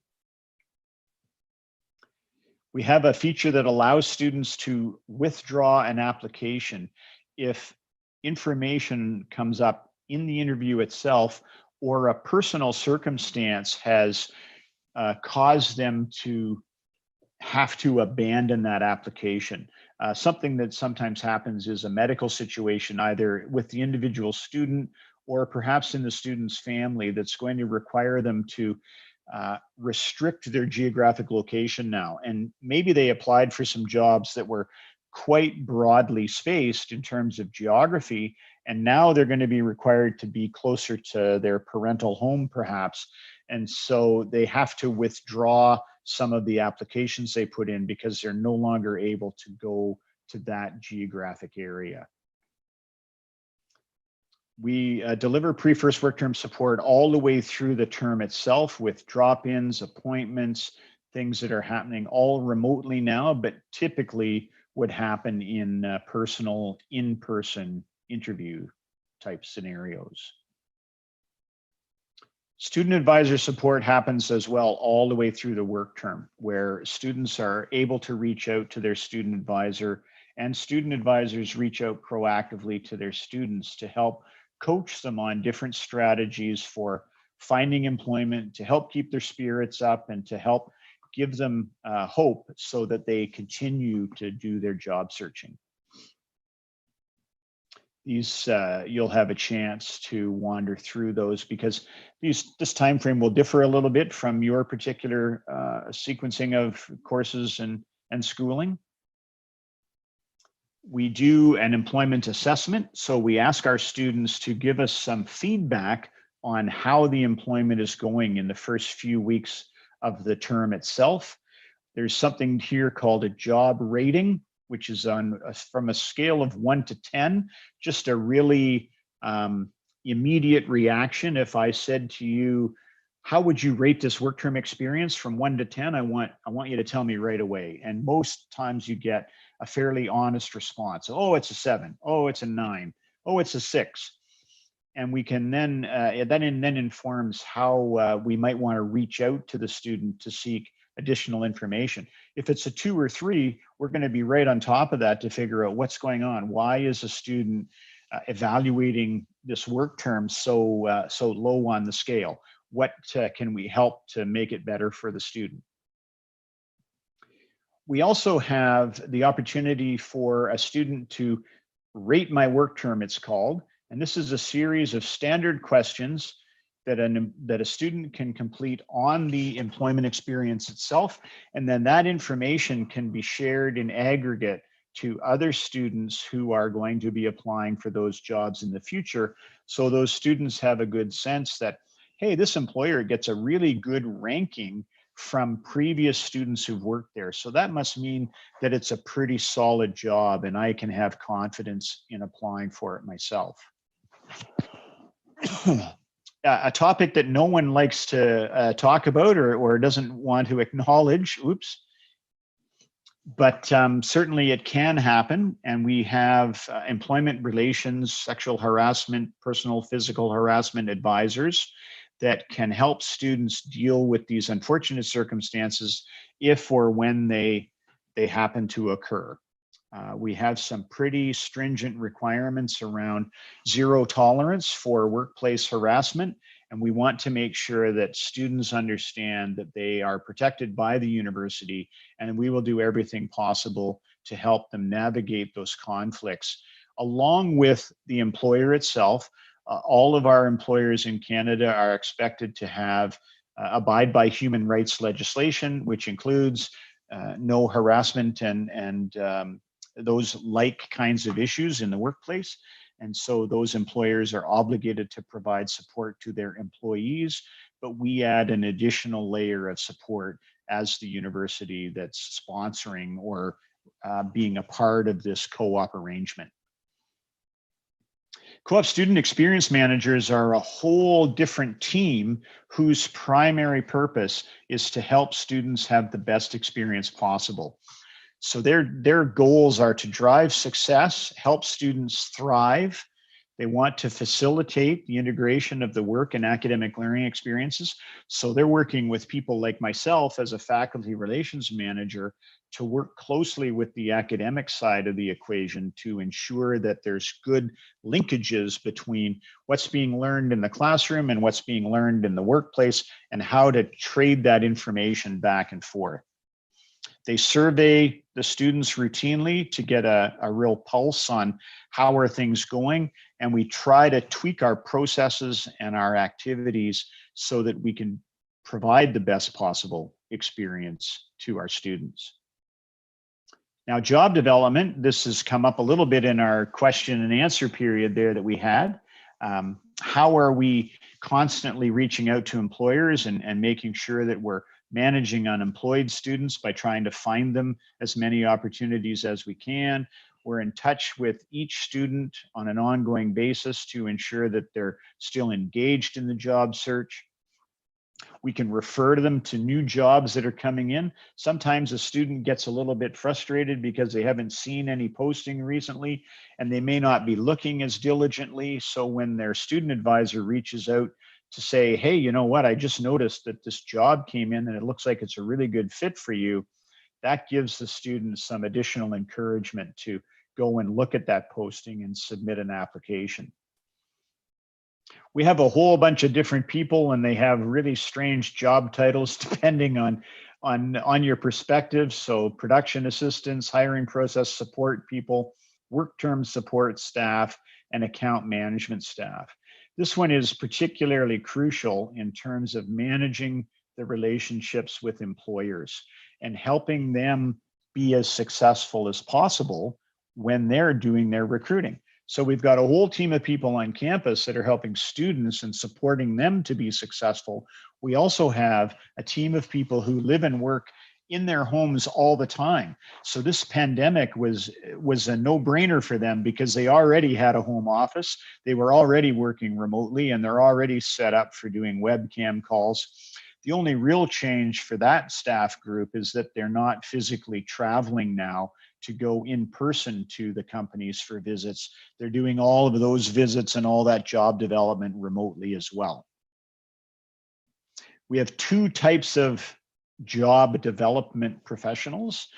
We have a feature that allows students to withdraw an application if information comes up in the interview itself or a personal circumstance has caused them to have to abandon that application. Something that sometimes happens is a medical situation, either with the individual student or perhaps in the student's family, that's going to require them to restrict their geographic location now. And maybe they applied for some jobs that were quite broadly spaced in terms of geography, and now they're going to be required to be closer to their parental home perhaps. And so they have to withdraw some of the applications they put in because they're no longer able to go to that geographic area. We deliver pre-first work term support all the way through the term itself with drop-ins, appointments, things that are happening all remotely now, but typically would happen in personal, in-person interview type scenarios. Student advisor support happens as well all the way through the work term, where students are able to reach out to their student advisor, and student advisors reach out proactively to their students to help coach them on different strategies for finding employment, to help keep their spirits up, and to help give them hope so that they continue to do their job searching. These you'll have a chance to wander through those because this time frame will differ a little bit from your particular sequencing of courses and schooling. We do an employment assessment, so we ask our students to give us some feedback on how the employment is going in the first few weeks of the term itself. There's something here called a job rating, which is from a scale of 1 to 10, just a really immediate reaction. If I said to you, how would you rate this work term experience from 1 to 10? I want you to tell me right away. And most times you get a fairly honest response. Oh, it's a 7. Oh, it's a 9. Oh, it's a 6. And we can then, that informs how we might want to reach out to the student to seek additional information. If it's a 2 or 3, we're going to be right on top of that to figure out what's going on. Why is a student evaluating this work term so low on the scale? What can we help to make it better for the student? We also have the opportunity for a student to rate my work term, it's called. And this is a series of standard questions that a student can complete on the employment experience itself. And then that information can be shared in aggregate to other students who are going to be applying for those jobs in the future. So those students have a good sense that, hey, this employer gets a really good ranking from previous students who've worked there. So that must mean that it's a pretty solid job and I can have confidence in applying for it myself. A topic that no one likes to talk about or doesn't want to acknowledge, but certainly it can happen. And we have employment relations, sexual harassment, personal physical harassment advisors that can help students deal with these unfortunate circumstances if or when they happen to occur. We have some pretty stringent requirements around zero tolerance for workplace harassment, and we want to make sure that students understand that they are protected by the university, and we will do everything possible to help them navigate those conflicts. Along with the employer itself, all of our employers in Canada are expected to have abide by human rights legislation, which includes no harassment and those like kinds of issues in the workplace. And so those employers are obligated to provide support to their employees, but we add an additional layer of support as the university that's sponsoring or being a part of this co-op arrangement. Co-op student experience managers are a whole different team whose primary purpose is to help students have the best experience possible. So their goals are to drive success, help students thrive. They want to facilitate the integration of the work and academic learning experiences. So they're working with people like myself as a faculty relations manager to work closely with the academic side of the equation to ensure that there's good linkages between what's being learned in the classroom and what's being learned in the workplace, and how to trade that information back and forth. They survey the students routinely to get a real pulse on how are things going, and we try to tweak our processes and our activities so that we can provide the best possible experience to our students. Now, job development, this has come up a little bit in our question and answer period there that we had. How are we constantly reaching out to employers and making sure that we're managing unemployed students by trying to find them as many opportunities as we can? We're in touch with each student on an ongoing basis to ensure that they're still engaged in the job search. We can refer to them to new jobs that are coming in. Sometimes a student gets a little bit frustrated because they haven't seen any posting recently, and they may not be looking as diligently. So when their student advisor reaches out to say, hey, you know what, I just noticed that this job came in and it looks like it's a really good fit for you, that gives the students some additional encouragement to go and look at that posting and submit an application. We have a whole bunch of different people, and they have really strange job titles depending on your perspective. So production assistants, hiring process support people, work term support staff, and account management staff. This one is particularly crucial in terms of managing the relationships with employers and helping them be as successful as possible when they're doing their recruiting. So we've got a whole team of people on campus that are helping students and supporting them to be successful. We also have a team of people who live and work in their homes all the time. So this pandemic was a no-brainer for them because they already had a home office. They were already working remotely, and they're already set up for doing webcam calls. The only real change for that staff group is that they're not physically traveling now to go in person to the companies for visits. They're doing all of those visits and all that job development remotely as well. We have two types of job development professionals.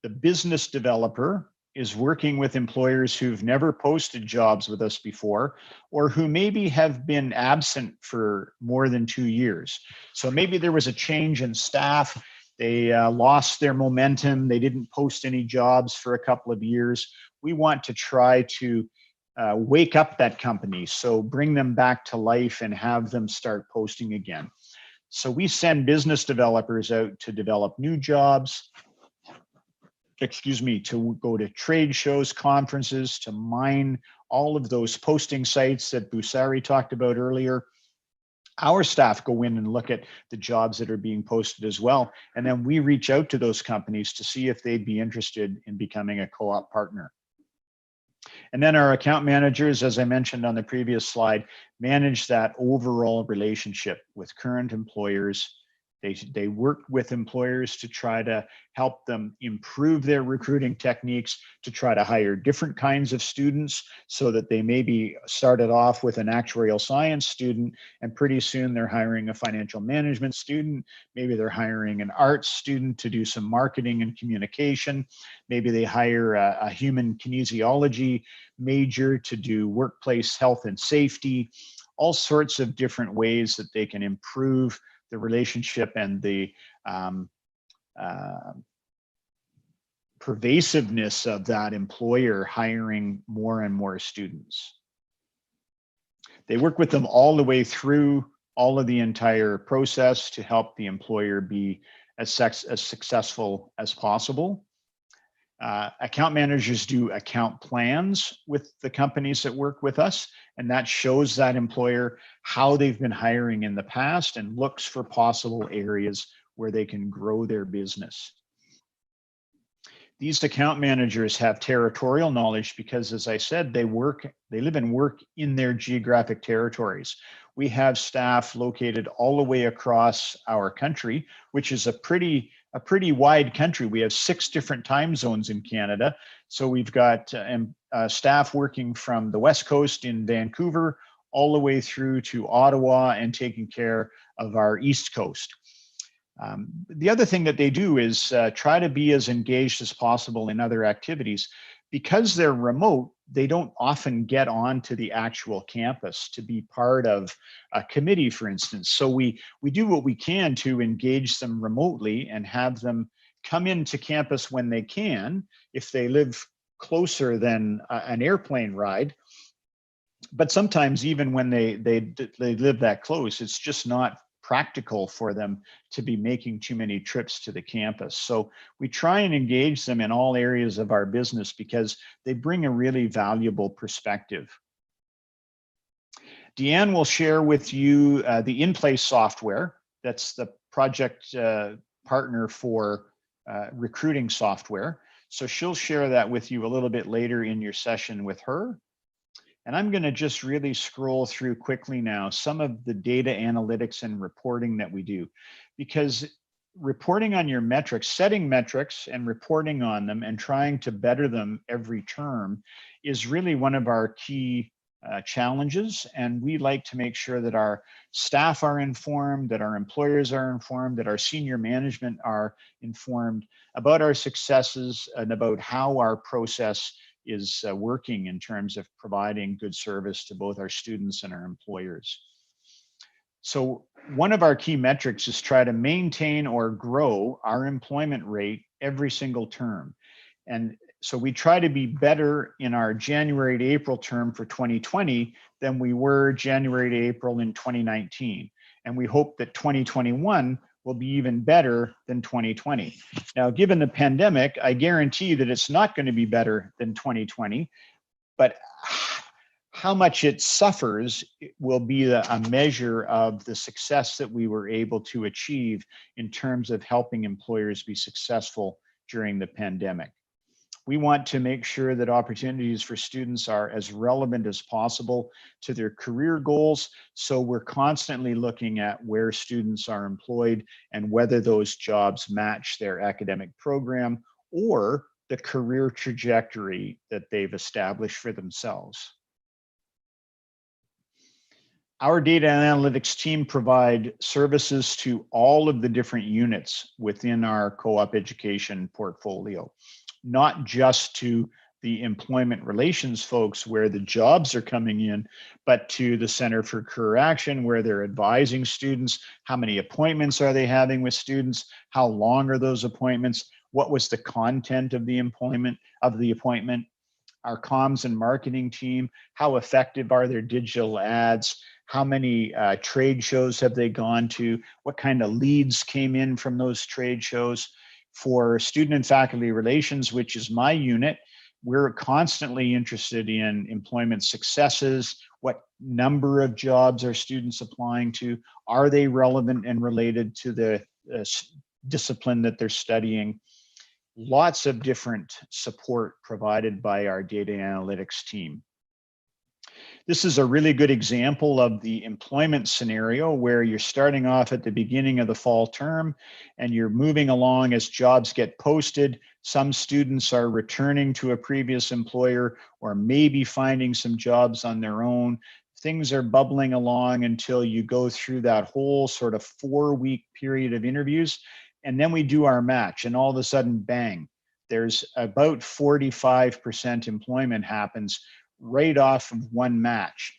The business developer is working with employers who've never posted jobs with us before, or who maybe have been absent for more than 2 years. So maybe there was a change in staff. They lost their momentum. They didn't post any jobs for a couple of years. We want to try to wake up that company. So bring them back to life and have them start posting again. So we send business developers out to develop new jobs, to go to trade shows, conferences, to mine all of those posting sites that Busari talked about earlier. Our staff go in and look at the jobs that are being posted as well. And then we reach out to those companies to see if they'd be interested in becoming a co-op partner. And then our account managers, as I mentioned on the previous slide, manage that overall relationship with current employers They work with employers to try to help them improve their recruiting techniques, to try to hire different kinds of students so that they maybe started off with an actuarial science student and pretty soon they're hiring a financial management student. Maybe they're hiring an arts student to do some marketing and communication. Maybe they hire a human kinesiology major to do workplace health and safety. All sorts of different ways that they can improve the relationship and the pervasiveness of that employer hiring more and more students. They work with them all the way through all of the entire process to help the employer be as successful as possible. Account managers do account plans with the companies that work with us, and that shows that employer how they've been hiring in the past and looks for possible areas where they can grow their business. These account managers have territorial knowledge because, as I said, they live and work in their geographic territories. We have staff located all the way across our country, which is a pretty wide country. We have 6 different time zones in Canada. So we've got staff working from the West Coast in Vancouver all the way through to Ottawa and taking care of our East Coast. The other thing that they do is try to be as engaged as possible in other activities. Because they're remote, they don't often get onto the actual campus to be part of a committee, for instance. So we do what we can to engage them remotely and have them come into campus when they can, if they live closer than an airplane ride. But sometimes even when they live that close, it's just not practical for them to be making too many trips to the campus. So we try and engage them in all areas of our business because they bring a really valuable perspective. Dian will share with you the in-place software. That's the project partner for recruiting software. So she'll share that with you a little bit later in your session with her. And I'm going to just really scroll through quickly now some of the data analytics and reporting that we do, because reporting on your metrics, setting metrics and reporting on them and trying to better them every term is really one of our key challenges. And we like to make sure that our staff are informed, that our employers are informed, that our senior management are informed about our successes and about how our process is working in terms of providing good service to both our students and our employers. So one of our key metrics is try to maintain or grow our employment rate every single term. And so we try to be better in our January to April term for 2020 than we were January to April in 2019. And we hope that 2021 will be even better than 2020. Now, given the pandemic, I guarantee that it's not going to be better than 2020, but how much it suffers will be a measure of the success that we were able to achieve in terms of helping employers be successful during the pandemic. We want to make sure that opportunities for students are as relevant as possible to their career goals. So we're constantly looking at where students are employed and whether those jobs match their academic program or the career trajectory that they've established for themselves. Our data analytics team provide services to all of the different units within our co-op education portfolio, not just to the employment relations folks where the jobs are coming in, but to the Center for Career Action where they're advising students, how many appointments are they having with students, how long are those appointments, what was the content of the appointment, our comms and marketing team, how effective are their digital ads, how many trade shows have they gone to, what kind of leads came in from those trade shows. For student and faculty relations, which is my unit, we're constantly interested in employment successes, what number of jobs are students applying to, are they relevant and related to the discipline that they're studying. Lots of different support provided by our data analytics team. This is a really good example of the employment scenario where you're starting off at the beginning of the fall term and you're moving along as jobs get posted. Some students are returning to a previous employer or maybe finding some jobs on their own. Things are bubbling along until you go through that whole sort of 4-week period of interviews. And then we do our match and all of a sudden, bang, there's about 45% employment happens right off of one match.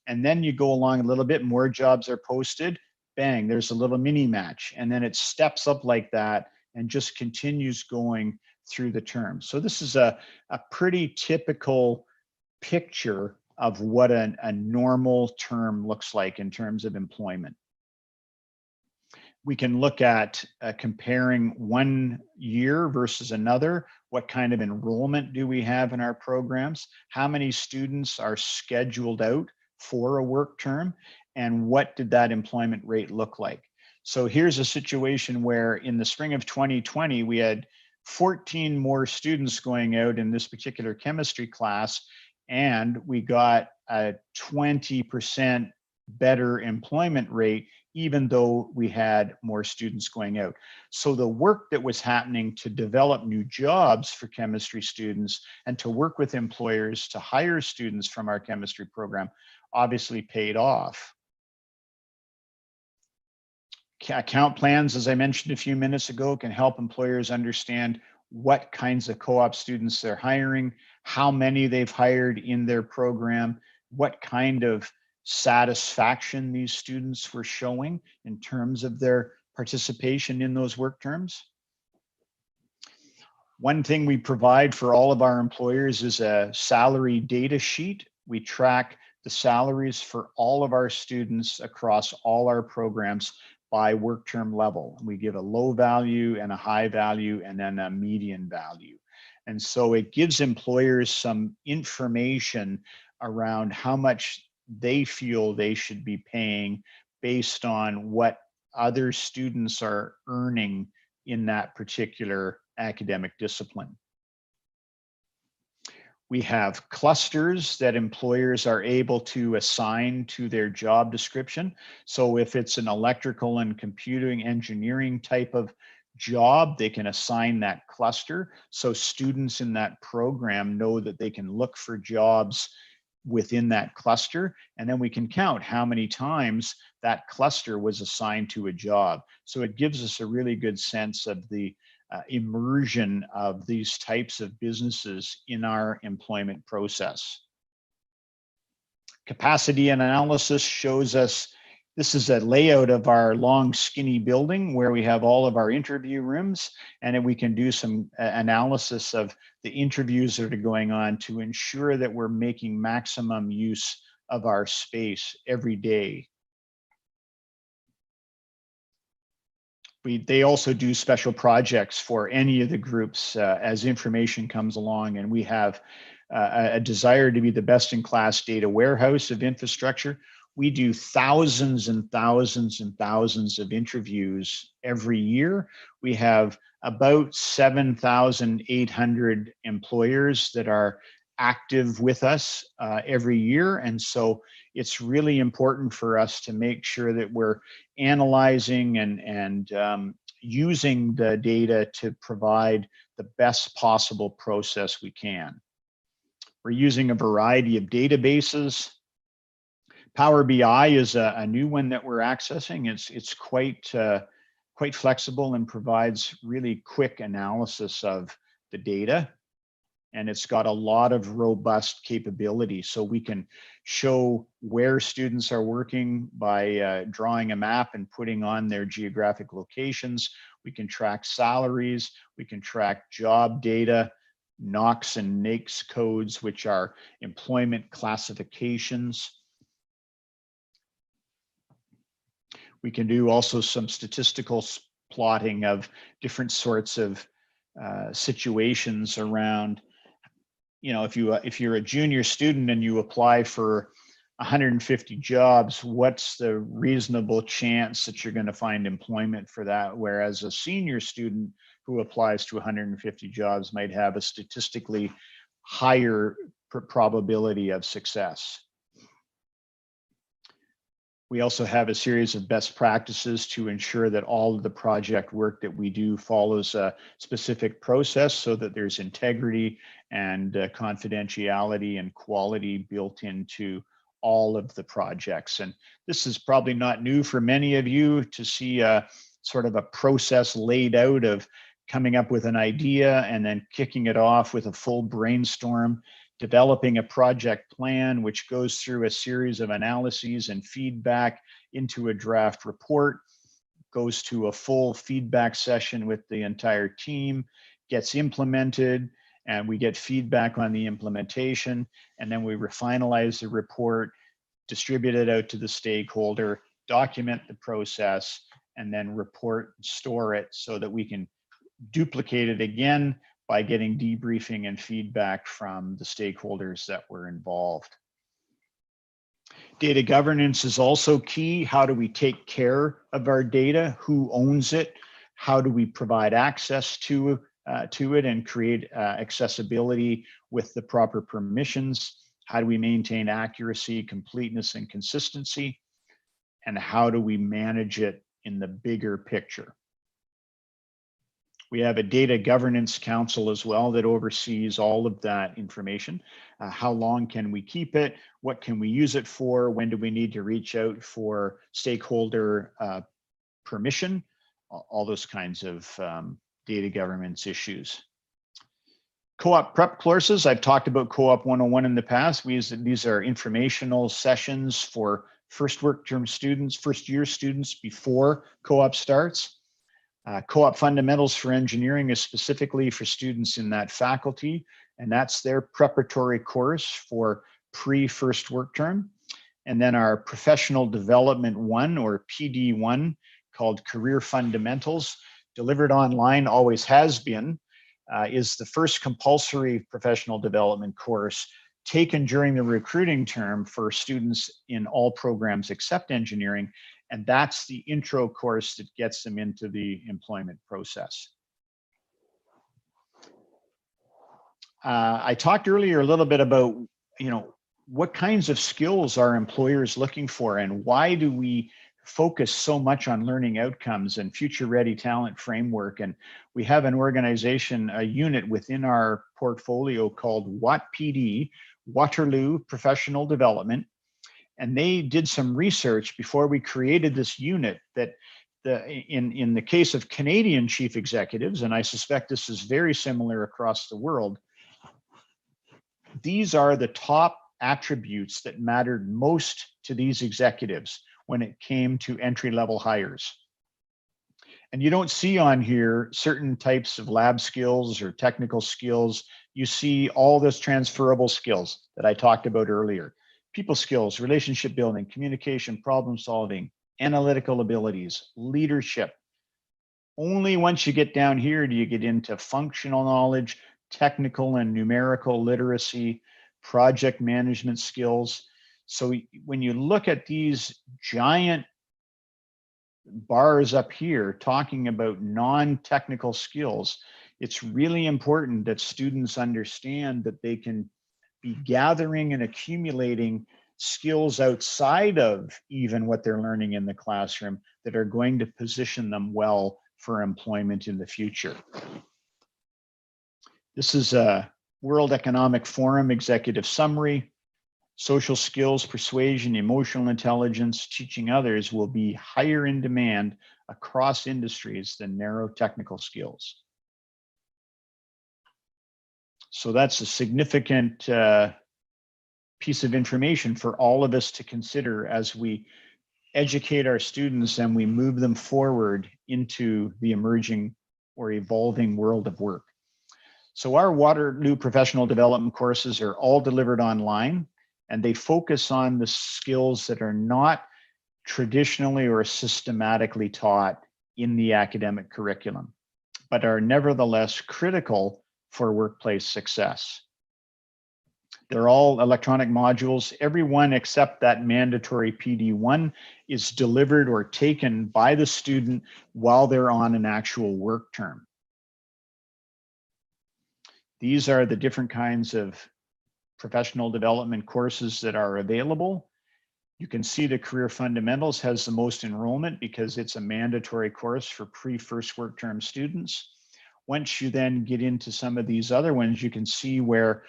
And then you go along a little bit, more jobs are posted, bang, there's a little mini match. And then it steps up like that and just continues going through the term. So this is a pretty typical picture of what a normal term looks like in terms of employment. We can look at comparing one year versus another. What kind of enrollment do we have in our programs? How many students are scheduled out for a work term? And what did that employment rate look like? So here's a situation where in the spring of 2020, we had 14 more students going out in this particular chemistry class, and we got a 20% better employment rate, even though we had more students going out. So the work that was happening to develop new jobs for chemistry students and to work with employers to hire students from our chemistry program obviously paid off. Account plans, as I mentioned a few minutes ago, can help employers understand what kinds of co-op students they're hiring, how many they've hired in their program, what kind of satisfaction these students were showing in terms of their participation in those work terms. One thing we provide for all of our employers is a salary data sheet. We track the salaries for all of our students across all our programs by work term level. We give a low value and a high value and then a median value. And so it gives employers some information around how much they feel they should be paying based on what other students are earning in that particular academic discipline. We have clusters that employers are able to assign to their job description. So if it's an electrical and computing engineering type of job, they can assign that cluster. So students in that program know that they can look for jobs within that cluster, and then we can count how many times that cluster was assigned to a job. So it gives us a really good sense of the immersion of these types of businesses in our employment process. Capacity analysis shows us, this is a layout of our long skinny building where we have all of our interview rooms, and then we can do some analysis of the interviews that are going on to ensure that we're making maximum use of our space every day. They also do special projects for any of the groups as information comes along, and we have a desire to be the best in class data warehouse of infrastructure. We do thousands and thousands and thousands of interviews every year. We have about 7,800 employers that are active with us every year. And so it's really important for us to make sure that we're analyzing and using the data to provide the best possible process we can. We're using a variety of databases. Power BI is a new one that we're accessing. It's quite flexible and provides really quick analysis of the data. And it's got a lot of robust capability. So we can show where students are working by drawing a map and putting on their geographic locations. We can track salaries. We can track job data, NOx and NAICS codes, which are employment classifications. We can do also some statistical plotting of different sorts of situations around, you know, if you're a junior student and you apply for 150 jobs, what's the reasonable chance that you're going to find employment for that? Whereas a senior student who applies to 150 jobs might have a statistically higher probability of success. We also have a series of best practices to ensure that all of the project work that we do follows a specific process so that there's integrity and confidentiality and quality built into all of the projects. And this is probably not new for many of you to see a sort of a process laid out of coming up with an idea and then kicking it off with a full brainstorm, developing a project plan, which goes through a series of analyses and feedback into a draft report, goes to a full feedback session with the entire team, gets implemented, and we get feedback on the implementation, and then we finalize the report, distribute it out to the stakeholder, document the process, and then report, store it so that we can duplicate it again by getting debriefing and feedback from the stakeholders that were involved. Data governance is also key. How do we take care of our data? Who owns it? How do we provide access to it and create accessibility with the proper permissions? How do we maintain accuracy, completeness, and consistency? And how do we manage it in the bigger picture? We have a data governance council as well that oversees all of that information. How long can we keep it? What can we use it for? When do we need to reach out for stakeholder permission? All those kinds of data governance issues. Co-op prep courses. I've talked about Co-op 101 in the past. These are informational sessions for first work-term students, first-year students before co-op starts. Co-op Fundamentals for Engineering is specifically for students in that faculty, and that's their preparatory course for pre-first work term. And then our Professional Development 1 or PD1 called Career Fundamentals, delivered online, always has been, is the first compulsory professional development course taken during the recruiting term for students in all programs except engineering. And that's the intro course that gets them into the employment process. I talked earlier a little bit about, what kinds of skills are employers looking for, and why do we focus so much on learning outcomes and future ready talent framework? And we have an organization, a unit within our portfolio called WATPD, Waterloo Professional Development. And they did some research before we created this unit that in the case of Canadian chief executives, and I suspect this is very similar across the world, these are the top attributes that mattered most to these executives when it came to entry-level hires. And you don't see on here certain types of lab skills or technical skills. You see all those transferable skills that I talked about earlier. People skills, relationship building, communication, problem solving, analytical abilities, leadership. Only once you get down here do you get into functional knowledge, technical and numerical literacy, project management skills. So when you look at these giant bars up here talking about non-technical skills, it's really important that students understand that they can be gathering and accumulating skills outside of even what they're learning in the classroom that are going to position them well for employment in the future. This is a World Economic Forum executive summary. Social skills, persuasion, emotional intelligence, teaching others will be higher in demand across industries than narrow technical skills. So that's a significant piece of information for all of us to consider as we educate our students and we move them forward into the emerging or evolving world of work. So our Waterloo professional development courses are all delivered online, and they focus on the skills that are not traditionally or systematically taught in the academic curriculum, but are nevertheless critical for workplace success. They're all electronic modules. Every one except that mandatory PD1 is delivered or taken by the student while they're on an actual work term. These are the different kinds of professional development courses that are available. You can see the Career Fundamentals has the most enrollment because it's a mandatory course for pre-first work term students. Once you then get into some of these other ones, you can see where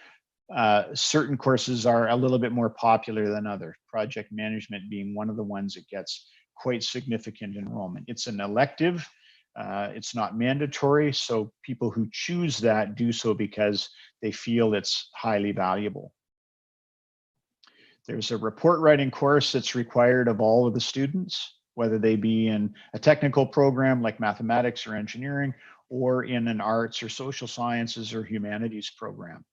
certain courses are a little bit more popular than others, project management being one of the ones that gets quite significant enrollment. It's an elective, it's not mandatory, so people who choose that do so because they feel it's highly valuable. There's a report writing course that's required of all of the students, whether they be in a technical program like mathematics or engineering, or in an arts or social sciences or humanities program.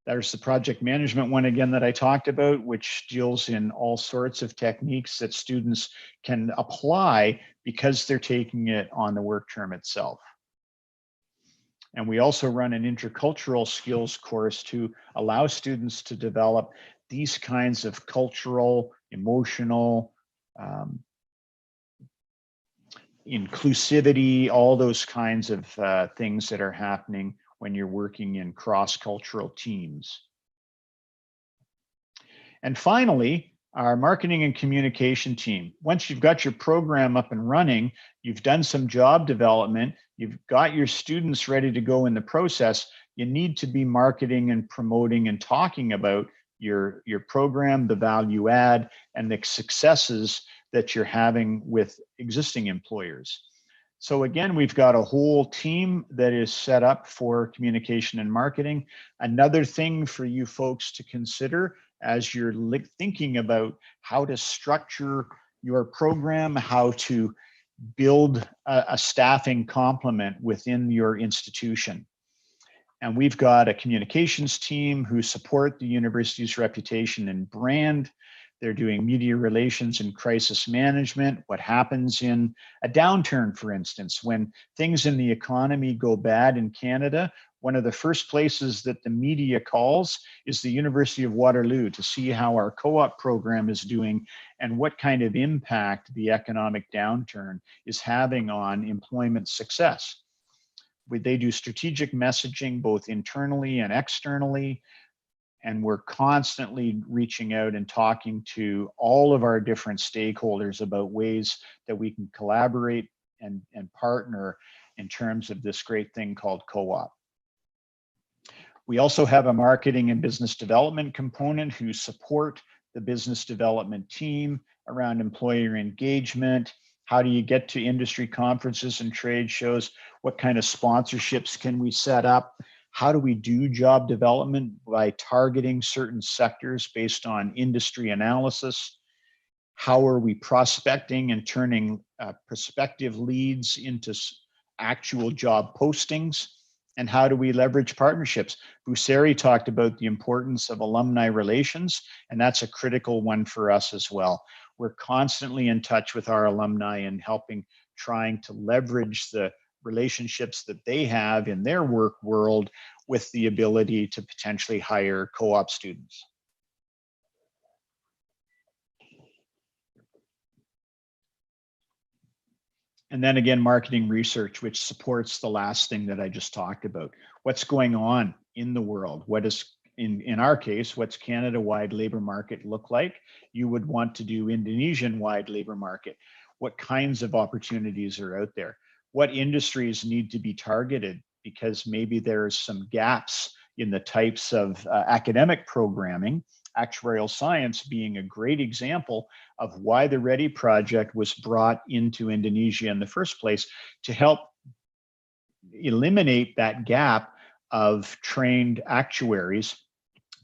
There's the project management one again that I talked about, which deals in all sorts of techniques that students can apply because they're taking it on the work term itself. And we also run an intercultural skills course to allow students to develop these kinds of cultural, emotional, inclusivity, all those kinds of things that are happening when you're working in cross-cultural teams. And finally, our marketing and communication team. Once you've got your program up and running, you've done some job development, you've got your students ready to go in the process, you need to be marketing and promoting and talking about your program, the value add, and the successes that you're having with existing employers. So again, we've got a whole team that is set up for communication and marketing. Another thing for you folks to consider as you're thinking about how to structure your program, how to build a staffing complement within your institution. And we've got a communications team who support the university's reputation and brand. They're doing media relations and crisis management. What happens in a downturn, for instance, when things in the economy go bad in Canada, one of the first places that the media calls is the University of Waterloo to see how our co-op program is doing and what kind of impact the economic downturn is having on employment success. They do strategic messaging both internally and externally, and we're constantly reaching out and talking to all of our different stakeholders about ways that we can collaborate and partner in terms of this great thing called co-op. We also have a marketing and business development component who support the business development team around employer engagement. How do you get to industry conferences and trade shows? What kind of sponsorships can we set up? How do we do job development by targeting certain sectors based on industry analysis? How are we prospecting and turning prospective leads into actual job postings? And how do we leverage partnerships? Sari talked about the importance of alumni relations, and that's a critical one for us as well. We're constantly in touch with our alumni and trying to leverage the relationships that they have in their work world with the ability to potentially hire co-op students. And then again, marketing research, which supports the last thing that I just talked about. What's going on in the world? What is, in our case, what's Canada-wide labor market look like? You would want to do Indonesian-wide labor market. What kinds of opportunities are out there? What industries need to be targeted? Because maybe there's some gaps in the types of academic programming, actuarial science being a great example of why the READI project was brought into Indonesia in the first place, to help eliminate that gap of trained actuaries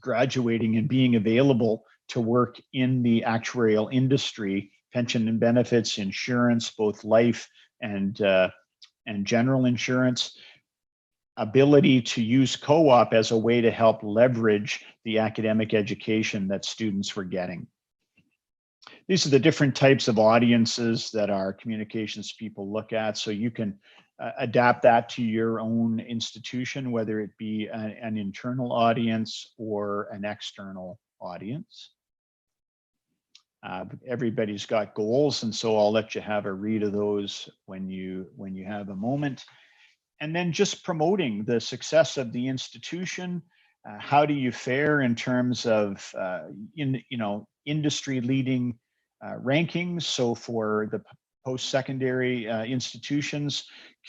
graduating and being available to work in the actuarial industry, pension and benefits, insurance, both life and general insurance. Ability to use co-op as a way to help leverage the academic education that students were getting. These are the different types of audiences that our communications people look at, so you can adapt that to your own institution, whether it be an internal audience or an external audience. Everybody's got goals, and so I'll let you have a read of those when you have a moment. And then just promoting the success of the institution. How do you fare in terms of industry-leading rankings. So for the post-secondary institutions,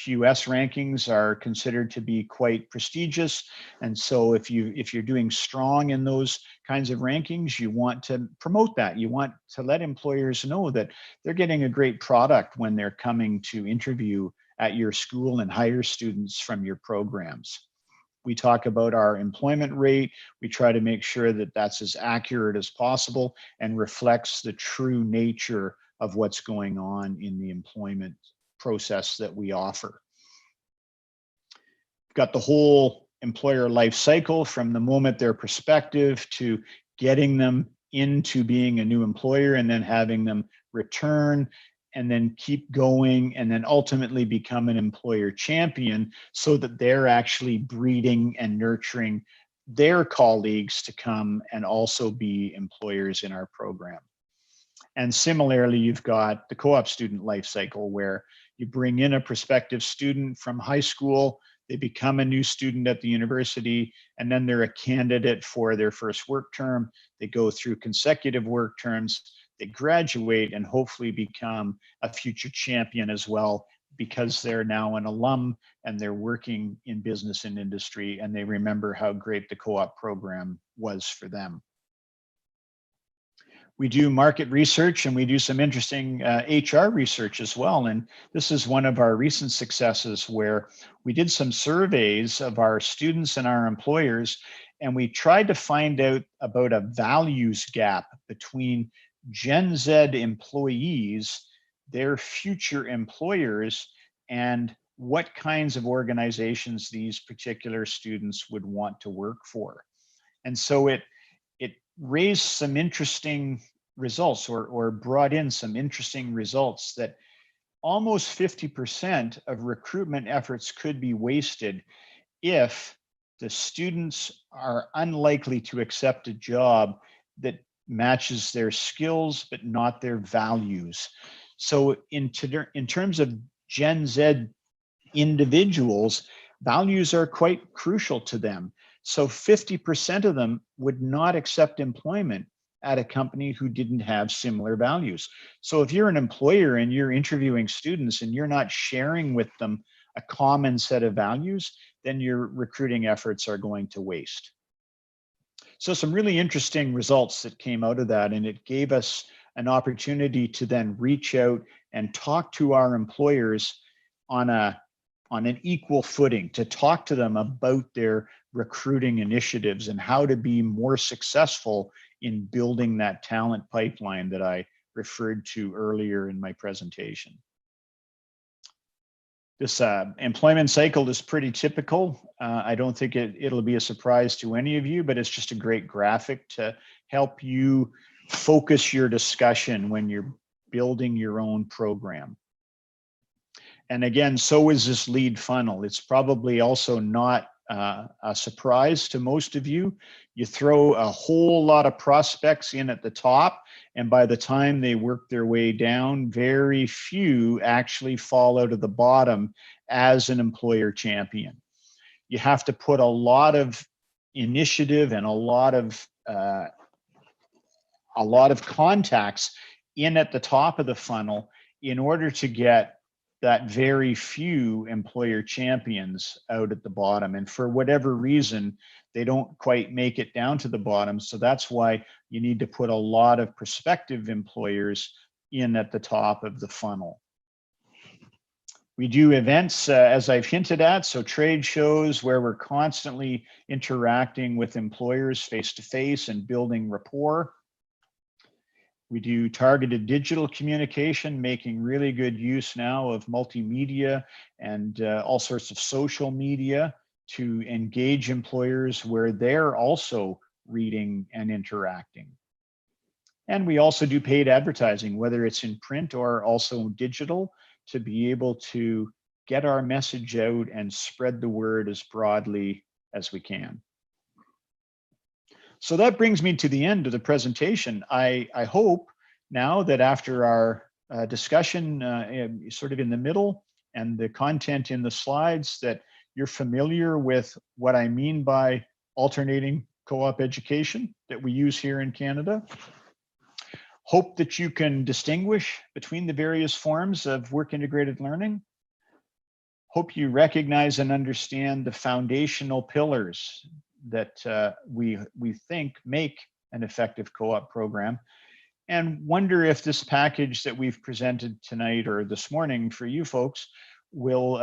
QS rankings are considered to be quite prestigious. And so if you're doing strong in those kinds of rankings, you want to promote that. You want to let employers know that they're getting a great product when they're coming to interview at your school and hire students from your programs. We talk about our employment rate. We try to make sure that that's as accurate as possible and reflects the true nature of what's going on in the employment process that we offer. We've got the whole employer life cycle from the moment they're prospective to getting them into being a new employer and then having them return and then keep going and then ultimately become an employer champion so that they're actually breeding and nurturing their colleagues to come and also be employers in our program. And similarly, you've got the co-op student life cycle where you bring in a prospective student from high school, they become a new student at the university, and then they're a candidate for their first work term. They go through consecutive work terms, they graduate and hopefully become a future champion as well, because they're now an alum and they're working in business and industry and they remember how great the co-op program was for them. We do market research and we do some interesting HR research as well. And this is one of our recent successes where we did some surveys of our students and our employers, and we tried to find out about a values gap between Gen Z employees, their future employers, and what kinds of organizations these particular students would want to work for. And so it raised some interesting results or brought in some interesting results that almost 50% of recruitment efforts could be wasted if the students are unlikely to accept a job that matches their skills but not their values. So in terms of Gen Z individuals, values are quite crucial to them. So 50% of them would not accept employment at a company who didn't have similar values. So if you're an employer and you're interviewing students and you're not sharing with them a common set of values, then your recruiting efforts are going to waste. So some really interesting results that came out of that, and it gave us an opportunity to then reach out and talk to our employers on an equal footing, to talk to them about their recruiting initiatives and how to be more successful in building that talent pipeline that I referred to earlier in my presentation. This employment cycle is pretty typical. I don't think it'll be a surprise to any of you, but it's just a great graphic to help you focus your discussion when you're building your own program. And again, so is this lead funnel. It's probably also not a surprise to most of you. You throw a whole lot of prospects in at the top, and by the time they work their way down, very few actually fall out of the bottom as an employer champion. You have to put a lot of initiative and a lot of contacts in at the top of the funnel in order to get that very few employer champions out at the bottom. And for whatever reason, they don't quite make it down to the bottom. So that's why you need to put a lot of prospective employers in at the top of the funnel. We do events, as I've hinted at, so trade shows where we're constantly interacting with employers face-to-face and building rapport. We do targeted digital communication, making really good use now of multimedia and all sorts of social media to engage employers where they're also reading and interacting. And we also do paid advertising, whether it's in print or also digital, to be able to get our message out and spread the word as broadly as we can. So that brings me to the end of the presentation. I hope now that after our discussion sort of in the middle and the content in the slides, that you're familiar with what I mean by alternating co-op education that we use here in Canada. hope that you can distinguish between the various forms of work integrated learning. Hope you recognize and understand the foundational pillars that we think make an effective co-op program, and wonder if this package that we've presented tonight or this morning for you folks will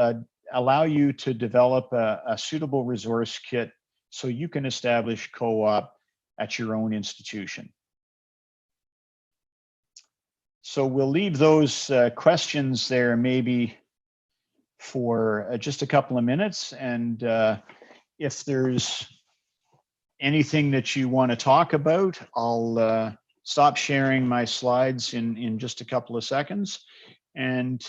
allow you to develop a suitable resource kit so you can establish co-op at your own institution. So we'll leave those questions there maybe for just a couple of minutes, and if there's anything that you want to talk about, I'll stop sharing my slides in just a couple of seconds, and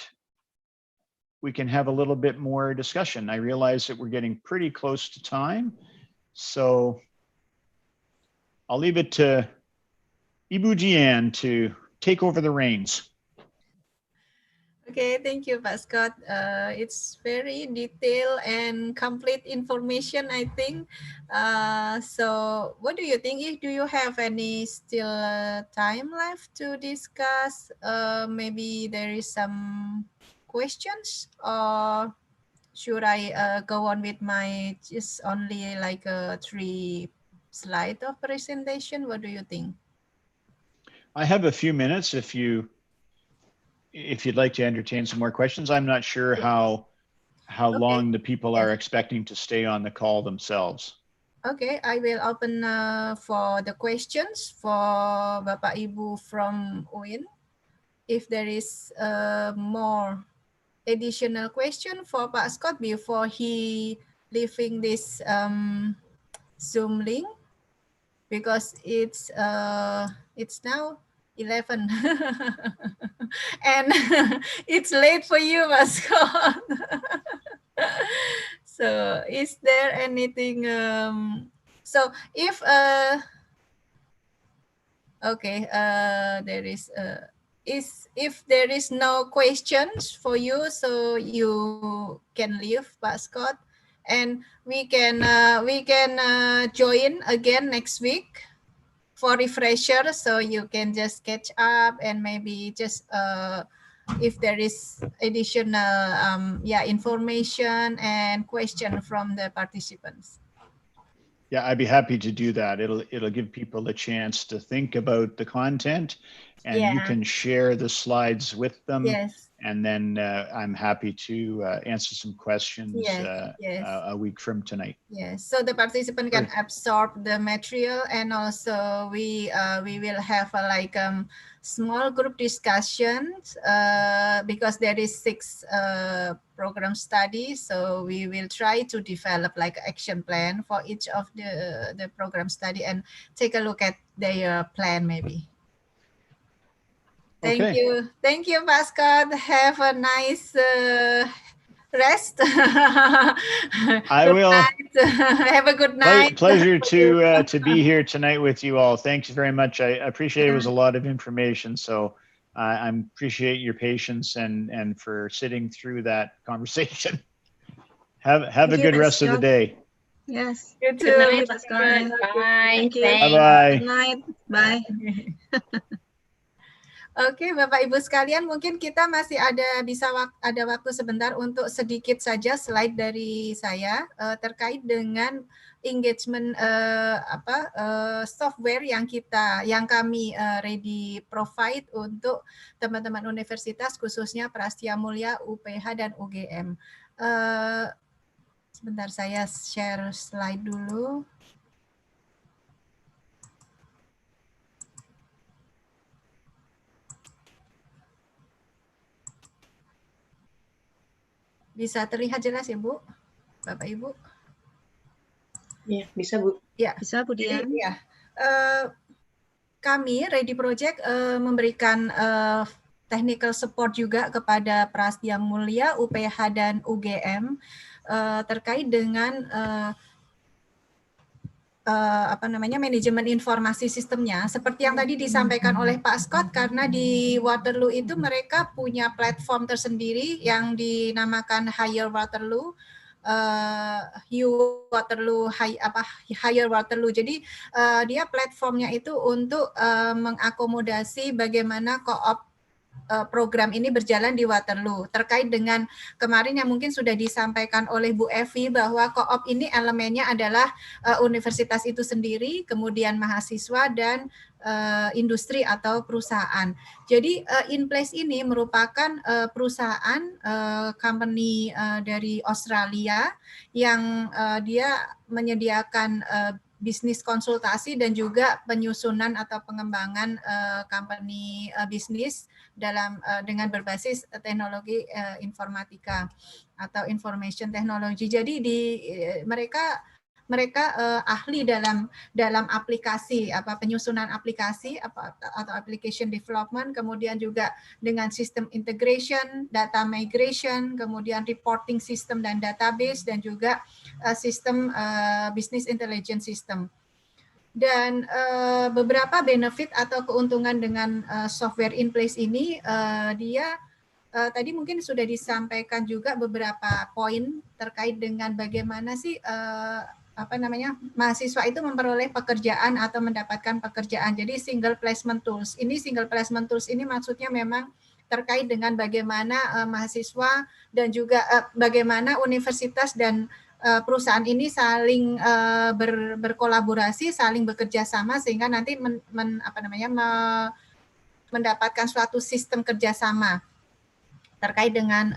we can have a little bit more discussion. I realize that we're getting pretty close to time, so I'll leave it to Ibu Dian to take over the reins. Okay, thank you, Pak Scott. It's very detailed and complete information, I think. So what do you think? Do you have any still time left to discuss? Maybe there is some questions, or should I go on with my just only like a 3 slide of presentation? What do you think? I have a few minutes if you'd like to entertain some more questions. I'm not sure how long the people are expecting to stay on the call themselves. Okay, I will open for the questions for Bapak Ibu from UIN. If there is more additional question for Pak Scott before he leaving this Zoom link, because it's now 11 and it's late for you, Pak Scott. So is there anything so if okay, there is if there is no questions for you, so you can leave, Pak Scott, and we can join again next week for refresher, so you can just catch up and maybe just if there is additional information and question from the participants. Yeah, I'd be happy to do that. It'll give people a chance to think about the content, and you can share the slides with them. Yes. And then I'm happy to answer some questions a week from tonight. Yes, so the participant can absorb the material, and also we will have like small group discussions because there is 6 program studies, so we will try to develop like an action plan for each of the program study and take a look at their plan maybe. Thank you. Thank you, Pak Scott. Have a nice rest. I will. Have a good night. Pleasure to be here tonight with you all. Thanks very much. I appreciate it was a lot of information, so I appreciate your patience and for sitting through that conversation. Have a good rest of the day. Yes. You too. Good night, Pak Scott. Bye. Bye-bye. Good night. Bye. Oke, Bapak Ibu sekalian, mungkin kita masih ada waktu sebentar untuk sedikit saja slide dari saya terkait dengan engagement software yang kami ready provide untuk teman-teman universitas, khususnya Prasetiya, Mulya, UPH dan UGM. Sebentar, saya share slide dulu. Bisa terlihat jelas ya, Bu? Bapak Ibu? Iya, bisa, Bu. Ya, Bisa, Bu Dian. ya. Kami Ready Project memberikan technical support juga kepada Prasetiya, Mulya, UPH dan UGM terkait dengan manajemen informasi sistemnya. Seperti yang tadi disampaikan oleh Pak Scott, karena di Waterloo itu mereka punya platform tersendiri yang dinamakan Higher Waterloo. Waterloo, Higher Waterloo. Jadi dia platformnya itu untuk mengakomodasi bagaimana co-op program ini berjalan di Waterloo. Terkait dengan kemarin yang mungkin sudah disampaikan oleh Bu Evi bahwa co-op ini elemennya adalah universitas itu sendiri, kemudian mahasiswa dan industri atau perusahaan. Jadi InPlace ini merupakan perusahaan company dari Australia yang dia menyediakan bisnis konsultasi dan juga penyusunan atau pengembangan company bisnis dengan berbasis teknologi informatika atau information technology. Jadi mereka ahli dalam aplikasi penyusunan aplikasi atau application development, kemudian juga dengan sistem integration, data migration, kemudian reporting system dan database, dan juga sistem business intelligence system. Dan beberapa benefit atau keuntungan dengan software InPlace ini, dia tadi mungkin sudah disampaikan juga beberapa poin terkait dengan bagaimana sih mahasiswa itu memperoleh pekerjaan atau mendapatkan pekerjaan. Jadi single placement tools. Single placement tools ini maksudnya memang terkait dengan bagaimana mahasiswa dan juga bagaimana universitas dan perusahaan ini saling berkolaborasi, saling bekerja sama sehingga nanti mendapatkan suatu sistem kerjasama terkait dengan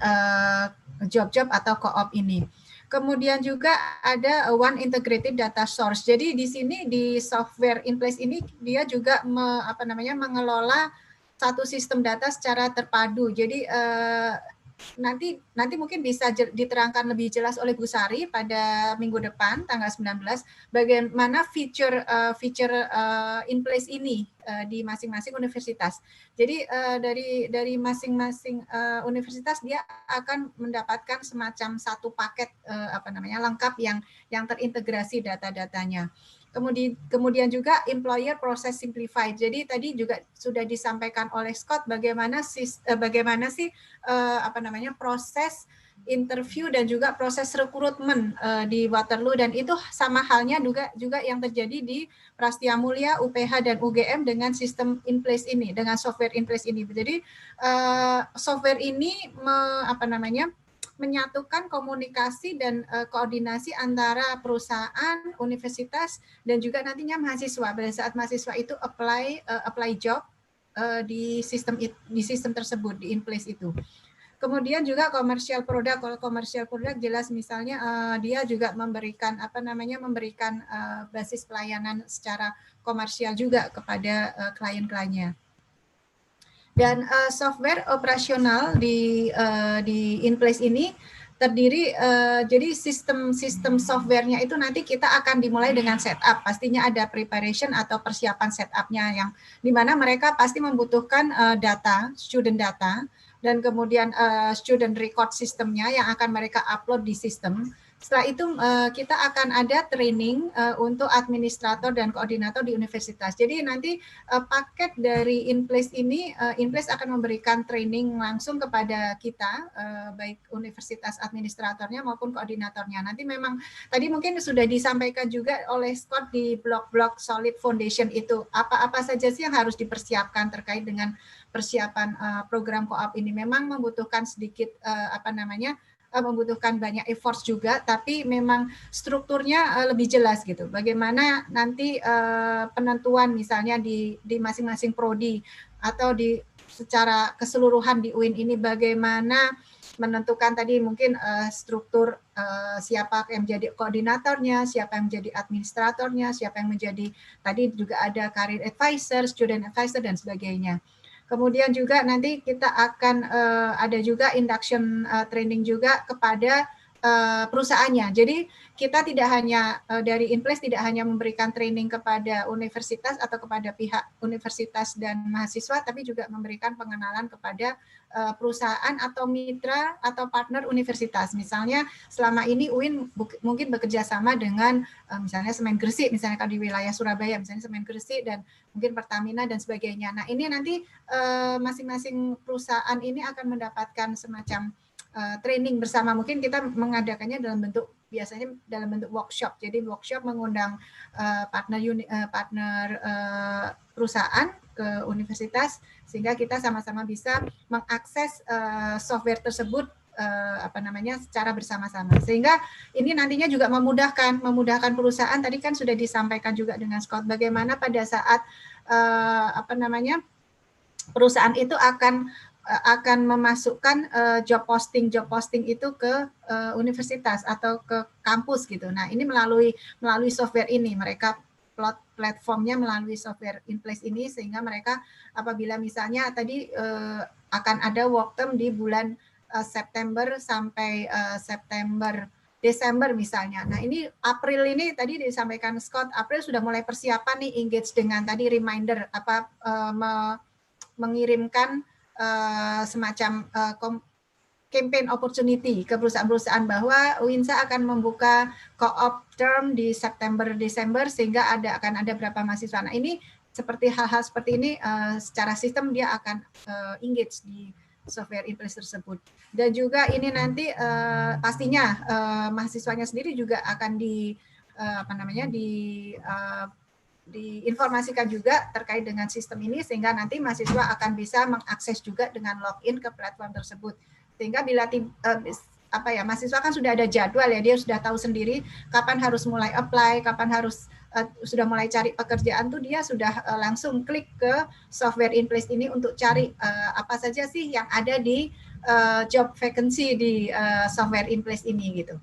job-job atau co-op ini. Kemudian juga ada One Integrated Data Source. Jadi di sini di software InPlace ini dia juga mengelola satu sistem data secara terpadu. Jadi nanti mungkin bisa diterangkan lebih jelas oleh Bu Sari pada minggu depan tanggal 19 bagaimana feature InPlace ini di masing-masing universitas. Jadi dari masing-masing universitas dia akan mendapatkan semacam satu paket lengkap yang terintegrasi data-datanya. Kemudian juga employer process simplified. Jadi tadi juga sudah disampaikan oleh Scott bagaimana sih proses interview dan juga proses rekrutmen di Waterloo, dan itu sama halnya juga yang terjadi di Prasetiya Mulya, UPH dan UGM dengan sistem InPlace ini, dengan software InPlace ini. Jadi software ini menyatukan komunikasi dan koordinasi antara perusahaan, universitas, dan juga nantinya mahasiswa pada saat mahasiswa itu apply job di sistem tersebut, di InPlace itu. Kemudian juga komersial produk. Kalau komersial produk jelas misalnya dia juga memberikan basis pelayanan secara komersial juga kepada klien-kliennya. Dan software operasional di InPlace ini terdiri jadi sistem softwarenya itu nanti kita akan dimulai dengan setup. Pastinya ada preparation atau persiapan setupnya yang dimana mereka pasti membutuhkan student data, dan kemudian student record sistemnya yang akan mereka upload di sistem. Setelah itu kita akan ada training untuk administrator dan koordinator di universitas. Jadi nanti paket dari InPlace ini, InPlace akan memberikan training langsung kepada kita, baik universitas administratornya maupun koordinatornya. Nanti memang tadi mungkin sudah disampaikan juga oleh Scott di blog-blog Solid Foundation itu, apa-apa saja sih yang harus dipersiapkan terkait dengan persiapan program co-op ini. Memang membutuhkan sedikit membutuhkan banyak effort juga, tapi memang strukturnya lebih jelas gitu. Bagaimana nanti penentuan misalnya di masing-masing prodi atau di secara keseluruhan di UIN ini, bagaimana menentukan tadi mungkin struktur siapa yang menjadi koordinatornya, siapa yang menjadi administratornya, siapa yang menjadi tadi juga ada career advisor, student advisor dan sebagainya. Kemudian juga nanti kita akan ada juga induction training juga kepada perusahaannya. Jadi kita tidak hanya dari InPlace tidak hanya memberikan training kepada universitas atau kepada pihak universitas dan mahasiswa, tapi juga memberikan pengenalan kepada perusahaan atau mitra atau partner universitas. Misalnya selama ini UIN mungkin bekerja sama dengan misalnya Semen Gresik, misalnya kalau di wilayah Surabaya, misalnya Semen Gresik dan mungkin Pertamina dan sebagainya. Nah ini nanti masing-masing perusahaan ini akan mendapatkan semacam training bersama. Mungkin kita mengadakannya dalam bentuk biasanya dalam bentuk workshop. Jadi workshop mengundang partner perusahaan ke universitas sehingga kita sama-sama bisa mengakses software tersebut secara bersama-sama. Sehingga ini nantinya juga memudahkan perusahaan. Tadi kan sudah disampaikan juga dengan Scott bagaimana pada saat perusahaan itu akan memasukkan job posting itu ke universitas atau ke kampus gitu. Nah, ini melalui software ini mereka platformnya melalui software in place ini sehingga mereka apabila misalnya tadi akan ada work term di bulan September sampai Desember misalnya. Nah, ini April ini tadi disampaikan Scott, April sudah mulai persiapan nih engage dengan tadi reminder mengirimkan semacam campaign opportunity ke perusahaan-perusahaan bahwa UINSA akan membuka co-op term di September-Desember sehingga akan ada berapa mahasiswa. Nah, ini seperti hal-hal seperti ini secara sistem dia akan engage di software in place tersebut. Dan juga ini nanti pastinya mahasiswanya sendiri juga akan diinformasikan juga terkait dengan sistem ini sehingga nanti mahasiswa akan bisa mengakses juga dengan login ke platform tersebut. Sehingga bila mahasiswa kan sudah ada jadwal ya, dia sudah tahu sendiri kapan harus mulai apply, kapan harus sudah mulai cari pekerjaan tuh dia sudah langsung klik ke software in place ini untuk cari apa saja sih yang ada di job vacancy di software in place ini gitu.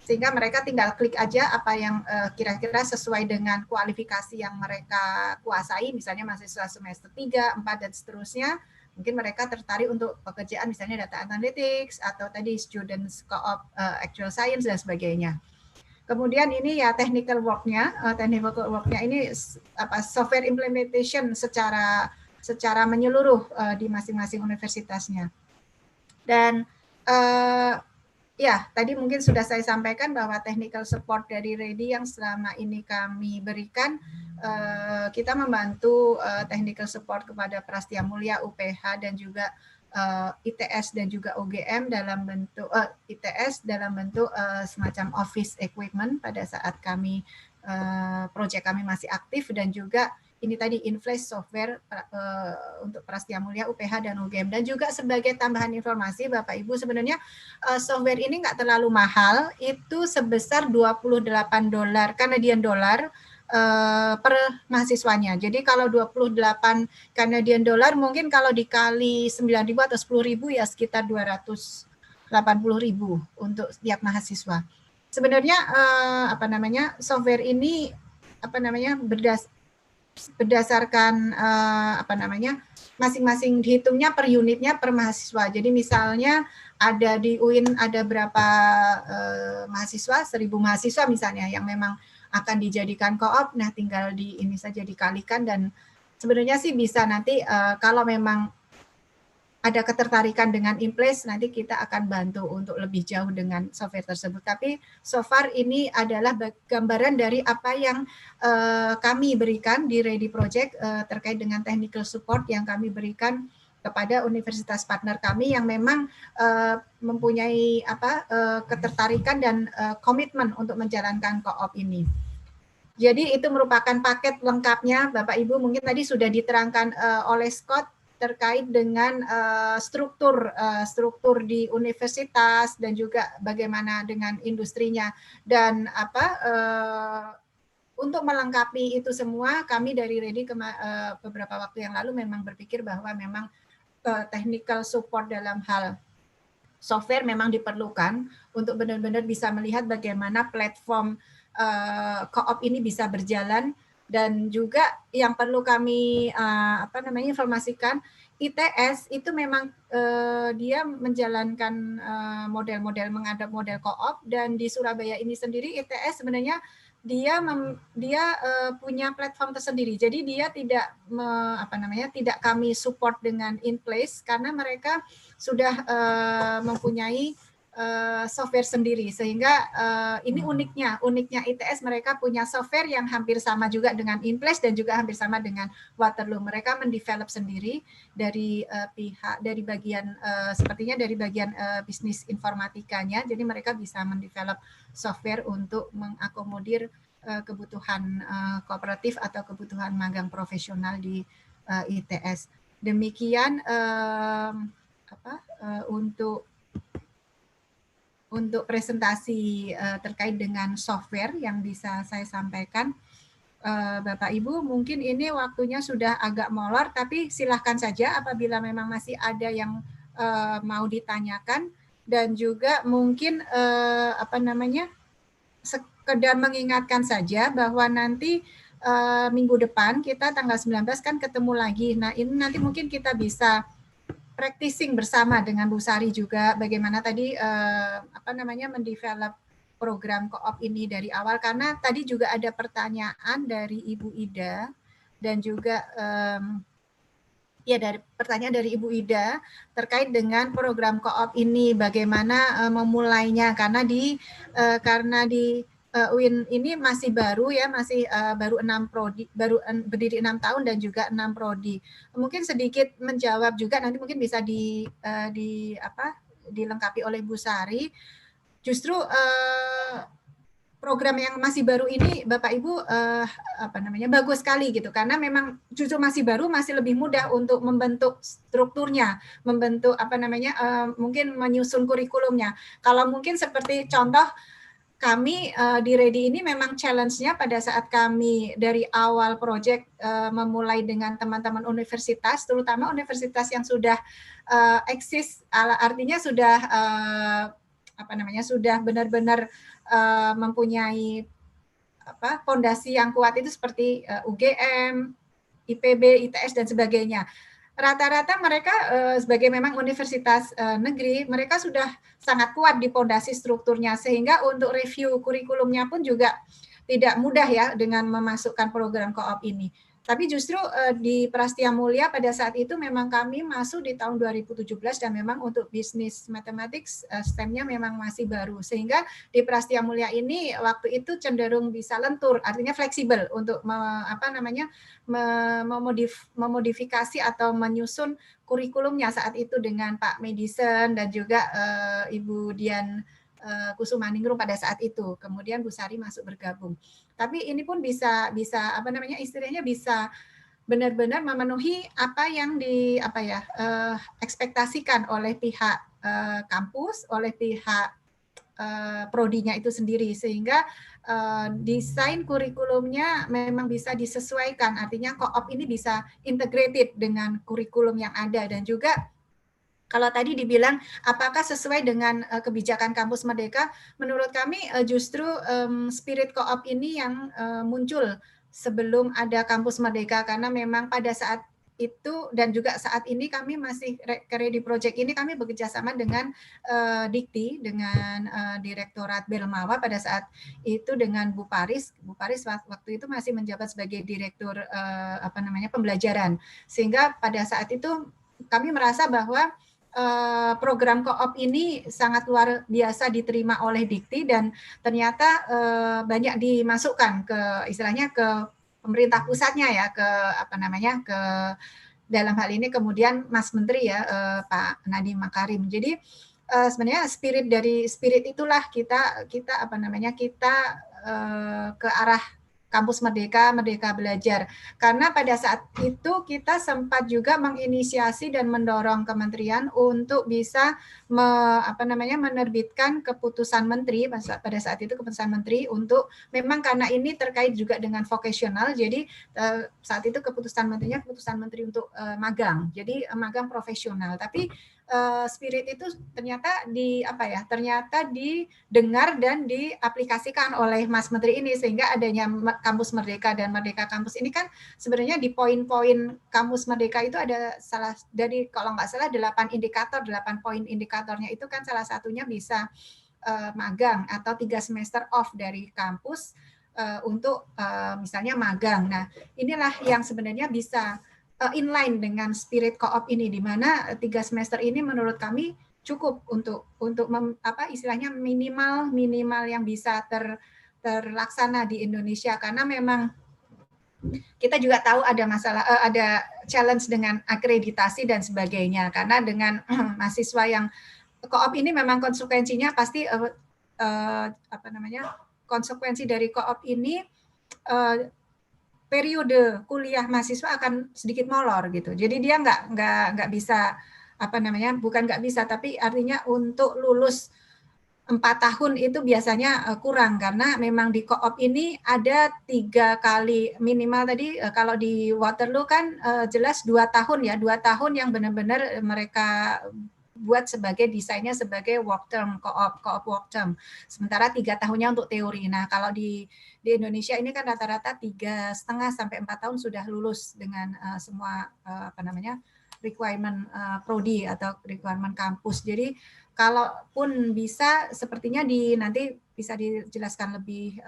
Sehingga mereka tinggal klik aja apa yang kira-kira sesuai dengan kualifikasi yang mereka kuasai, misalnya mahasiswa semester 3, 4 dan seterusnya. Mungkin mereka tertarik untuk pekerjaan misalnya data analytics atau tadi students co-op actual science dan sebagainya. Kemudian ini ya technical work-nya ini software implementation secara menyeluruh di masing-masing universitasnya. Dan ya, tadi mungkin sudah saya sampaikan bahwa technical support dari READI yang selama ini kami berikan, kita membantu technical support kepada Prasetiya Mulya, UPH, dan juga ITS dan juga UGM dalam bentuk ITS dalam bentuk semacam office equipment pada saat kami proyek kami masih aktif, dan juga ini tadi in-place software untuk Prasetiya Mulya, UPH, dan UGM. Dan juga sebagai tambahan informasi Bapak Ibu, sebenarnya software ini nggak terlalu mahal, itu sebesar $28 Canadian dollar per mahasiswanya. Jadi kalau 28 Canadian dollar mungkin kalau dikali 9.000 atau 10.000 ya sekitar 280.000 untuk setiap mahasiswa. Sebenarnya software ini berdasarkan masing-masing dihitungnya per unitnya per mahasiswa. Jadi misalnya ada di UIN ada berapa mahasiswa, 1.000 mahasiswa misalnya yang memang akan dijadikan co-op, nah tinggal ini saja dikalikan, dan sebenarnya sih bisa nanti kalau memang ada ketertarikan dengan in-place, nanti kita akan bantu untuk lebih jauh dengan software tersebut. Tapi so far ini adalah gambaran dari apa yang kami berikan di READI Project terkait dengan technical support yang kami berikan kepada universitas partner kami yang memang mempunyai ketertarikan dan komitmen untuk menjalankan co-op ini. Jadi itu merupakan paket lengkapnya, Bapak Ibu, mungkin tadi sudah diterangkan oleh Scott terkait dengan struktur di universitas dan juga bagaimana dengan industrinya. Dan untuk melengkapi itu semua, kami dari READI beberapa waktu yang lalu memang berpikir bahwa memang technical support dalam hal software memang diperlukan untuk benar-benar bisa melihat bagaimana platform co-op ini bisa berjalan. Dan juga yang perlu kami informasikan, ITS itu memang dia menjalankan model-model, mengadap model co-op, dan di Surabaya ini sendiri ITS sebenarnya dia punya platform tersendiri. Jadi dia tidak tidak kami support dengan in place karena mereka sudah mempunyai software sendiri, sehingga ini uniknya ITS, mereka punya software yang hampir sama juga dengan InPlace dan juga hampir sama dengan Waterloo. Mereka mendevelop sendiri dari dari bagian sepertinya dari bagian bisnis informatikanya, jadi mereka bisa mendevelop software untuk mengakomodir kebutuhan kooperatif atau kebutuhan magang profesional di ITS. Demikian untuk presentasi terkait dengan software yang bisa saya sampaikan. Bapak Ibu, mungkin ini waktunya sudah agak molor, tapi silahkan saja apabila memang masih ada yang mau ditanyakan, dan juga mungkin sekedar mengingatkan saja bahwa nanti minggu depan kita tanggal 19 kan ketemu lagi. Nah, ini nanti mungkin kita bisa practicing bersama dengan Bu Sari juga bagaimana tadi mendevelop program co-op ini dari awal, karena tadi juga ada pertanyaan dari Ibu Ida dan juga pertanyaan dari Ibu Ida terkait dengan program co-op ini bagaimana memulainya, karena di UIN ini masih baru ya, masih baru 6 prodi, baru berdiri 6 tahun dan juga 6 prodi. Mungkin sedikit menjawab juga, nanti mungkin bisa dilengkapi oleh Bu Sari. Justru program yang masih baru ini Bapak Ibu bagus sekali gitu, karena memang justru masih baru, masih lebih mudah untuk membentuk strukturnya, membentuk mungkin menyusun kurikulumnya. Kalau mungkin seperti contoh kami di READI ini memang challenge-nya pada saat kami dari awal proyek memulai dengan teman-teman universitas, terutama universitas yang sudah eksis, artinya sudah sudah benar-benar mempunyai fondasi yang kuat, itu seperti UGM, IPB, ITS dan sebagainya. Rata-rata mereka sebagai memang universitas negeri, mereka sudah sangat kuat di fondasi strukturnya, sehingga untuk review kurikulumnya pun juga tidak mudah ya dengan memasukkan program co-op ini. Tapi justru di Prasetiya Mulya pada saat itu memang kami masuk di tahun 2017 dan memang untuk bisnis mathematics STEM-nya memang masih baru, sehingga di Prasetiya Mulya ini waktu itu cenderung bisa lentur, artinya fleksibel untuk memodifikasi atau menyusun kurikulumnya saat itu dengan Pak Medicine dan juga Ibu Dian Kusumaningrum pada saat itu. Kemudian Bu Sari masuk bergabung. Tapi ini pun bisa istilahnya bisa benar-benar memenuhi apa yang ekspektasikan oleh pihak kampus, oleh pihak prodinya itu sendiri, sehingga desain kurikulumnya memang bisa disesuaikan, artinya co-op ini bisa integrated dengan kurikulum yang ada. Dan juga kalau tadi dibilang apakah sesuai dengan kebijakan kampus Merdeka, menurut kami justru spirit co-op ini yang muncul sebelum ada kampus Merdeka, karena memang pada saat itu dan juga saat ini kami masih ke READI Project ini kami bekerja sama dengan Dikti, dengan Direktorat Belmawa pada saat itu dengan Bu Paris. Bu Paris waktu itu masih menjabat sebagai Direktur pembelajaran, sehingga pada saat itu kami merasa bahwa program co-op ini sangat luar biasa diterima oleh Dikti, dan ternyata banyak dimasukkan ke istilahnya ke pemerintah pusatnya ya, ke ke dalam hal ini kemudian Mas Menteri ya, Pak Nadiem Makarim. Jadi sebenarnya spirit itulah kita kita ke arah Kampus Merdeka, Merdeka Belajar. Karena pada saat itu kita sempat juga menginisiasi dan mendorong kementerian untuk bisa menerbitkan keputusan menteri, pada saat itu keputusan menteri untuk, memang karena ini terkait juga dengan vocational, jadi saat itu keputusan menterinya keputusan menteri untuk magang, jadi magang profesional. Tapi spirit itu ternyata ternyata didengar dan diaplikasikan oleh Mas Menteri ini, sehingga adanya Kampus Merdeka dan Merdeka Kampus ini kan sebenarnya di poin-poin Kampus Merdeka itu ada dari kalau nggak salah 8 poin indikatornya itu kan salah satunya bisa magang atau 3 semester off dari kampus untuk misalnya magang. Nah, inilah yang sebenarnya bisa inline dengan spirit co-op ini, di mana 3 semester ini menurut kami cukup untuk istilahnya minimal yang bisa terlaksana di Indonesia, karena memang kita juga tahu ada masalah, ada challenge dengan akreditasi dan sebagainya, karena dengan mahasiswa yang co-op ini memang konsekuensinya pasti konsekuensi dari co-op ini periode kuliah mahasiswa akan sedikit molor gitu. Jadi dia nggak bisa bukan nggak bisa, tapi artinya untuk lulus 4 tahun itu biasanya kurang, karena memang di co-op ini ada 3 kali minimal tadi, kalau di Waterloo kan jelas 2 tahun ya, 2 tahun yang benar-benar mereka buat sebagai desainnya sebagai work term, co-op work term. Sementara 3 tahunnya untuk teori. Nah, kalau di Indonesia ini kan rata-rata 3,5 sampai 4 tahun sudah lulus dengan semua requirement prodi atau requirement kampus. Jadi kalaupun bisa, sepertinya nanti bisa dijelaskan lebih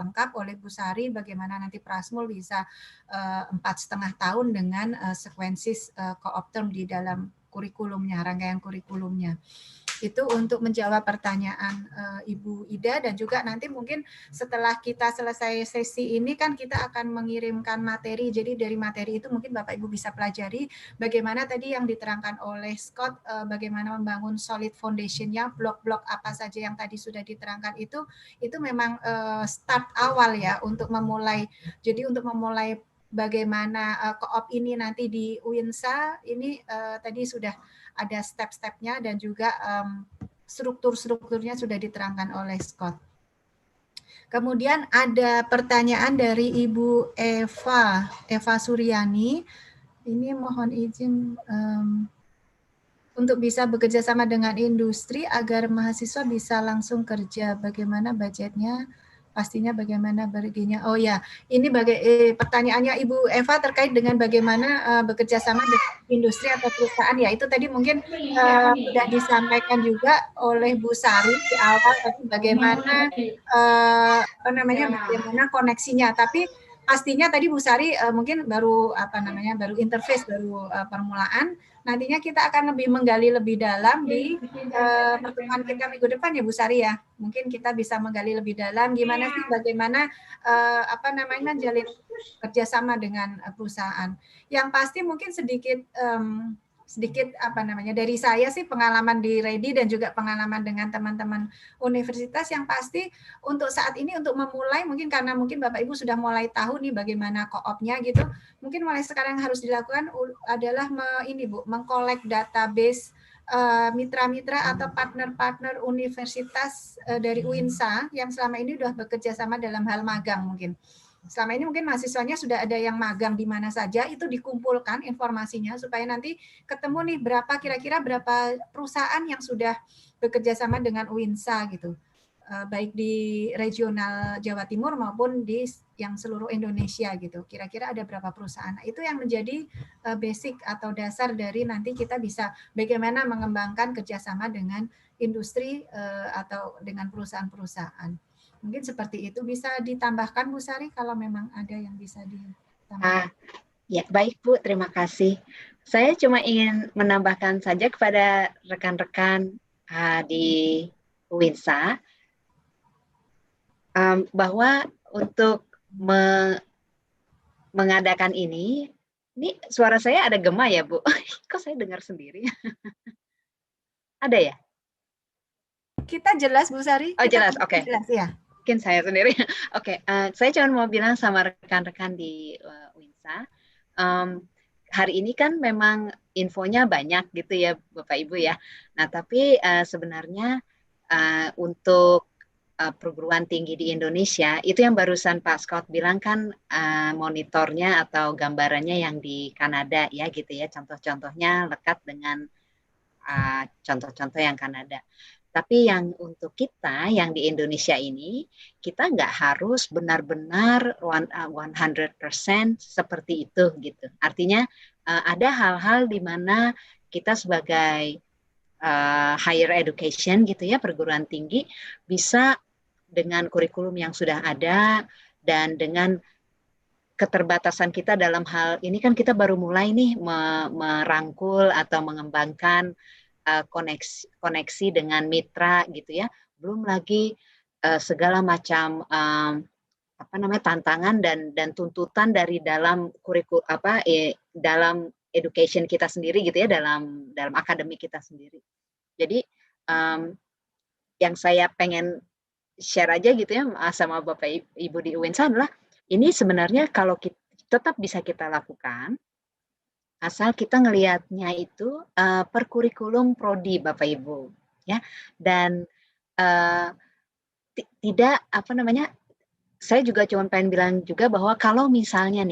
lengkap oleh Bu Sari bagaimana nanti Prasmul bisa 4,5 tahun dengan sekuensis co-op term di dalam kurikulumnya, rangkaian kurikulumnya. Itu untuk menjawab pertanyaan Ibu Ida, dan juga nanti mungkin setelah kita selesai sesi ini kan kita akan mengirimkan materi. Jadi dari materi itu mungkin Bapak Ibu bisa pelajari bagaimana tadi yang diterangkan oleh Scott, bagaimana membangun solid foundation-nya, blok-blok apa saja yang tadi sudah diterangkan itu memang start awal ya untuk memulai. Jadi untuk memulai bagaimana co-op ini nanti di UINSA ini tadi sudah ada step-stepnya dan juga struktur-strukturnya sudah diterangkan oleh Scott. Kemudian ada pertanyaan dari Ibu Eva Suryani. Ini mohon izin untuk bisa bekerja sama dengan industri agar mahasiswa bisa langsung kerja. Bagaimana budgetnya? Pastinya bagaimana baginya. Oh ya, ini pertanyaannya Ibu Eva terkait dengan bagaimana bekerja sama dengan industri atau perusahaan. Ya, itu tadi mungkin sudah disampaikan juga oleh Bu Sari di awal tadi bagaimana bagaimana koneksinya. Tapi pastinya tadi Bu Sari mungkin baru baru interface, baru permulaan. Nantinya kita akan lebih menggali lebih dalam di pertemuan kita minggu depan ya Bu Sari ya. Mungkin kita bisa menggali lebih dalam gimana sih bagaimana jalin kerjasama dengan perusahaan. Yang pasti mungkin sedikit dari saya sih pengalaman di READI dan juga pengalaman dengan teman-teman universitas, yang pasti untuk saat ini untuk memulai mungkin karena mungkin Bapak Ibu sudah mulai tahu nih bagaimana co-op-nya gitu. Mungkin mulai sekarang yang harus dilakukan adalah mengkolek database mitra-mitra atau partner-partner universitas dari UINSA yang selama ini sudah bekerja sama dalam hal magang mungkin. Selama ini mungkin mahasiswanya sudah ada yang magang di mana saja, itu dikumpulkan informasinya supaya nanti ketemu nih kira-kira berapa perusahaan yang sudah bekerja sama dengan UINSA gitu. Baik di regional Jawa Timur maupun di yang seluruh Indonesia gitu. Kira-kira ada berapa perusahaan. Nah, itu yang menjadi basic atau dasar dari nanti kita bisa bagaimana mengembangkan kerjasama dengan industri atau dengan perusahaan-perusahaan. Mungkin seperti itu. Bisa ditambahkan Bu Sari kalau memang ada yang bisa ditambahkan. Ya, baik Bu, terima kasih. Saya cuma ingin menambahkan saja kepada rekan-rekan di UINSA bahwa untuk mengadakan ini suara saya ada gema ya Bu? Kok saya dengar sendiri? Ada ya? Kita jelas Bu Sari. Oh jelas, oke. Jelas ya. Mungkin saya sendiri. Oke, saya cuma mau bilang sama rekan-rekan di UINSA, hari ini kan memang infonya banyak gitu ya Bapak Ibu ya. Nah tapi sebenarnya untuk perguruan tinggi di Indonesia, itu yang barusan Pak Scott bilang kan monitornya atau gambarannya yang di Kanada ya gitu ya, contoh-contohnya lekat dengan contoh-contoh yang Kanada. Tapi yang untuk kita yang di Indonesia ini, kita nggak harus benar-benar 100% seperti itu gitu. Artinya ada hal-hal di mana kita sebagai higher education gitu ya, perguruan tinggi, bisa dengan kurikulum yang sudah ada dan dengan keterbatasan kita dalam hal ini kan kita baru mulai nih merangkul atau mengembangkan koneksi dengan mitra gitu ya, belum lagi segala macam tantangan dan tuntutan dari dalam kurikulum dalam education kita sendiri gitu ya, dalam akademik kita sendiri. Jadi yang saya pengen share aja gitu ya sama Bapak Ibu di UIN adalah ini sebenarnya kalau kita tetap bisa kita lakukan asal kita ngelihatnya itu per kurikulum prodi Bapak Ibu ya, dan tidak saya juga cuma pengen bilang juga bahwa kalau misalnya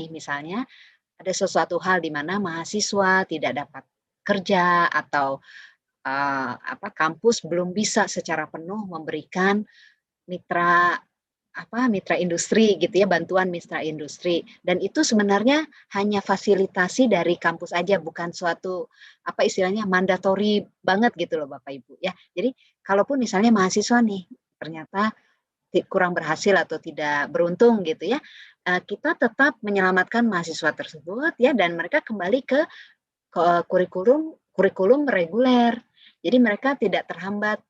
ada sesuatu hal di mana mahasiswa tidak dapat kerja atau kampus belum bisa secara penuh memberikan mitra industri gitu ya, bantuan mitra industri, dan itu sebenarnya hanya fasilitasi dari kampus aja, bukan suatu istilahnya mandatori banget gitu loh Bapak Ibu ya. Jadi kalaupun misalnya mahasiswa nih ternyata kurang berhasil atau tidak beruntung gitu ya, kita tetap menyelamatkan mahasiswa tersebut ya, dan mereka kembali ke kurikulum reguler. Jadi mereka tidak terhambat,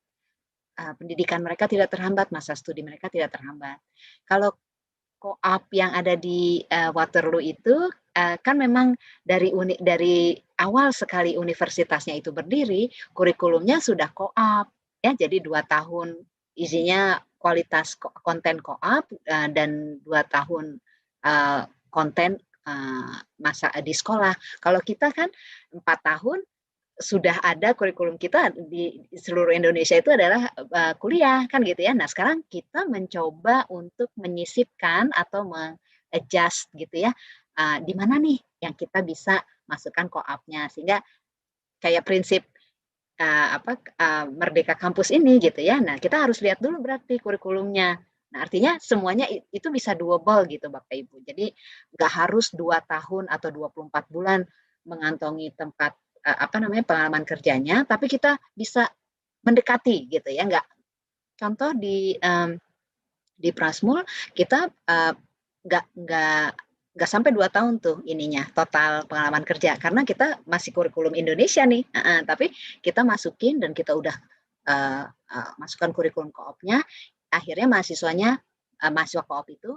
pendidikan mereka tidak terhambat, masa studi mereka tidak terhambat. Kalau co-op yang ada di Waterloo itu kan memang dari awal sekali universitasnya itu berdiri, kurikulumnya sudah co-op ya, jadi 2 tahun isinya kualitas konten co-op dan 2 tahun konten masa di sekolah. Kalau kita kan 4 tahun sudah ada kurikulum kita di seluruh Indonesia itu adalah kuliah kan gitu ya. Nah sekarang kita mencoba untuk menyisipkan atau adjust gitu ya, di mana nih yang kita bisa masukkan co-op-nya, sehingga kayak prinsip Merdeka Kampus ini gitu ya. Nah kita harus lihat dulu berarti kurikulumnya. Nah artinya semuanya itu bisa doable gitu Bapak Ibu. Jadi nggak harus 2 tahun atau 24 bulan mengantongi tempat pengalaman kerjanya, tapi kita bisa mendekati gitu ya. Contoh di Prasmul kita nggak sampai 2 tahun tuh ininya total pengalaman kerja, karena kita masih kurikulum Indonesia nih, tapi kita masukin dan kita udah masukkan kurikulum co-op-nya, akhirnya mahasiswa co-op itu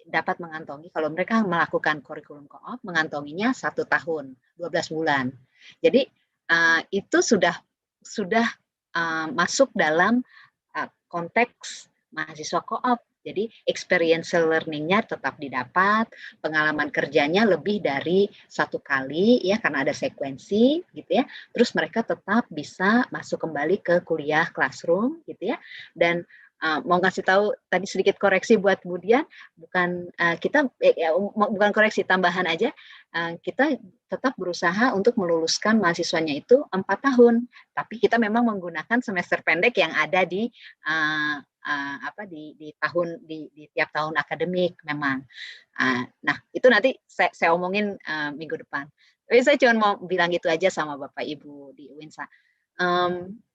dapat mengantongi, kalau mereka melakukan kurikulum co-op, mengantonginya 1 tahun 12 bulan. Jadi itu sudah masuk dalam konteks mahasiswa co-op. Jadi experiential learning-nya tetap didapat, pengalaman kerjanya lebih dari 1 kali ya, karena ada sekuensi gitu ya. Terus mereka tetap bisa masuk kembali ke kuliah classroom gitu ya. Dan mau ngasih tahu tadi sedikit koreksi buat Dian, bukan bukan koreksi, tambahan aja, kita tetap berusaha untuk meluluskan mahasiswanya itu 4 tahun, tapi kita memang menggunakan semester pendek yang ada di tiap tahun akademik memang. Nah itu nanti saya omongin minggu depan. Tapi saya cuma mau bilang itu aja sama Bapak Ibu di UIN.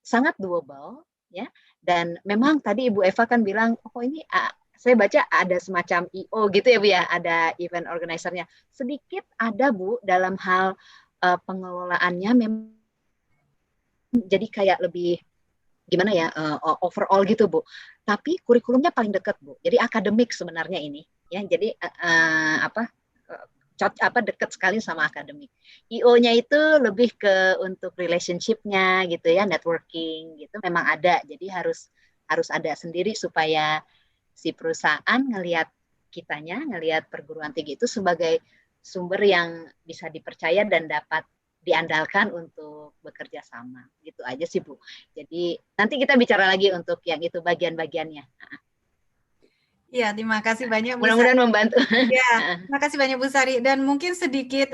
Sangat doable ya. Dan memang tadi Ibu Eva kan bilang, oh ini saya baca ada semacam IO gitu ya Bu ya, ada event organizer-nya. Sedikit ada Bu dalam hal pengelolaannya, memang jadi kayak lebih gimana ya, overall gitu Bu. Tapi kurikulumnya paling dekat Bu. Jadi akademik sebenarnya ini ya. Jadi dekat sekali sama akademik. IO-nya itu lebih ke untuk relationship-nya gitu ya, networking gitu memang ada. Jadi harus ada sendiri supaya si perusahaan ngelihat perguruan tinggi itu sebagai sumber yang bisa dipercaya dan dapat diandalkan untuk bekerja sama. Gitu aja sih Bu. Jadi nanti kita bicara lagi untuk yang itu bagian-bagiannya. Ya, terima kasih banyak Bu Sari. Mudah-mudahan membantu. Ya, terima kasih banyak Bu Sari. Dan mungkin sedikit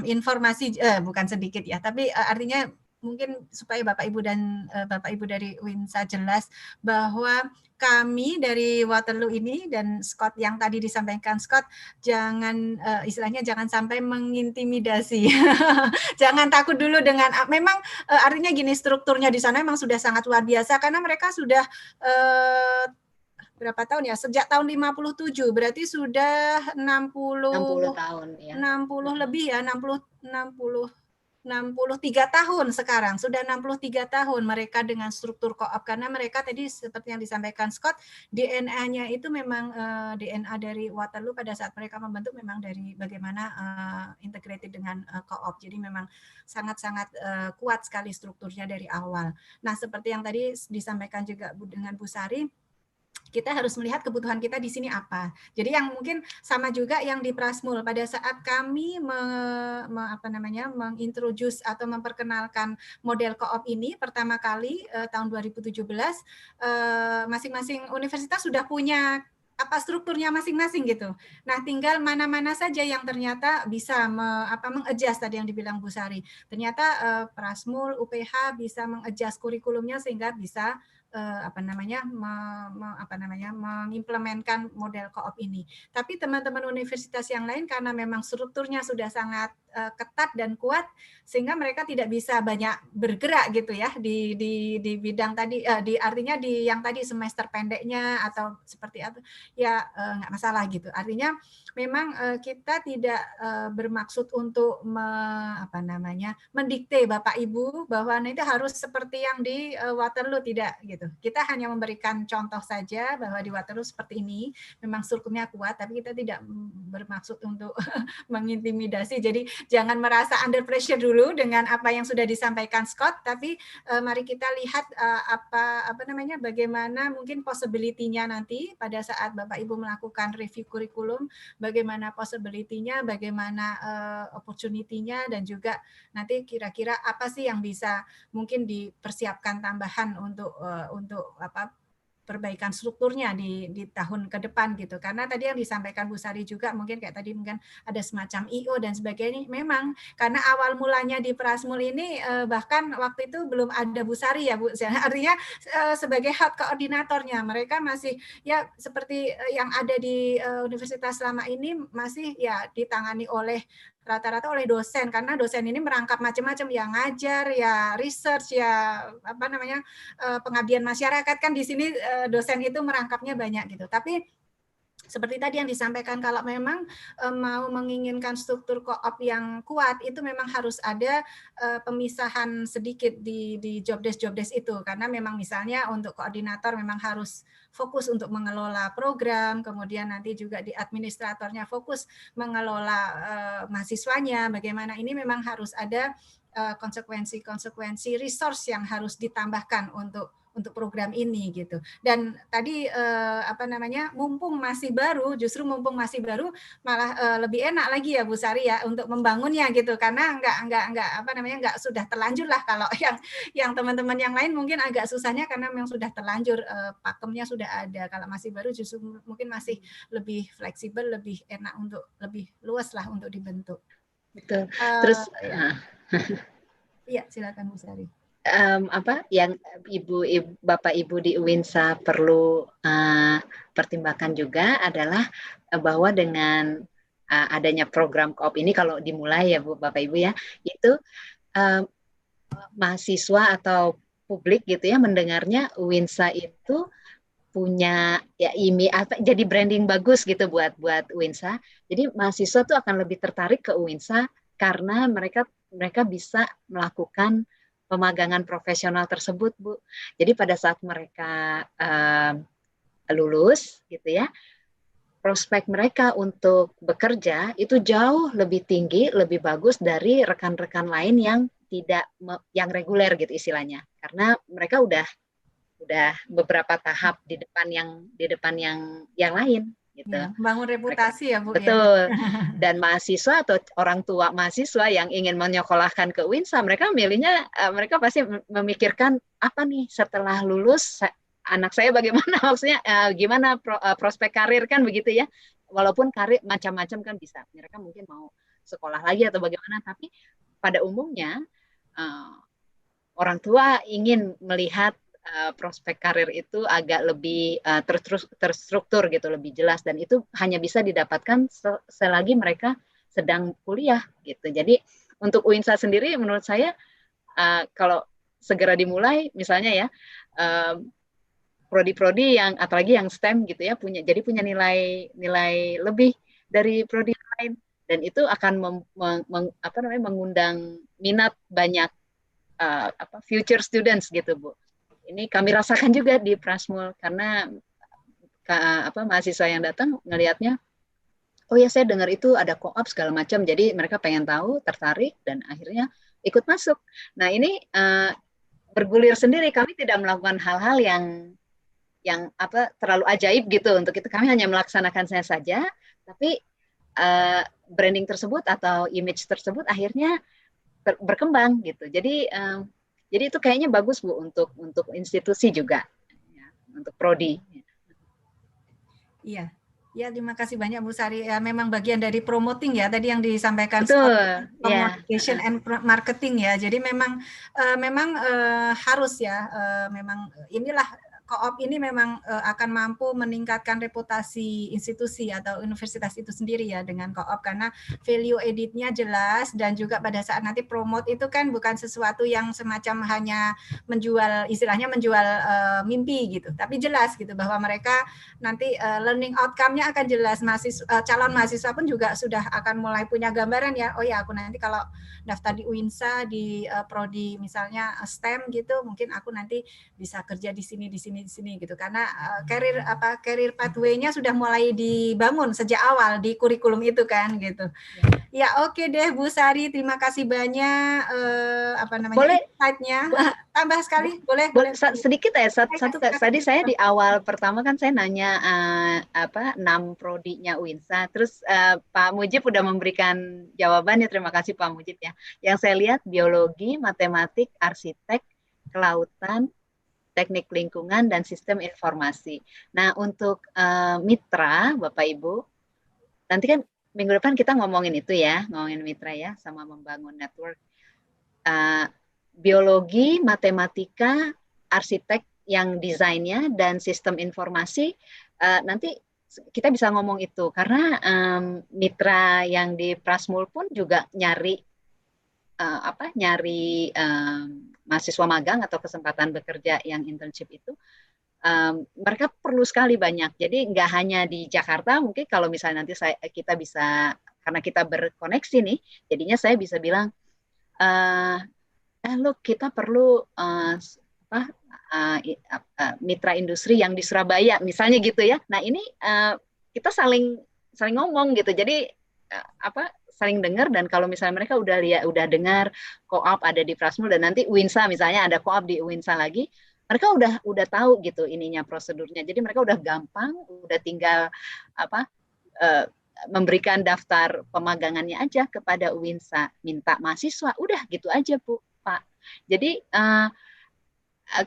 informasi, bukan sedikit ya, tapi artinya mungkin supaya Bapak Ibu dan Bapak Ibu dari UINSA jelas bahwa kami dari Waterloo ini dan Scott yang tadi disampaikan Scott, jangan istilahnya jangan sampai mengintimidasi. Jangan takut dulu dengan memang artinya gini, strukturnya di sana memang sudah sangat luar biasa karena mereka sudah berapa tahun ya? Sejak tahun 57, berarti sudah 60 tahun ya. 60 lebih ya, 60 63 tahun sekarang, sudah 63 tahun mereka dengan struktur co-op, karena mereka tadi seperti yang disampaikan Scott, DNA-nya itu memang DNA dari Waterloo pada saat mereka membentuk memang dari bagaimana integrated dengan co-op. Jadi memang sangat-sangat kuat sekali strukturnya dari awal. Nah, seperti yang tadi disampaikan juga dengan Bu Sari, kita harus melihat kebutuhan kita di sini apa. Jadi yang mungkin sama juga yang di Prasmul pada saat kami mengintroduce atau memperkenalkan model co-op ini pertama kali tahun 2017, masing-masing universitas sudah punya apa strukturnya masing-masing gitu. Nah, tinggal mana-mana saja yang ternyata bisa mengadjust tadi yang dibilang Bu Sari. Ternyata Prasmul, UPH bisa mengadjust kurikulumnya sehingga bisa mengimplementkan model co-op ini. Tapi teman-teman universitas yang lain karena memang strukturnya sudah sangat ketat dan kuat sehingga mereka tidak bisa banyak bergerak gitu ya di bidang tadi artinya di yang tadi semester pendeknya atau seperti apa ya nggak masalah gitu. Artinya memang kita tidak bermaksud untuk mendikte Bapak Ibu bahwa itu harus seperti yang di Waterloo, tidak gitu. Kita hanya memberikan contoh saja bahwa di Waterloo seperti ini, memang strukturnya kuat, tapi kita tidak bermaksud untuk mengintimidasi. Jadi jangan merasa under pressure dulu dengan apa yang sudah disampaikan Scott, tapi mari kita lihat bagaimana mungkin possibility-nya nanti pada saat Bapak Ibu melakukan review kurikulum, bagaimana possibility-nya, bagaimana opportunity-nya, dan juga nanti kira-kira apa sih yang bisa mungkin dipersiapkan tambahan untuk perbaikan strukturnya di tahun ke depan gitu. Karena tadi yang disampaikan Bu Sari juga mungkin kayak tadi mungkin ada semacam IO dan sebagainya. Memang karena awal mulanya di Prasmul ini bahkan waktu itu belum ada Bu Sari ya Bu. Artinya sebagai head koordinatornya mereka masih ya seperti yang ada di universitas selama ini masih ya ditangani oleh rata-rata oleh dosen, karena dosen ini merangkap macam-macam, ya ngajar, ya research, ya pengabdian masyarakat, kan di sini dosen itu merangkapnya banyak gitu. Tapi seperti tadi yang disampaikan, kalau memang mau menginginkan struktur co-op yang kuat, itu memang harus ada pemisahan sedikit di job desk itu, karena memang misalnya untuk koordinator memang harus fokus untuk mengelola program, kemudian nanti juga di administratornya fokus mengelola mahasiswanya, bagaimana ini memang harus ada konsekuensi resource yang harus ditambahkan untuk program ini gitu. Dan tadi mumpung masih baru malah lebih enak lagi ya Bu Sari ya untuk membangunnya gitu, karena nggak sudah terlanjur lah. Kalau yang teman-teman yang lain mungkin agak susahnya karena memang sudah terlanjur pakemnya sudah ada. Kalau masih baru justru mungkin masih lebih fleksibel, lebih enak untuk lebih luas lah untuk dibentuk. Betul. Terus iya, silakan Bu Sari. Yang Bapak Ibu di UINSA perlu pertimbangkan juga adalah bahwa dengan adanya program co-op ini, kalau dimulai ya Bu, Bapak Ibu ya, itu mahasiswa atau publik gitu ya mendengarnya UINSA itu punya ya jadi branding bagus gitu buat UINSA. Jadi mahasiswa tuh akan lebih tertarik ke UINSA karena mereka bisa melakukan pemagangan profesional tersebut, Bu. Jadi pada saat mereka lulus gitu ya, prospek mereka untuk bekerja itu jauh lebih tinggi, lebih bagus dari rekan-rekan lain yang reguler gitu istilahnya. Karena mereka udah beberapa tahap di depan yang lain gitu. Ya, bangun reputasi ya Bu. Betul. Ya. Dan mahasiswa atau orang tua mahasiswa yang ingin menyekolahkan ke UINSA, mereka pasti memikirkan apa nih setelah lulus anak saya bagaimana, maksudnya gimana prospek karir kan begitu ya. Walaupun karir macam-macam kan bisa. Mereka mungkin mau sekolah lagi atau bagaimana, tapi pada umumnya orang tua ingin melihat prospek karir itu agak lebih terstruktur gitu, lebih jelas, dan itu hanya bisa didapatkan selagi mereka sedang kuliah gitu. Jadi untuk UINSA sendiri menurut saya kalau segera dimulai misalnya ya prodi-prodi yang apalagi yang STEM gitu ya punya nilai lebih dari prodi lain dan itu akan mengundang minat banyak future students gitu Bu. Ini kami rasakan juga di Prasmul karena mahasiswa yang datang ngelihatnya, oh ya saya dengar itu ada co-op segala macam, jadi mereka pengen tahu, tertarik, dan akhirnya ikut masuk. Nah ini bergulir sendiri, kami tidak melakukan hal-hal yang terlalu ajaib gitu untuk itu, kami hanya melaksanakannya saja, tapi branding tersebut atau image tersebut akhirnya berkembang gitu. Jadi itu kayaknya bagus Bu untuk institusi juga, ya, untuk prodi. Iya, ya terima kasih banyak Bu Sari. Ya, memang bagian dari promoting ya tadi yang disampaikan. Betul, communication and marketing ya. Jadi memang harus ya. Memang inilah co-op ini memang akan mampu meningkatkan reputasi institusi atau universitas itu sendiri ya dengan co-op, karena value added-nya jelas, dan juga pada saat nanti promote itu kan bukan sesuatu yang semacam hanya menjual, istilahnya menjual mimpi gitu, tapi jelas gitu bahwa mereka nanti learning outcome-nya akan jelas. Calon mahasiswa pun juga sudah akan mulai punya gambaran ya, oh ya aku nanti kalau daftar di UINSA di prodi misalnya STEM gitu, mungkin aku nanti bisa kerja di sini gitu, karena career pathway-nya sudah mulai dibangun sejak awal di kurikulum itu kan gitu. Ya oke deh Bu Sari, terima kasih banyak insight-nya. Tambah sekali boleh sedikit ya, satu tadi saya di awal pertama kan saya nanya 6 prodinya UINSA, terus Pak Mujib udah memberikan jawabannya, terima kasih Pak Mujib ya. Yang saya lihat biologi, matematik, arsitek, kelautan, teknik lingkungan, dan sistem informasi. Nah, untuk mitra, Bapak Ibu, nanti kan minggu depan kita ngomongin itu ya, ngomongin mitra ya, sama membangun network. Biologi, matematika, arsitek yang desainnya, dan sistem informasi, nanti kita bisa ngomong itu, karena mitra yang di Prasmul pun juga nyari mahasiswa magang atau kesempatan bekerja yang internship itu, mereka perlu sekali banyak. Jadi nggak hanya di Jakarta, mungkin kalau misalnya nanti kita bisa, karena kita berkoneksi nih, jadinya saya bisa bilang, look, kita perlu mitra industri yang di Surabaya, misalnya gitu ya. Nah ini kita saling ngomong gitu. Jadi saling dengar, dan kalau misalnya mereka udah dengar co-op ada di Prasmul, dan nanti UINSA misalnya ada co-op di UINSA lagi, mereka udah tahu gitu ininya, prosedurnya. Jadi mereka udah gampang, udah tinggal memberikan daftar pemagangannya aja kepada UINSA, minta mahasiswa, udah gitu aja Bu, Pak. Jadi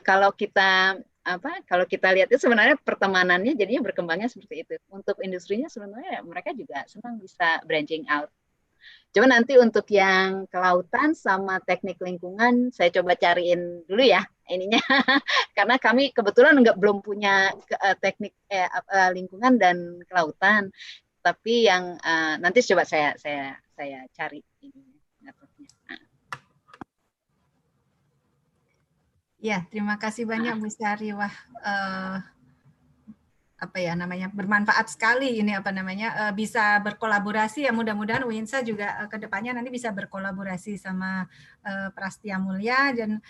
kalau kita lihat itu sebenarnya pertemanannya jadinya berkembangnya seperti itu. Untuk industrinya sebenarnya mereka juga senang bisa branching out. Cuma nanti untuk yang kelautan sama teknik lingkungan saya coba cariin dulu ya ininya, karena kami kebetulan belum punya teknik lingkungan dan kelautan, tapi yang nanti coba saya cari ini networknya. Ya, terima kasih banyak Bu Sari. Wah, bermanfaat sekali ini bisa berkolaborasi ya, mudah-mudahan UINSA juga kedepannya nanti bisa berkolaborasi sama Prasetiya Mulya, dan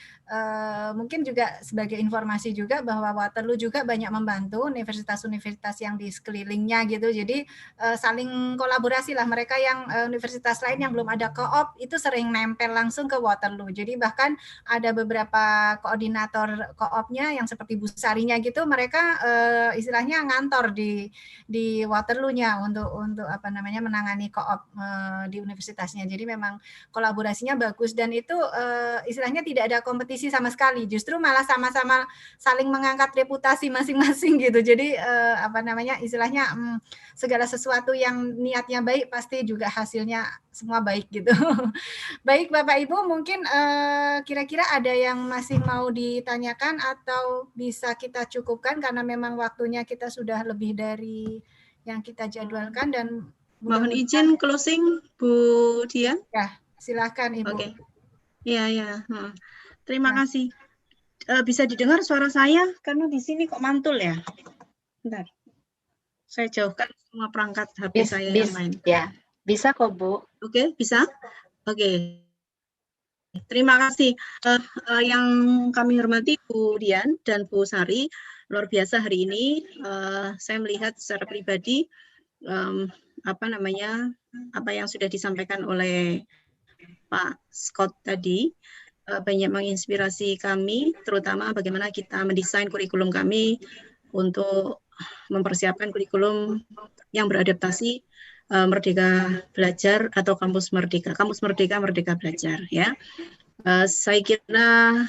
mungkin juga sebagai informasi juga bahwa Waterloo juga banyak membantu universitas-universitas yang di sekelilingnya gitu, jadi saling kolaborasi lah. Mereka yang universitas lain yang belum ada co-op itu sering nempel langsung ke Waterloo, jadi bahkan ada beberapa koordinator co-opnya yang seperti Bu Sarinya gitu, mereka istilahnya ngantor di Waterloo-nya untuk menangani co-op di universitasnya. Jadi memang kolaborasinya bagus, dan itu istilahnya tidak ada kompetisi sama sekali, justru malah sama-sama saling mengangkat reputasi masing-masing gitu. Jadi istilahnya segala sesuatu yang niatnya baik pasti juga hasilnya semua baik gitu. Baik Bapak Ibu, mungkin kira-kira ada yang masih mau ditanyakan atau bisa kita cukupkan, karena memang waktunya kita sudah lebih dari yang kita jadwalkan, dan mohon izin closing Bu Dian. Ya, silakan Ibu. Oke. Iya. Terima kasih. Bisa didengar suara saya? Karena di sini kok mantul ya. Bentar. Saya jauhkan semua perangkat HP saya yang lain. Ya. Bisa kok, Bu. Oke, bisa? Oke. Terima kasih. Yang kami hormati Bu Dian dan Bu Sari, luar biasa hari ini saya melihat secara pribadi apa yang sudah disampaikan oleh Pak Scott tadi banyak menginspirasi kami, terutama bagaimana kita mendesain kurikulum kami untuk mempersiapkan kurikulum yang beradaptasi Merdeka Belajar atau Kampus Merdeka Merdeka Belajar, ya. Saya kira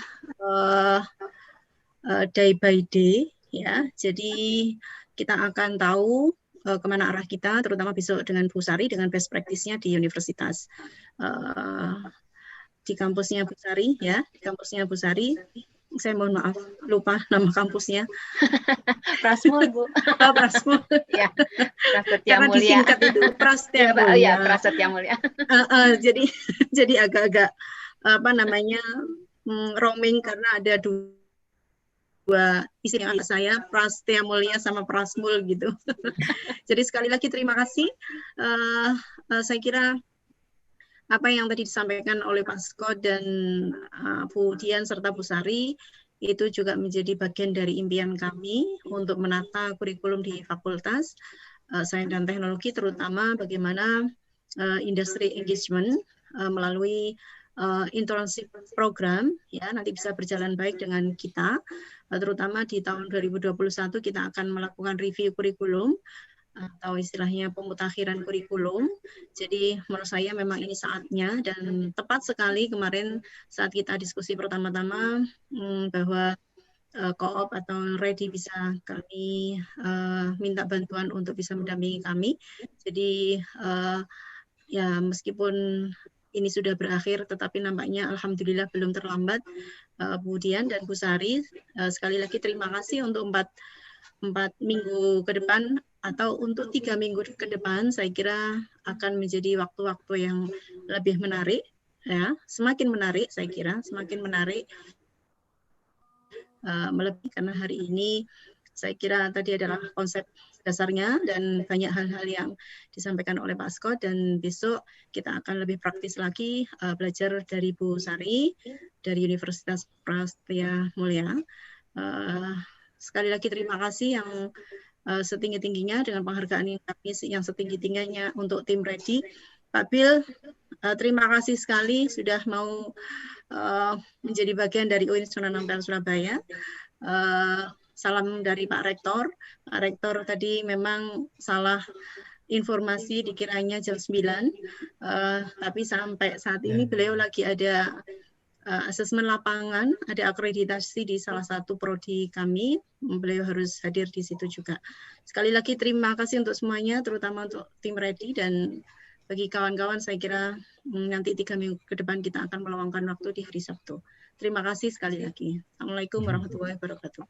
day by day, ya. Jadi kita akan tahu kemana arah kita, terutama besok dengan Bu Sari dengan best practice-nya di Universitas. Di kampusnya Bu Sari, ya, di kampusnya Bu Sari. Saya mohon maaf, lupa nama kampusnya. Prasmul, Bu. Oh, Prasmul. Ya, Prasetiya Karena Mulya. disingkat itu Prasetiya Mulya. Ya, Prasetiya Mulya. Jadi agak-agak roaming karena ada dua istilah saya, Prasetiya Mulya sama Prasmul gitu. Jadi sekali lagi terima kasih. Saya kira apa yang tadi disampaikan oleh Pak Scott dan Bu Dian serta Bu Sari itu juga menjadi bagian dari impian kami untuk menata kurikulum di Fakultas Sains dan Teknologi, terutama bagaimana industry engagement melalui internship program, ya, nanti bisa berjalan baik dengan kita, terutama di tahun 2021 kita akan melakukan review kurikulum atau istilahnya pemutakhiran kurikulum. Jadi menurut saya memang ini saatnya dan tepat sekali kemarin saat kita diskusi pertama-tama bahwa Co-op atau READI bisa kami minta bantuan untuk bisa mendampingi kami. Jadi ya meskipun ini sudah berakhir, tetapi nampaknya alhamdulillah belum terlambat. Bu Dian dan Bu Sari, sekali lagi terima kasih untuk 4 minggu ke depan atau untuk 3 minggu ke depan. Saya kira akan menjadi waktu-waktu yang lebih menarik, ya, semakin menarik. Saya kira semakin menarik melebihi karena hari ini saya kira tadi adalah konsep dasarnya dan banyak hal-hal yang disampaikan oleh Pak Scott, dan besok kita akan lebih praktis lagi belajar dari Bu Sari dari Universitas Prasetiya Mulya. Sekali lagi terima kasih yang setinggi-tingginya dengan penghargaan yang setinggi-tingginya untuk tim READI. Pak Bil, terima kasih sekali sudah mau menjadi bagian dari UIN Surabaya. Salam dari Pak Rektor. Pak Rektor tadi memang salah informasi dikiranya jam 9, tapi sampai saat ini beliau lagi ada asesmen lapangan, ada akreditasi di salah satu prodi kami, beliau harus hadir di situ juga. Sekali lagi terima kasih untuk semuanya, terutama untuk tim READI, dan bagi kawan-kawan saya kira nanti 3 minggu ke depan kita akan meluangkan waktu di hari Sabtu. Terima kasih sekali lagi. Assalamualaikum warahmatullahi wabarakatuh.